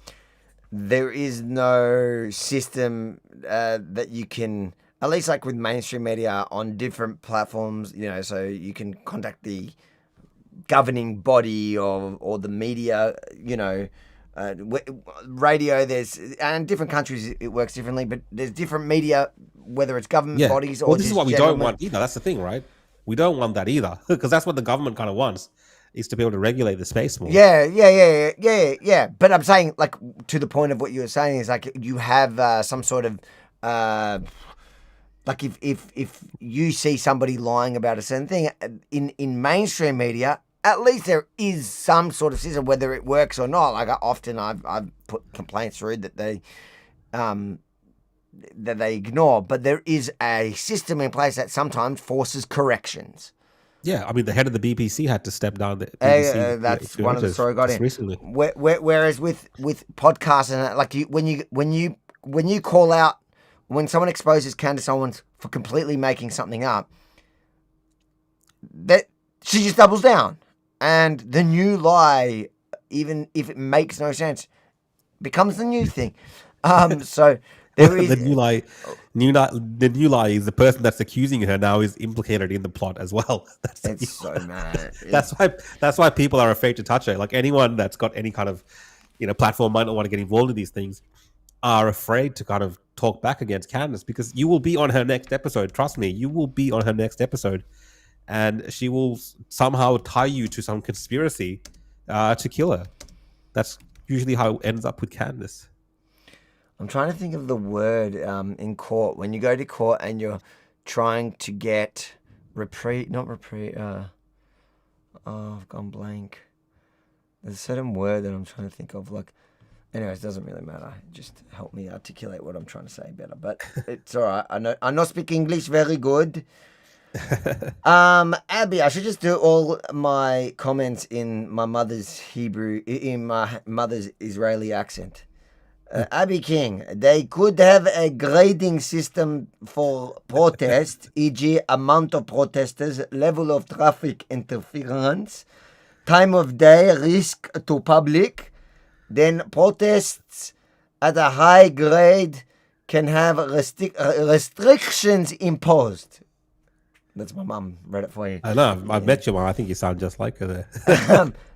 [SPEAKER 4] there is no system that you can, at least like with mainstream media on different platforms, so you can contact the governing body or the media, radio. And different countries it works differently, but there's different media, whether it's government bodies or
[SPEAKER 16] well, this is what we don't want either. That's the thing, right? We don't want that either, because that's what the government kind of wants, is to be able to regulate the space more.
[SPEAKER 4] Yeah. But I'm saying, like, to the point of what you were saying is, like, you have some sort of, like, if you see somebody lying about a certain thing in mainstream media, at least there is some sort of system, whether it works or not. Like, often I've put complaints through that they ignore, but there is a system in place that sometimes forces corrections.
[SPEAKER 16] Yeah, I mean, the head of the BBC had to step down.
[SPEAKER 4] That's one of the story got in
[SPEAKER 16] recently.
[SPEAKER 4] Whereas with podcasts and like when you call out, when someone exposes Candace Owens for completely making something up, that she just doubles down. And the new lie, even if it makes no sense, becomes the new thing. So there is
[SPEAKER 16] the new lie is the person that's accusing her now is implicated in the plot as well.
[SPEAKER 4] It's so mad.
[SPEAKER 16] That's why people are afraid to touch her. Like anyone that's got any kind of platform might not want to get involved in these things are afraid to kind of talk back against Candace, because you will be on her next episode. Trust me, you will be on her next episode, and she will somehow tie you to some conspiracy to kill her. That's usually how it ends up with Candace.
[SPEAKER 4] I'm trying to think of the word in court. When you go to court and you're trying to get I've gone blank. There's a certain word that I'm trying to think of. Like, anyways, it doesn't really matter. Just help me articulate what I'm trying to say better. But it's all right. I know speak English very good. Abby, I should just do all my comments in my mother's Israeli accent. Abby King, they could have a grading system for protest, e.g. amount of protesters, level of traffic interference, time of day, risk to public. Then protests at a high grade can have restrictions imposed. That's my mum. Read it for you.
[SPEAKER 16] I know. I met your mum. I think you sound just like her there.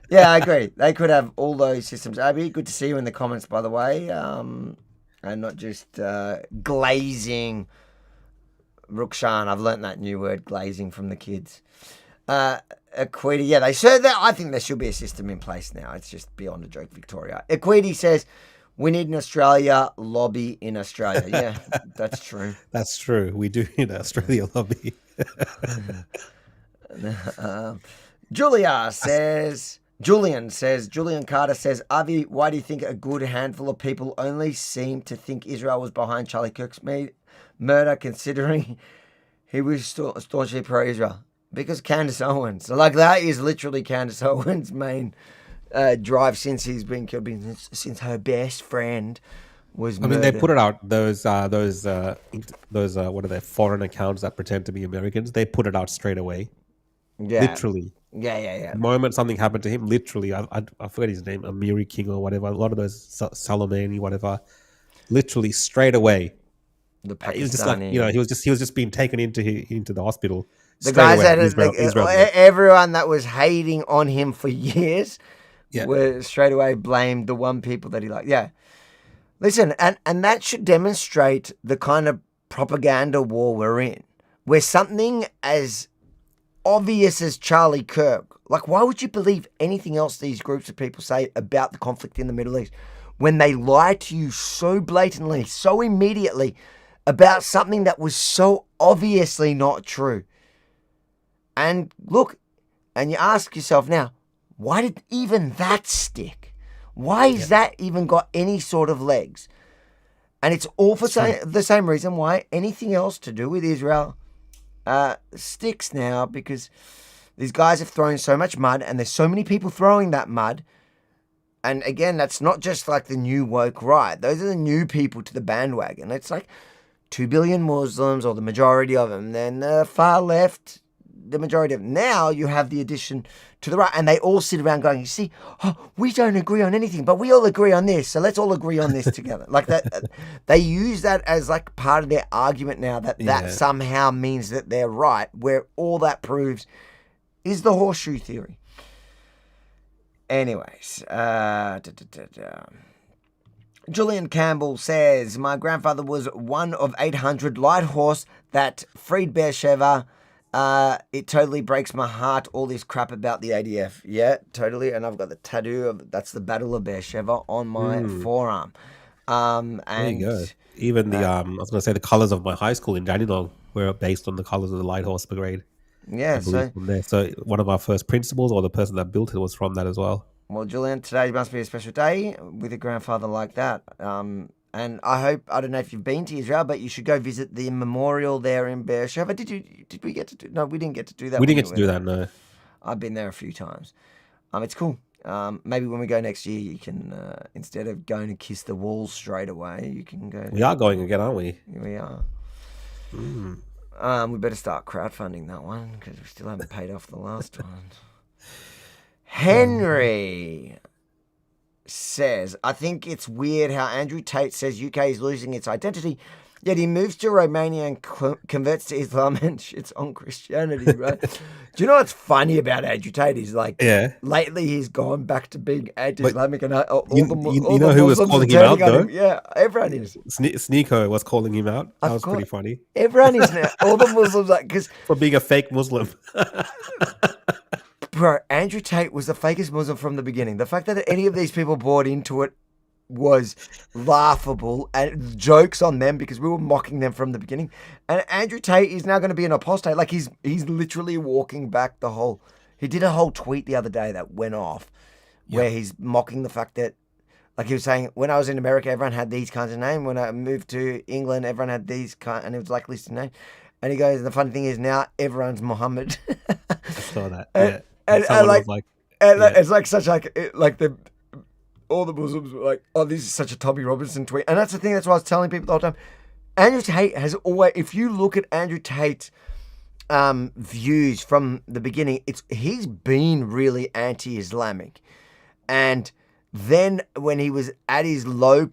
[SPEAKER 4] Yeah, I agree. They could have all those systems. Abby, good to see you in the comments, by the way. And not just glazing Rukshan. I've learnt that new word, glazing, from the kids. Equity, yeah, they said that. I think there should be a system in place now. It's just beyond a joke, Victoria. Equity says, we need an Australia lobby in Australia. Yeah, that's true.
[SPEAKER 16] That's true. We do need an Australia lobby.
[SPEAKER 4] Julian Carter says, Avi, why do you think a good handful of people only seem to think Israel was behind Charlie Kirk's murder, considering he was staunchly pro-Israel? Because Candace Owens. Like, that is literally Candace Owens' main drive since he's been killed, since her best friend was murdered.
[SPEAKER 16] I mean, they put it out, those what are they, foreign accounts that pretend to be Americans, they put it out straight away.
[SPEAKER 4] Yeah.
[SPEAKER 16] Literally.
[SPEAKER 4] Yeah.
[SPEAKER 16] The moment something happened to him, literally, I forget his name, Amiri King or whatever, a lot of those, Salamani, whatever, literally straight away.
[SPEAKER 4] The Pakistani.
[SPEAKER 16] It was just like, he was just being taken into the hospital.
[SPEAKER 4] The guys that Israel, everyone that was hating on him for years were straight away blamed the one people that he liked. Yeah. Listen, and that should demonstrate the kind of propaganda war we're in, where something as obvious as Charlie Kirk, like, why would you believe anything else these groups of people say about the conflict in the Middle East when they lie to you so blatantly, so immediately about something that was so obviously not true? And look, and you ask yourself now, why did even that stick? Why has that even got any sort of legs? And it's all for the same reason why anything else to do with Israel sticks now, because these guys have thrown so much mud, and there's so many people throwing that mud. And again, that's not just like the new woke right. Those are the new people to the bandwagon. It's like 2 billion Muslims, or the majority of them. Then the far left, the majority of them. Now you have the addition to the right, and they all sit around going, you see, we don't agree on anything, but we all agree on this, so let's all agree on this together. Like that, they use that as like part of their argument now, that somehow means that they're right, where all that proves is the horseshoe theory. Anyways, Julian Campbell says, my grandfather was one of 800 light horse that freed Beersheba. It totally breaks my heart, all this crap about the ADF. Yeah, totally. And I've got the tattoo of, that's the Battle of Beersheba on my forearm. And
[SPEAKER 16] there you go. Even the, I was going to say, the colours of my high school in Dandenong were based on the colours of the Light Horse Brigade.
[SPEAKER 4] Yeah,
[SPEAKER 16] so one of our first principals, or the person that built it, was from that as well.
[SPEAKER 4] Well, Julian, today must be a special day with a grandfather like that. And I hope, I don't know if you've been to Israel, but you should go visit the memorial there in Beersheba. Did we get to do? No, we didn't get to do that.
[SPEAKER 16] We didn't get to do that, no.
[SPEAKER 4] I've been there a few times. It's cool. Maybe when we go next year, you can, instead of going to kiss the walls straight away, you can go.
[SPEAKER 16] We are going again, aren't we?
[SPEAKER 4] We are. We better start crowdfunding that one because we still haven't paid off the last one. Henry says, I think it's weird how Andrew Tate says UK is losing its identity, yet he moves to Romania and converts to Islam and shits on Christianity, right? Do you know what's funny about Andrew Tate? He's like, lately he's gone back to being anti-Islamic and all the
[SPEAKER 16] who was calling him out, though?
[SPEAKER 4] Yeah, everyone is.
[SPEAKER 16] Sneeko was calling him out. That was pretty funny.
[SPEAKER 4] Everyone is now. All the Muslims, like, because
[SPEAKER 16] for being a fake Muslim.
[SPEAKER 4] Bro, Andrew Tate was the fakest Muslim from the beginning. The fact that any of these people bought into it was laughable, and jokes on them because we were mocking them from the beginning. And Andrew Tate is now going to be an apostate. Like he's literally walking back the whole. He did a whole tweet the other day that went off, where he's mocking the fact that, like he was saying, when I was in America, everyone had these kinds of names. When I moved to England, everyone had these kind, and it was like listing names. And he goes, the funny thing is now everyone's Muhammad.
[SPEAKER 16] I saw that.
[SPEAKER 4] And it's like such like the. All the Muslims were like, oh, this is such a Tommy Robinson tweet. And that's the thing, that's what I was telling people the whole time. Andrew Tate has always, if you look at Andrew Tate's views from the beginning, he's been really anti-Islamic. And then when he was at his lowest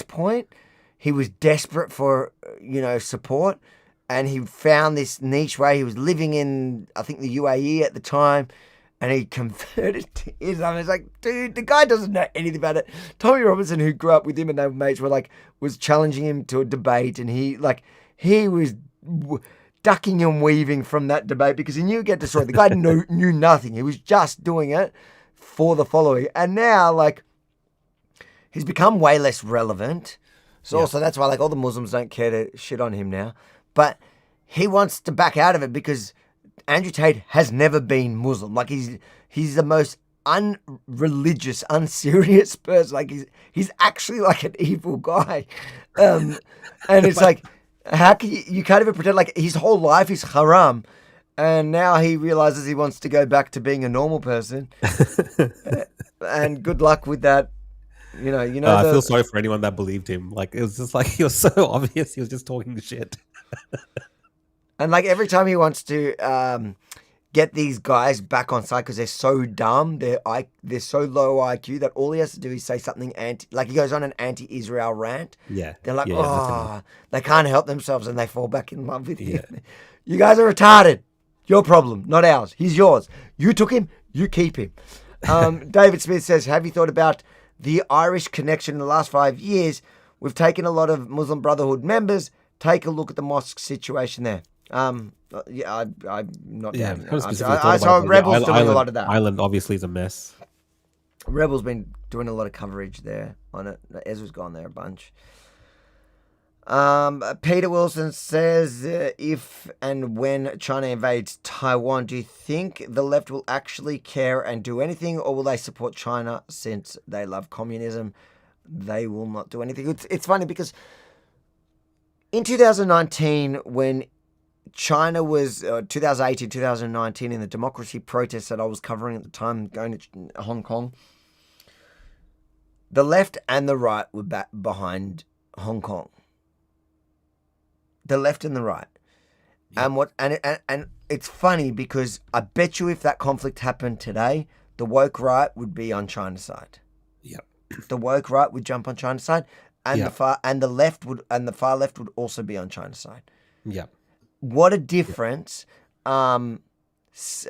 [SPEAKER 4] point, he was desperate for, support. And he found this niche where he was living in, I think, the UAE at the time. And he converted to Islam. It's like, dude, the guy doesn't know anything about it. Tommy Robinson, who grew up with him and they were mates, was challenging him to a debate, and he was ducking and weaving from that debate because he knew he'd get destroyed. The guy knew nothing. He was just doing it for the following. And now, he's become way less relevant. So also that's why, all the Muslims don't care to shit on him now. But he wants to back out of it because Andrew Tate has never been Muslim. He's the most unreligious, unserious person. He's actually an evil guy. And it's how can you can't even pretend his whole life is haram. And now he realizes he wants to go back to being a normal person. And good luck with that. I
[SPEAKER 16] feel sorry for anyone that believed him. It was just he was so obvious. He was just talking shit.
[SPEAKER 4] And every time he wants to get these guys back on side because they're so dumb, they're so low IQ that all he has to do is say something he goes on an anti-Israel rant.
[SPEAKER 16] Yeah.
[SPEAKER 4] They're they can't help themselves and they fall back in love with him. You guys are retarded. Your problem, not ours. He's yours. You took him, you keep him. David Smith says, have you thought about the Irish connection in the last 5 years? We've taken a lot of Muslim Brotherhood members. Take a look at the mosque situation there. I'm not down. I saw Rebels doing a lot of that.
[SPEAKER 16] Ireland obviously is a mess.
[SPEAKER 4] Rebels been doing a lot of coverage there on it. Ezra's gone there a bunch. Peter Wilson says, if and when China invades Taiwan, do you think the left will actually care and do anything, or will they support China since they love communism? They will not do anything. It's funny because in 2019, when China was 2018, 2019 in the democracy protests that I was covering at the time, going to Hong Kong, the left and the right were behind Hong Kong. The left and the right, and it's funny because I bet you if that conflict happened today, the woke right would be on China's side.
[SPEAKER 16] Yep.
[SPEAKER 4] The woke right would jump on China's side, and the far left would also be on China's side.
[SPEAKER 16] Yep.
[SPEAKER 4] What a difference, what is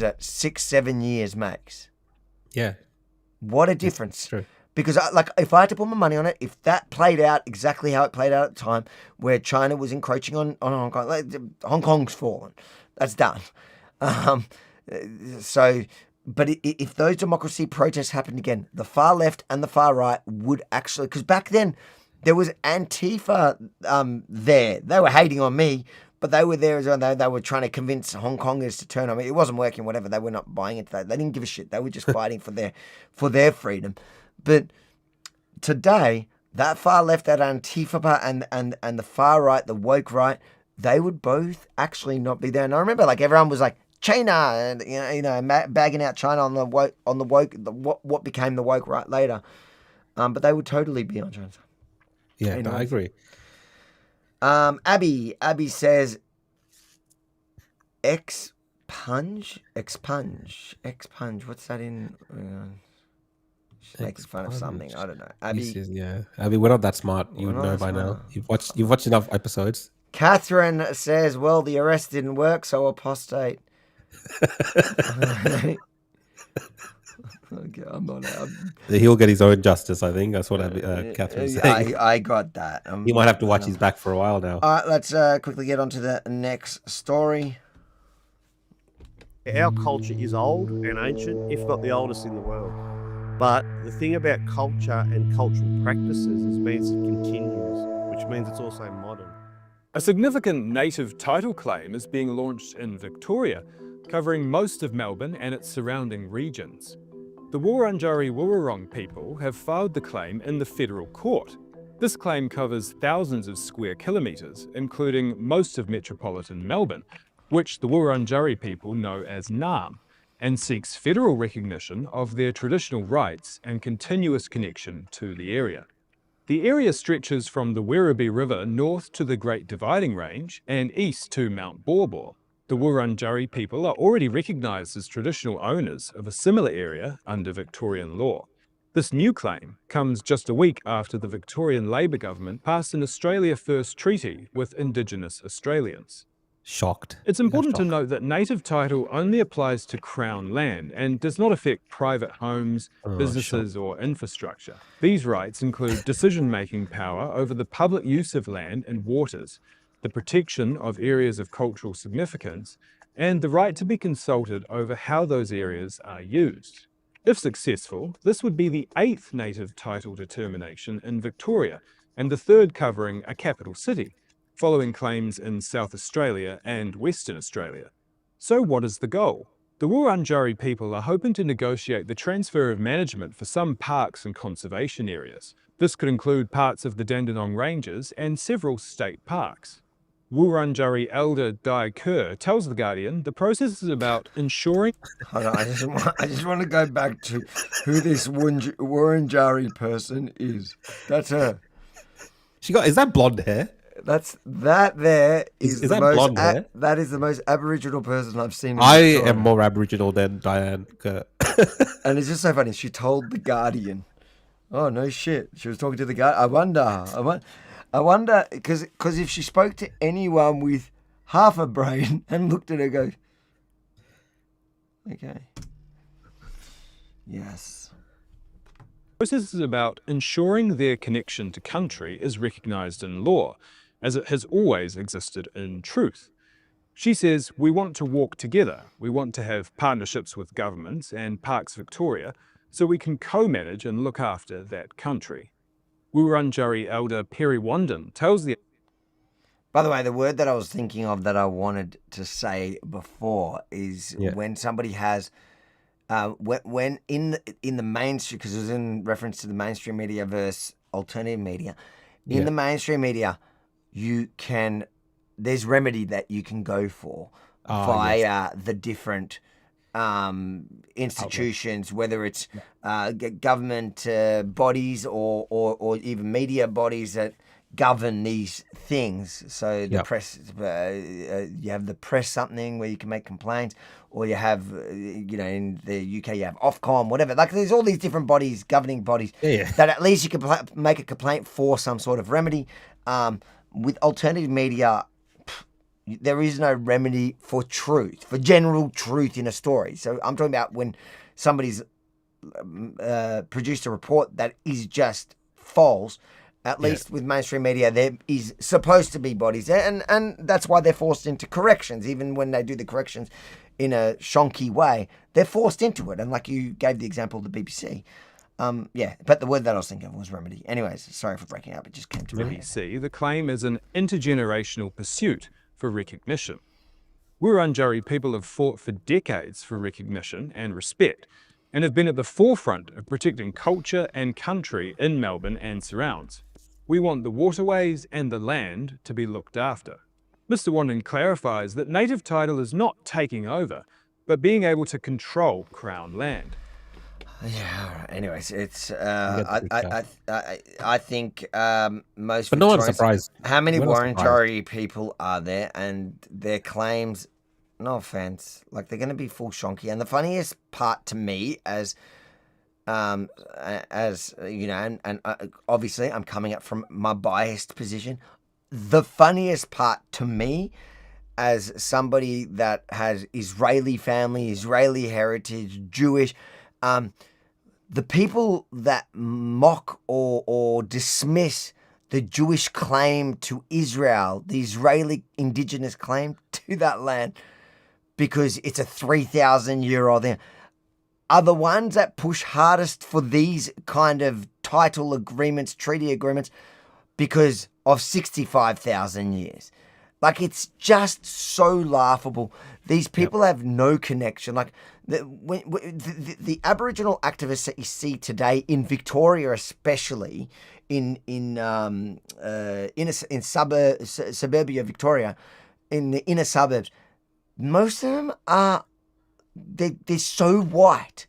[SPEAKER 4] that, 6-7 years makes.
[SPEAKER 16] Yeah.
[SPEAKER 4] What a difference.
[SPEAKER 16] It's true.
[SPEAKER 4] Because, if I had to put my money on it, if that played out exactly how it played out at the time, where China was encroaching on Hong Kong, Hong Kong's fallen. That's done. But if those democracy protests happened again, the far left and the far right would actually, because back then there was Antifa there. They were hating on me, but they were there as well. They were trying to convince Hong Kongers to turn on me. It wasn't working, whatever. They were not buying into that. They didn't give a shit. They were just fighting for their freedom. But today, that far left, that Antifa and the far right, the woke right, they would both actually not be there. And I remember everyone was China, and bagging out China on the woke, what became the woke right later. But they would totally be on China's side.
[SPEAKER 16] Yeah, no, I agree.
[SPEAKER 4] Abby says, expunge. What's that in? She makes fun of something. I don't know. Abby,
[SPEAKER 16] Says, yeah. Abby, we're not that smart. You would know by now. You've watched enough episodes.
[SPEAKER 4] Catherine says, well, the arrest didn't work, so apostate. Okay, I'm not out.
[SPEAKER 16] He'll get his own justice, I think. That's what Catherine's saying.
[SPEAKER 4] I got that.
[SPEAKER 16] He might have to watch his back for a while now.
[SPEAKER 4] All right, let's quickly get on to the next story.
[SPEAKER 9] Our culture is old and ancient, if not the oldest in the world. But the thing about culture and cultural practices is means it continues, which means it's also modern.
[SPEAKER 11] A significant native title claim is being launched in Victoria, covering most of Melbourne and its surrounding regions. The Wurundjeri Woi Wurrung people have filed the claim in the federal court. This claim covers thousands of square kilometres, including most of metropolitan Melbourne, which the Wurundjeri people know as Naarm, and seeks federal recognition of their traditional rights and continuous connection to the area. The area stretches from the Werribee River north to the Great Dividing Range and east to Mount Baw Baw. The Wurundjeri people are already recognised as traditional owners of a similar area under Victorian law. This new claim comes just a week after the Victorian Labor government passed an Australia First treaty with Indigenous Australians.
[SPEAKER 16] Shocked.
[SPEAKER 11] It's important to note that native title only applies to Crown land and does not affect private homes, businesses or infrastructure. These rights include decision-making power over the public use of land and waters, the protection of areas of cultural significance, and the right to be consulted over how those areas are used. If successful, this would be the 8th native title determination in Victoria and the 3rd covering a capital city, following claims in South Australia and Western Australia. So what is the goal? The Wurundjeri people are hoping to negotiate the transfer of management for some parks and conservation areas. This could include parts of the Dandenong Ranges and several state parks. Wurundjeri elder Di Kerr tells The Guardian the process is about ensuring...
[SPEAKER 4] Hold on, I just want to go back to who this Wurundjeri person is. That's her.
[SPEAKER 16] Is that blonde hair?
[SPEAKER 4] That there is the
[SPEAKER 16] that
[SPEAKER 4] most
[SPEAKER 16] blonde hair?
[SPEAKER 4] That is the most Aboriginal person I've seen.
[SPEAKER 16] I am more Aboriginal than Diane Kerr.
[SPEAKER 4] And it's just so funny. She told The Guardian. Oh, no shit. She was talking to The Guardian. I wonder, because if she spoke to anyone with half a brain and looked at her and go, okay. Yes.
[SPEAKER 11] The process is about ensuring their connection to country is recognised in law, as it has always existed in truth. She says, we want to walk together. We want to have partnerships with governments and Parks Victoria so we can co-manage and look after that country. Wurundjeri elder Perry Wandin tells the...
[SPEAKER 4] By the way, the word that I was thinking of that I wanted to say before is when somebody has... when in the mainstream, because it was in reference to the mainstream media versus alternative media, in the mainstream media, there's remedy that you can go for via the different institutions, whether it's government bodies or even media bodies that govern these things. So the press, you have the press something where you can make complaints, or you have, in the UK you have Ofcom, whatever. Like there's all these different bodies, governing bodies, that at least you can make a complaint for some sort of remedy. With alternative media, there is no remedy for truth, for general truth in a story. So I'm talking about when somebody's produced a report that is just false. At least with mainstream media, there is supposed to be bodies there, and that's why they're forced into corrections. Even when they do the corrections in a shonky way, they're forced into it. And like you gave the example of the BBC. But the word that I was thinking of was remedy. Anyways, sorry for breaking up. It just came to me.
[SPEAKER 11] BBC, the claim is an intergenerational pursuit for recognition. Wurundjeri people have fought for decades for recognition and respect, and have been at the forefront of protecting culture and country in Melbourne and surrounds. We want the waterways and the land to be looked after. Mr. Wandin clarifies that native title is not taking over, but being able to control Crown land.
[SPEAKER 4] Yeah. All right. Anyways, it's I think most.
[SPEAKER 16] But no one's surprised.
[SPEAKER 4] How many
[SPEAKER 16] We're not
[SPEAKER 4] Wurundjeri people are there, and their claims? No offense, like they're going to be full shonky. And the funniest part to me, as you know, and obviously I'm coming up from my biased position. The funniest part to me, as somebody that has Israeli family, Israeli heritage, Jewish, the people that mock or dismiss the Jewish claim to Israel, the Israeli indigenous claim to that land, because it's a 3,000-year-old thing, are the ones that push hardest for these kind of title agreements, treaty agreements, because of 65,000 years. Like, it's just so laughable. These people have no connection. Like, the Aboriginal activists that you see today in Victoria, especially in suburbia Victoria, in the inner suburbs, most of them are they're so white,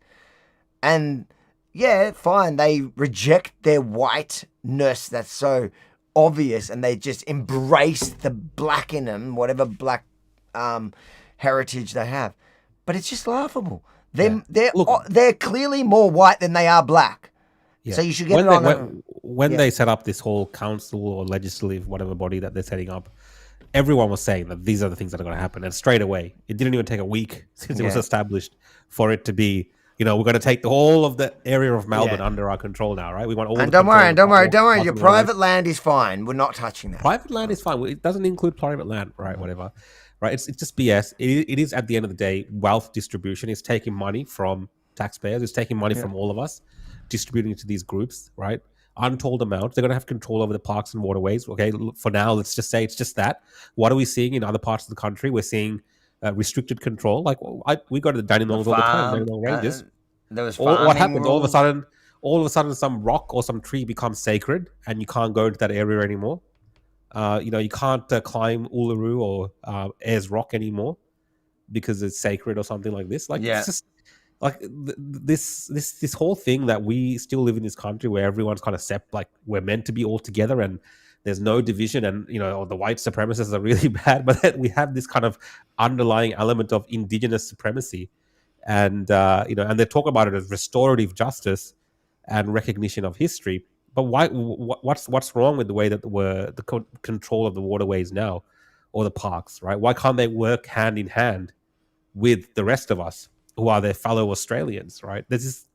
[SPEAKER 4] and yeah, fine, they reject their whiteness that's so obvious, and they just embrace the black in them, whatever black heritage they have. But it's just laughable. They're clearly more white than they are black.
[SPEAKER 16] Yeah.
[SPEAKER 4] So you should get
[SPEAKER 16] when they set up this whole council or legislative whatever body that they're setting up, everyone was saying that these are the things that are going to happen, and straight away, it didn't even take a week since it was established for it to be, you know, we're going to take the whole of the area of Melbourne under our control now, right? We want all. And
[SPEAKER 4] don't worry. Your private land is fine. We're not touching that.
[SPEAKER 16] Private land is fine. It doesn't include private land, right? Whatever, right? It's just BS. It is at the end of the day wealth distribution. It's taking money from taxpayers. It's taking money from all of us, distributing it to these groups, right? Untold amounts. They're going to have control over the parks and waterways. Okay, for now, let's just say it's just that. What are we seeing in other parts of the country? We're seeing restricted control. Like we go to the Dandenongs all the time, Dandenong Ranges.
[SPEAKER 4] There was
[SPEAKER 16] what happens? All of a sudden, some rock or some tree becomes sacred, and you can't go into that area anymore. You know, you can't climb Uluru or Ayers Rock anymore because it's sacred or something like this. Like, it's just like this whole thing that we still live in this country where everyone's kind of like we're meant to be all together and there's no division, and you know the white supremacists are really bad, but then we have this kind of underlying element of indigenous supremacy, and you know, and they talk about it as restorative justice and recognition of history. But why? What's wrong with the way that the control of the waterways now, or the parks, right? Why can't they work hand in hand with the rest of us who are their fellow Australians, right? There's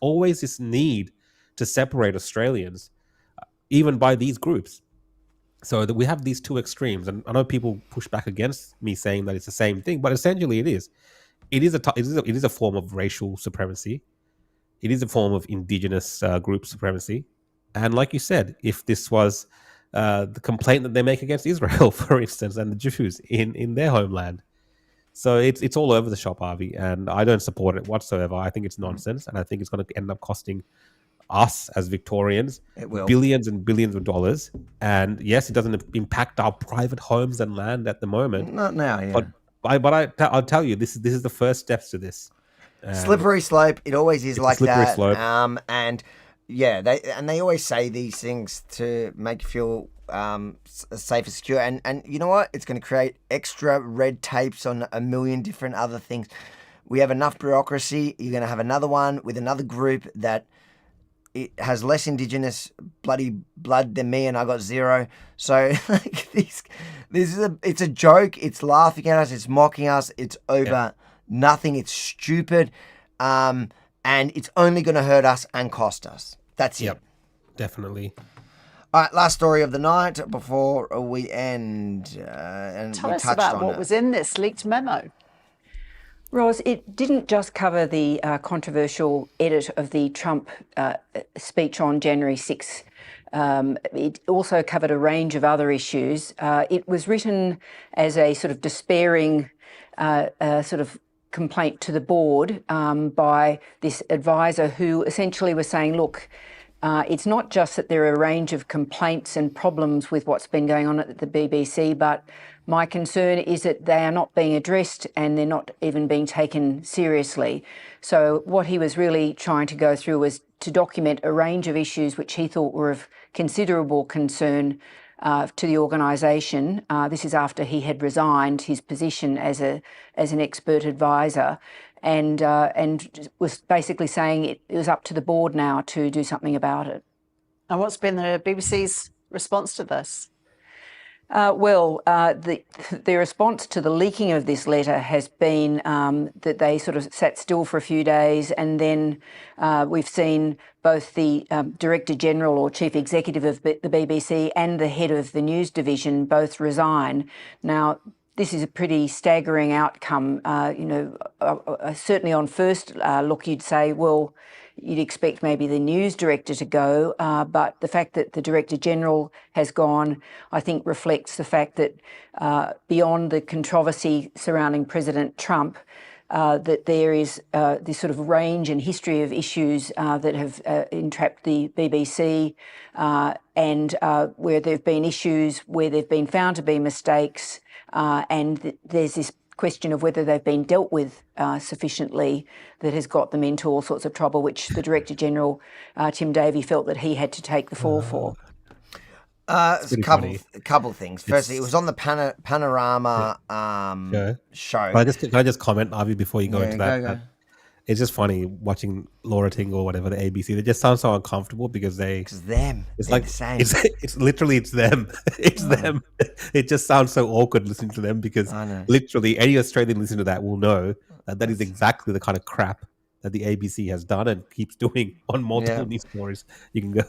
[SPEAKER 16] always this need to separate Australians, even by these groups. So that we have these two extremes, and I know people push back against me saying that it's the same thing, but essentially it is. It is a form of racial supremacy. It is a form of indigenous group supremacy. And like you said, if this was the complaint that they make against Israel, for instance, and the Jews in their homeland. So it's all over the shop, Avi, and I don't support it whatsoever. I think it's nonsense, and I think it's going to end up costing us as Victorians billions and billions of dollars. And yes, it doesn't impact our private homes and land at the moment.
[SPEAKER 4] Not now, yeah.
[SPEAKER 16] But I'll tell you, this is the first steps to this.
[SPEAKER 4] Slippery slope. It always is like that.
[SPEAKER 16] Slope.
[SPEAKER 4] And yeah, they always say these things to make you feel safe and secure. And you know what? It's going to create extra red tapes on a million different other things. We have enough bureaucracy. You're going to have another one with another group that it has less indigenous bloody blood than me, and I got zero. So like it's a joke. It's laughing at us. It's mocking us. It's over nothing. It's stupid. And it's only going to hurt us and cost us. That's it.
[SPEAKER 16] Definitely.
[SPEAKER 4] All right, last story of the night before we end. And
[SPEAKER 2] Tell
[SPEAKER 4] we
[SPEAKER 2] us
[SPEAKER 4] touched
[SPEAKER 2] about
[SPEAKER 4] on
[SPEAKER 2] what
[SPEAKER 4] it.
[SPEAKER 2] was in this leaked memo.
[SPEAKER 12] Roz, it didn't just cover the controversial edit of the Trump speech on January 6th. It also covered a range of other issues. It was written as a sort of despairing sort of complaint to the board by this advisor who essentially was saying, look, it's not just that there are a range of complaints and problems with what's been going on at the BBC, but My concern is that they are not being addressed and they're not even being taken seriously. So what he was really trying to go through was to document a range of issues which he thought were of considerable concern to the organisation. This is after he had resigned his position as an expert advisor, and was basically saying it was up to the board now to do something about it.
[SPEAKER 2] And what's been the BBC's response to this?
[SPEAKER 12] The response to the leaking of this letter has been that they sort of sat still for a few days, and then we've seen both the Director General or Chief Executive of the BBC and the head of the news division both resign. Now, this is a pretty staggering outcome. Certainly on first look, you'd say, well, you'd expect maybe the news director to go, but the fact that the Director General has gone, I think, reflects the fact that beyond the controversy surrounding President Trump, that there is this sort of range and history of issues that have entrapped the BBC, and where there have been issues where there have been found to be mistakes, and there's this question of whether they've been dealt with sufficiently that has got them into all sorts of trouble, which the Director General, Tim Davey, felt that he had to take the fall for.
[SPEAKER 4] There's a couple of things. Firstly, it was on the Panorama show.
[SPEAKER 16] Can I just comment, Avi, before you go into that?
[SPEAKER 4] Go.
[SPEAKER 16] It's just funny watching Laura Ting or whatever, the ABC. They just sound so uncomfortable because it's
[SPEAKER 4] them.
[SPEAKER 16] It's
[SPEAKER 4] They're
[SPEAKER 16] like
[SPEAKER 4] the same.
[SPEAKER 16] It's literally them. It's them. It just sounds so awkward listening to them because literally any Australian listening to that will know that is exactly the kind of crap that the ABC has done and keeps doing on multiple news stories. You can go.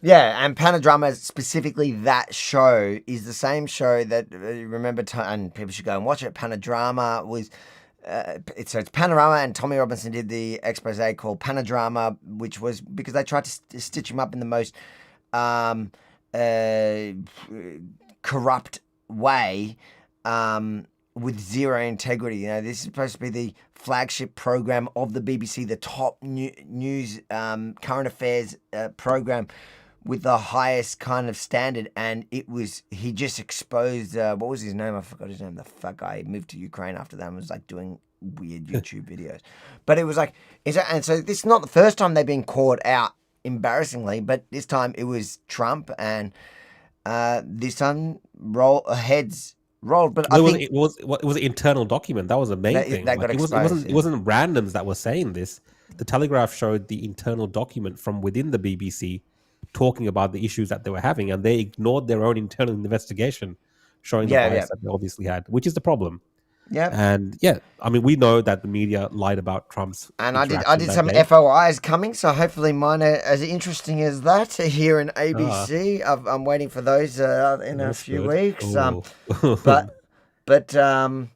[SPEAKER 4] Yeah, and Panodrama, specifically that show, is the same show that remember, and people should go and watch it. Panodrama was. It's Panorama, and Tommy Robinson did the expose called Panodrama, which was because they tried to stitch him up in the most corrupt way, with zero integrity. You know, this is supposed to be the flagship program of the BBC, the top news, current affairs program with the highest kind of standard, and he just exposed, what was his name? I forgot his name, the fat guy. He moved to Ukraine after that and was like doing weird YouTube videos. But it was like, and so this is not the first time they've been caught out embarrassingly, but this time it was Trump, and this time heads rolled. But
[SPEAKER 16] it was an internal document. That was the main thing. That got exposed, it wasn't randoms that were saying this. The Telegraph showed the internal document from within the BBC talking about the issues that they were having, and they ignored their own internal investigation showing the bias that they obviously had, which is the problem.
[SPEAKER 4] Yeah.
[SPEAKER 16] And I mean, we know that the media lied about Trump's.
[SPEAKER 4] And I did some FOIs coming, so hopefully mine are as interesting as that here in ABC. I'm waiting for those in a few weeks. But I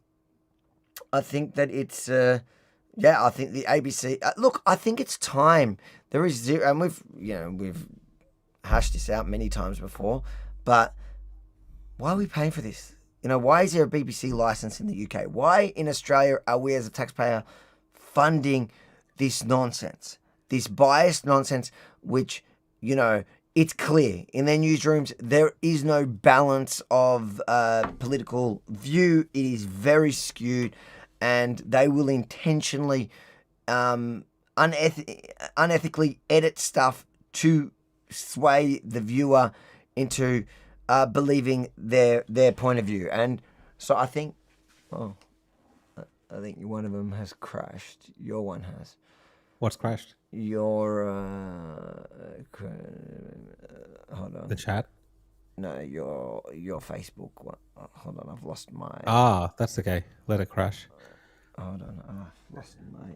[SPEAKER 4] think that it's I think the ABC. Look, I think it's time. There is zero, and we've hashed this out many times before, but why are we paying for this? Why is there a BBC license in the UK? Why in Australia are we as a taxpayer funding this nonsense, this biased nonsense, which, it's clear in their newsrooms, there is no balance of political view. It is very skewed, and they will intentionally unethically edit stuff to sway the viewer into believing their point of view. And so I think one of them has crashed. Your one has.
[SPEAKER 16] What's crashed?
[SPEAKER 4] Your hold on.
[SPEAKER 16] The chat?
[SPEAKER 4] No, your Facebook one. Hold on, I've lost my.
[SPEAKER 16] That's okay. Let it crash.
[SPEAKER 4] Hold on, I've lost my.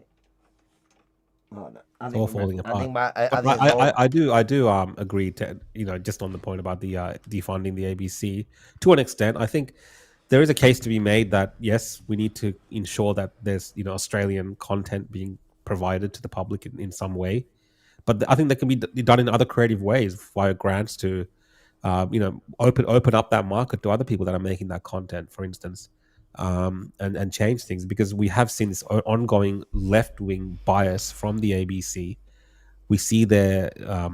[SPEAKER 16] It's all falling apart. I do agree to just on the point about the defunding the ABC to an extent. I think there is a case to be made that yes, we need to ensure that there's Australian content being provided to the public in some way, but I think that can be done in other creative ways via grants to open up that market to other people that are making that content, for instance. And change things, because we have seen this ongoing left-wing bias from the ABC. We see their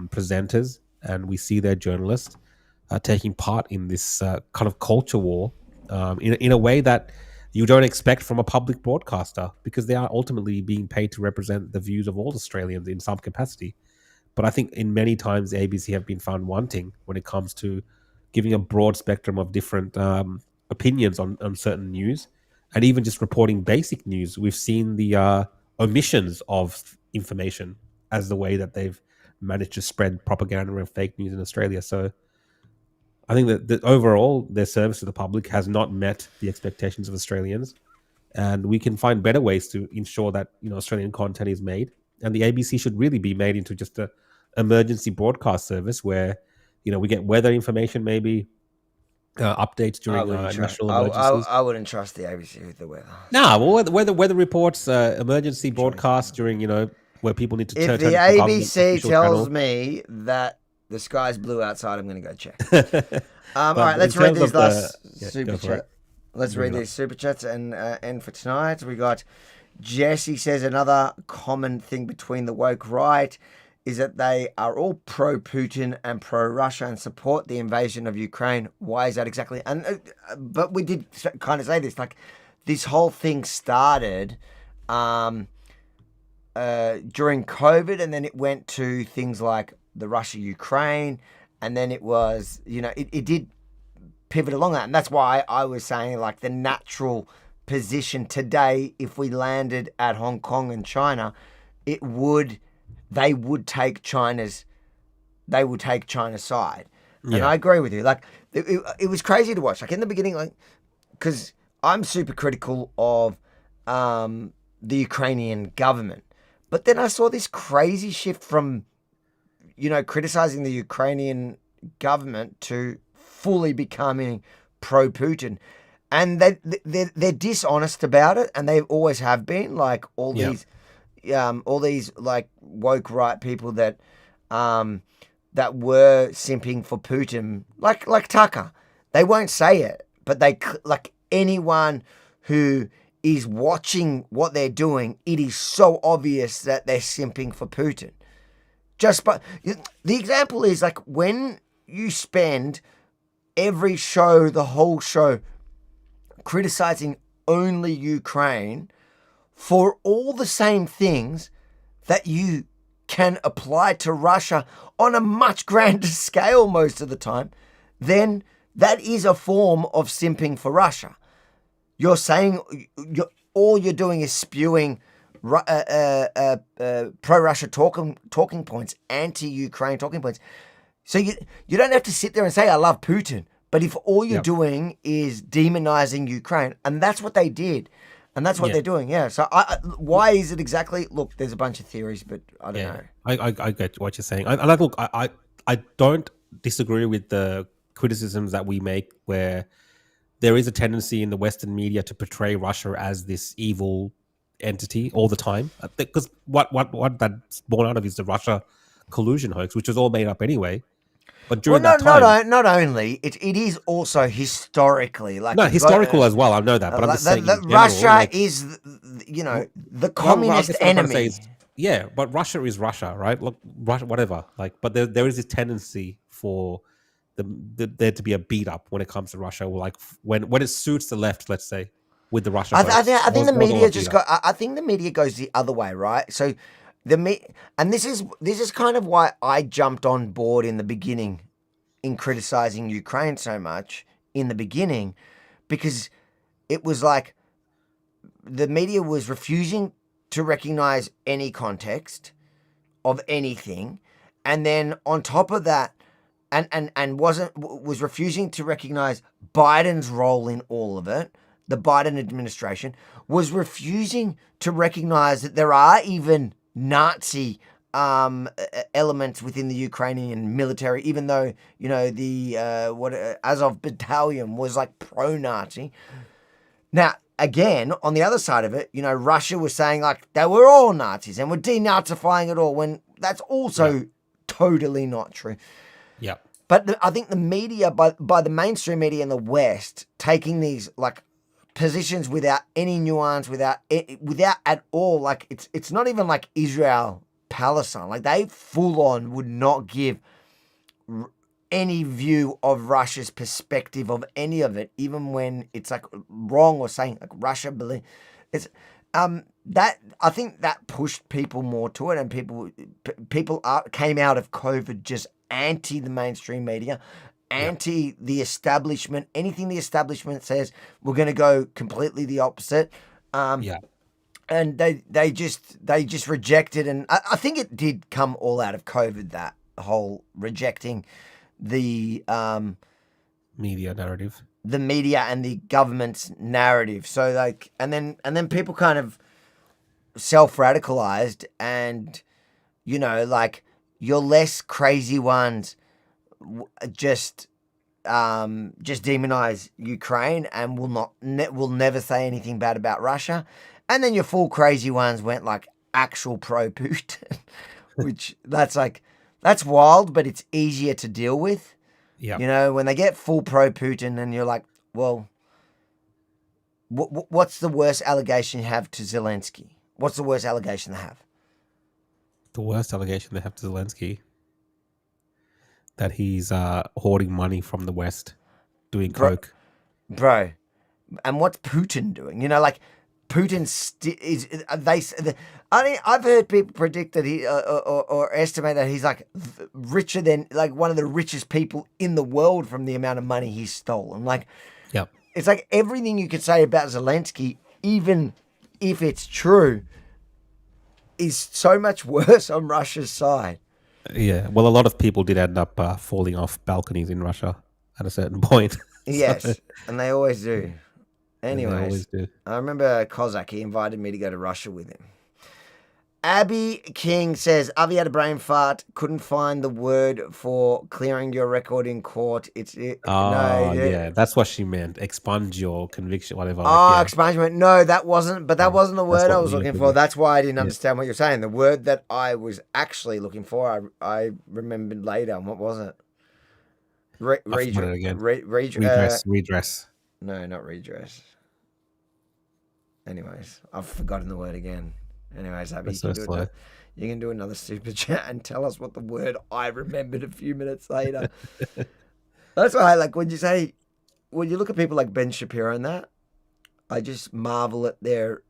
[SPEAKER 16] presenters and we see their journalists taking part in this kind of culture war in a way that you don't expect from a public broadcaster, because they are ultimately being paid to represent the views of all Australians in some capacity. But I think in many times the ABC have been found wanting when it comes to giving a broad spectrum of different opinions on certain news, and even just reporting basic news. We've seen the omissions of information as the way that they've managed to spread propaganda and fake news in Australia. So I think that overall their service to the public has not met the expectations of Australians, and we can find better ways to ensure that Australian content is made. And the ABC should really be made into just a emergency broadcast service where we get weather information, maybe updates during national emergencies.
[SPEAKER 4] I wouldn't trust the ABC with the weather.
[SPEAKER 16] No, well, weather reports, emergency broadcasts during where people need to turn.
[SPEAKER 4] If the ABC tells me that the sky's blue outside, I'm going to go check. All right, let's read these last super chats. Let's read these super chats and end for tonight. We got Jesse says another common thing between the woke right is that they are all pro-Putin and pro-Russia and support the invasion of Ukraine. Why is that exactly? And but we did kind of say this, like this whole thing started during COVID, and then it went to things like the Russia-Ukraine, and then it was, it did pivot along that. And that's why I was saying, like, the natural position today, if we landed at Hong Kong and China, they would take China's side. Yeah. And I agree with you. Like, it was crazy to watch. Like, in the beginning, like, because I'm super critical of the Ukrainian government. But then I saw this crazy shift from, criticizing the Ukrainian government to fully becoming pro-Putin. And they're dishonest about it, and they always have been. Like, all these like woke right people that were simping for Putin, like Tucker, they won't say it, but they, like, anyone who is watching what they're doing, it is so obvious that they're simping for Putin. But the example is, like, when you spend every show, the whole show, criticizing only Ukraine for all the same things that you can apply to Russia on a much grander scale most of the time, then that is a form of simping for Russia. You're saying all you're doing is spewing pro-Russia talking points, anti-Ukraine talking points. So you don't have to sit there and say, I love Putin. But if all you're doing is demonizing Ukraine, and that's what they did, and that's what they're doing, So why is it exactly? Look, there's a bunch of theories, but I don't know.
[SPEAKER 16] I get what you're saying. I don't disagree with the criticisms that we make, where there is a tendency in the Western media to portray Russia as this evil entity all the time, because what that's born out of is the Russia collusion hoax, which was all made up anyway. But during that time,
[SPEAKER 4] not only it is also historically, like,
[SPEAKER 16] historical as well. I know that, but I'm just saying
[SPEAKER 4] Russia is, the communist enemy.
[SPEAKER 16] But Russia is Russia, right? Look, Russia, whatever. Like, but there is this tendency for there to be a beat up when it comes to Russia, like when it suits the left, let's say, with the Russia.
[SPEAKER 4] I think the media I think the media goes the other way, right? So. And this is kind of why I jumped on board in the beginning in criticizing Ukraine so much in the beginning, because it was like the media was refusing to recognize any context of anything, and then on top of that, and was refusing to recognize Biden's role in all of it. The Biden administration was refusing to recognize that there are even Nazi elements within the Ukrainian military, even though the Azov battalion was like pro-Nazi. Now, again, on the other side of it, Russia was saying, like, they were all Nazis and were denazifying it all, when that's also totally not true.
[SPEAKER 16] Yeah.
[SPEAKER 4] But I think the media, by the mainstream media in the West, taking these, like, positions without any nuance, without at all, like, it's not even like Israel Palestine, like, they full on would not give any view of Russia's perspective of any of it, even when it's like wrong or saying like Russia believe it's that I think that pushed people more to it, and people came out of COVID just anti the mainstream media, anti the establishment. Anything the establishment says, we're going to go completely the opposite. And they just rejected, and I think it did come all out of COVID, that whole rejecting the
[SPEAKER 16] media narrative,
[SPEAKER 4] the media and the government's narrative. So like, and then people kind of self-radicalized, and like your less crazy ones just demonize Ukraine and will never say anything bad about Russia. And then your full crazy ones went like actual pro-Putin, which that's wild, but it's easier to deal with.
[SPEAKER 16] Yeah.
[SPEAKER 4] When they get full pro-Putin and you're like, well, what's the worst allegation you have to Zelensky? What's the worst allegation they have?
[SPEAKER 16] The worst allegation they have to Zelensky? That he's hoarding money from the West, doing coke.
[SPEAKER 4] Bro, and what's Putin doing? Putin I've heard people predict that he or estimate that he's like richer than like one of the richest people in the world from the amount of money he's stolen. Like, it's like everything you could say about Zelensky, even if it's true, is so much worse on Russia's side.
[SPEAKER 16] Yeah, well, a lot of people did end up falling off balconies in Russia at a certain point.
[SPEAKER 4] Yes, and they always do. Anyways,
[SPEAKER 16] they always do.
[SPEAKER 4] I remember Kozak, he invited me to go to Russia with him. Abby King says, Avi had a brain fart, couldn't find the word for clearing your record in court.
[SPEAKER 16] Yeah, that's what she meant. Expunge your conviction, whatever.
[SPEAKER 4] Expungement. No, that wasn't the word I was looking for. That's why I didn't understand what you're saying. The word that I was actually looking for, I remembered later. What was it?
[SPEAKER 16] Redress.
[SPEAKER 4] No, not redress. Anyways, I've forgotten the word again. Anyways, Abby, you can do another super chat and tell us what the word I remembered a few minutes later. That's why, like, when you look at people like Ben Shapiro and that, I just marvel at their,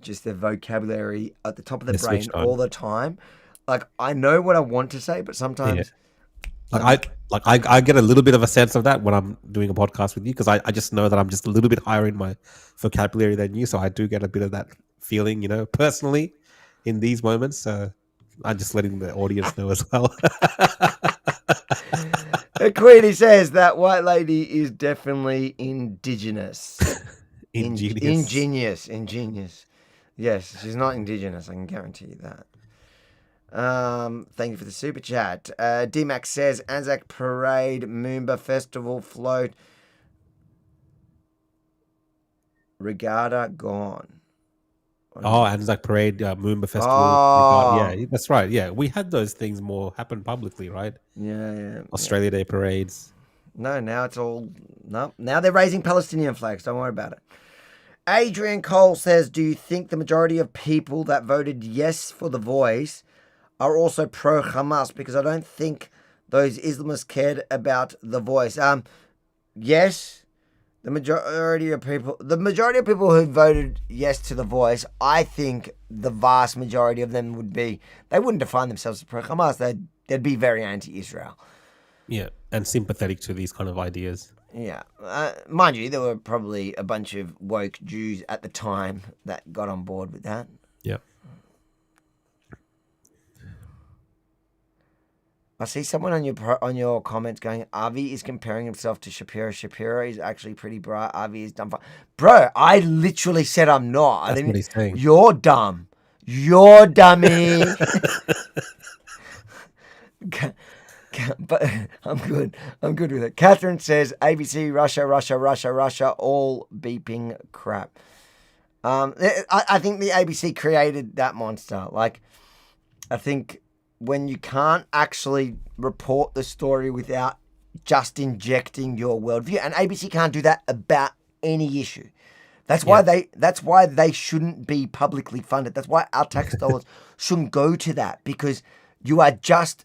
[SPEAKER 4] just their vocabulary at the top of their brain all the time. Like, I know what I want to say, but sometimes...
[SPEAKER 16] I get a little bit of a sense of that when I'm doing a podcast with you, because I just know that I'm just a little bit higher in my vocabulary than you, so I do get a bit of that feeling, personally in these moments. So I'm just letting the audience know as well.
[SPEAKER 4] Queenie says that white lady is definitely indigenous. Ingenious. Yes, she's not indigenous, I can guarantee you that. Thank you for the super chat. D-Max says Anzac Parade, Moomba Festival float, Regatta gone.
[SPEAKER 16] Anzac Parade, Moomba Festival. Yeah, that's right. Yeah, we had those things more happen publicly, right?
[SPEAKER 4] Yeah.
[SPEAKER 16] Australia Day parades.
[SPEAKER 4] No, now it's all... No, now they're raising Palestinian flags. Don't worry about it. Adrian Cole says, do you think the majority of people that voted yes for The Voice are also pro-Hamas? Because I don't think those Islamists cared about The Voice. Yes, the majority of people who voted yes to The Voice, I think the vast majority of them they wouldn't define themselves as pro-Hamas. They'd be very anti-Israel.
[SPEAKER 16] Yeah, and sympathetic to these kind of ideas.
[SPEAKER 4] Yeah. Mind you, there were probably a bunch of woke Jews at the time that got on board with that.
[SPEAKER 16] Yeah.
[SPEAKER 4] I see someone on your comments going, Avi is comparing himself to Shapiro. Shapiro is actually pretty bright. Avi is dumb. Bro, I literally said I'm not.
[SPEAKER 16] That's what he's saying.
[SPEAKER 4] You're dumb. You're dummy. But I'm good. I'm good with it. Catherine says, ABC, Russia, all beeping crap. I think the ABC created that monster. Like, I think... when you can't actually report the story without just injecting your worldview, and ABC can't do that about any issue. That's why they shouldn't be publicly funded. That's why our tax dollars shouldn't go to that, because you are just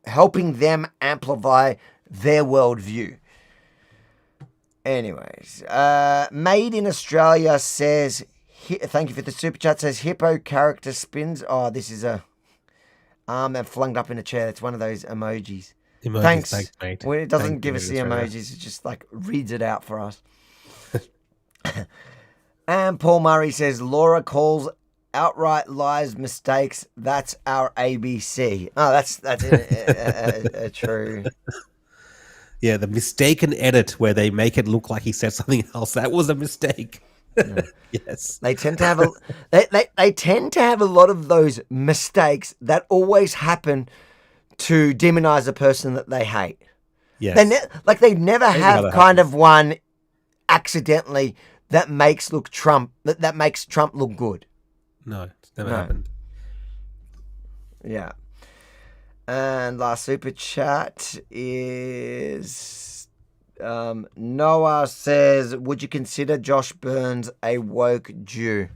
[SPEAKER 1] helping them amplify their worldview. Anyways, Made in Australia says, thank you for the super chat, says hippo character spins. Oh, this is a arm and flung up in a chair. It's one of those emojis. Thanks mate. Well, it doesn't give us the emojis. It just like reads it out for us. And Paul Murray says, Laura calls outright lies mistakes. That's our ABC. Oh, that's a true.
[SPEAKER 16] Yeah, the mistaken edit where they make it look like he said something else. That was a mistake.
[SPEAKER 1] Yeah.
[SPEAKER 16] Yes.
[SPEAKER 1] They tend to have they tend to have a lot of those mistakes that always happen to demonize a person that they hate.
[SPEAKER 16] Yes.
[SPEAKER 1] They never have kind of one accidentally that makes Trump look good.
[SPEAKER 16] No, it's never happened.
[SPEAKER 1] Yeah. And last super chat is Noah says, would you consider Josh Burns a woke Jew?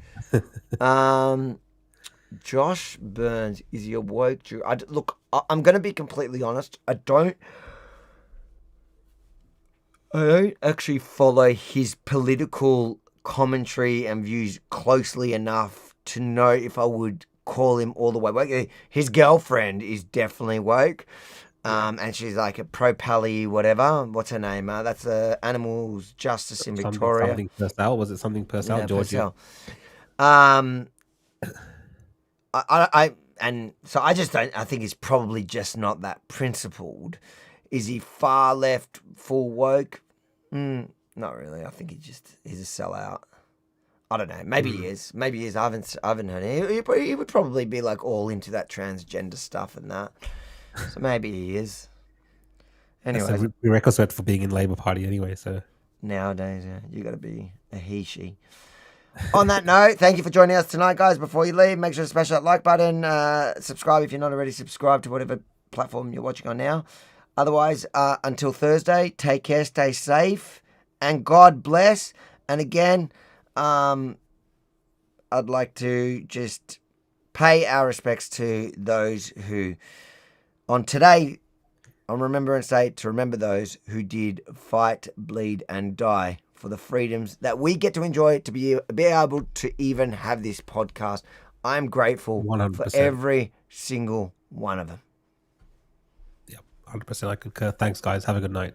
[SPEAKER 1] Josh Burns, is he a woke Jew? Look, I'm going to be completely honest. I don't actually follow his political commentary and views closely enough to know if I would call him all the way woke. His girlfriend is definitely woke, and she's like a pro-pally whatever. What's her name? That's Animals Justice in Victoria.
[SPEAKER 16] Something Purcell. Was it something Purcell?
[SPEAKER 1] Yeah,
[SPEAKER 16] Georgia.
[SPEAKER 1] Purcell. I just don't. I think he's probably just not that principled. Is he far left, full woke? Not really. I think he's a sellout. I don't know. Maybe he is. Maybe he is. I haven't heard it. He would probably be like all into that transgender stuff and that. So maybe he is. Anyway,
[SPEAKER 16] that's a prerequisite for being in Labour Party anyway. So
[SPEAKER 1] nowadays, yeah, you got to be a he/she. On that note, thank you for joining us tonight, guys. Before you leave, make sure to smash that like button. Subscribe if you're not already subscribed to whatever platform you're watching on now. Otherwise, until Thursday, take care, stay safe, and God bless. And again, I'd like to just pay our respects to those who, on Remembrance Day, to remember those who did fight, bleed, and die for the freedoms that we get to enjoy, to be able to even have this podcast. I'm grateful
[SPEAKER 16] 100%.
[SPEAKER 1] for every single one of them.
[SPEAKER 16] 100%. I concur. Thanks, guys. Have a good night.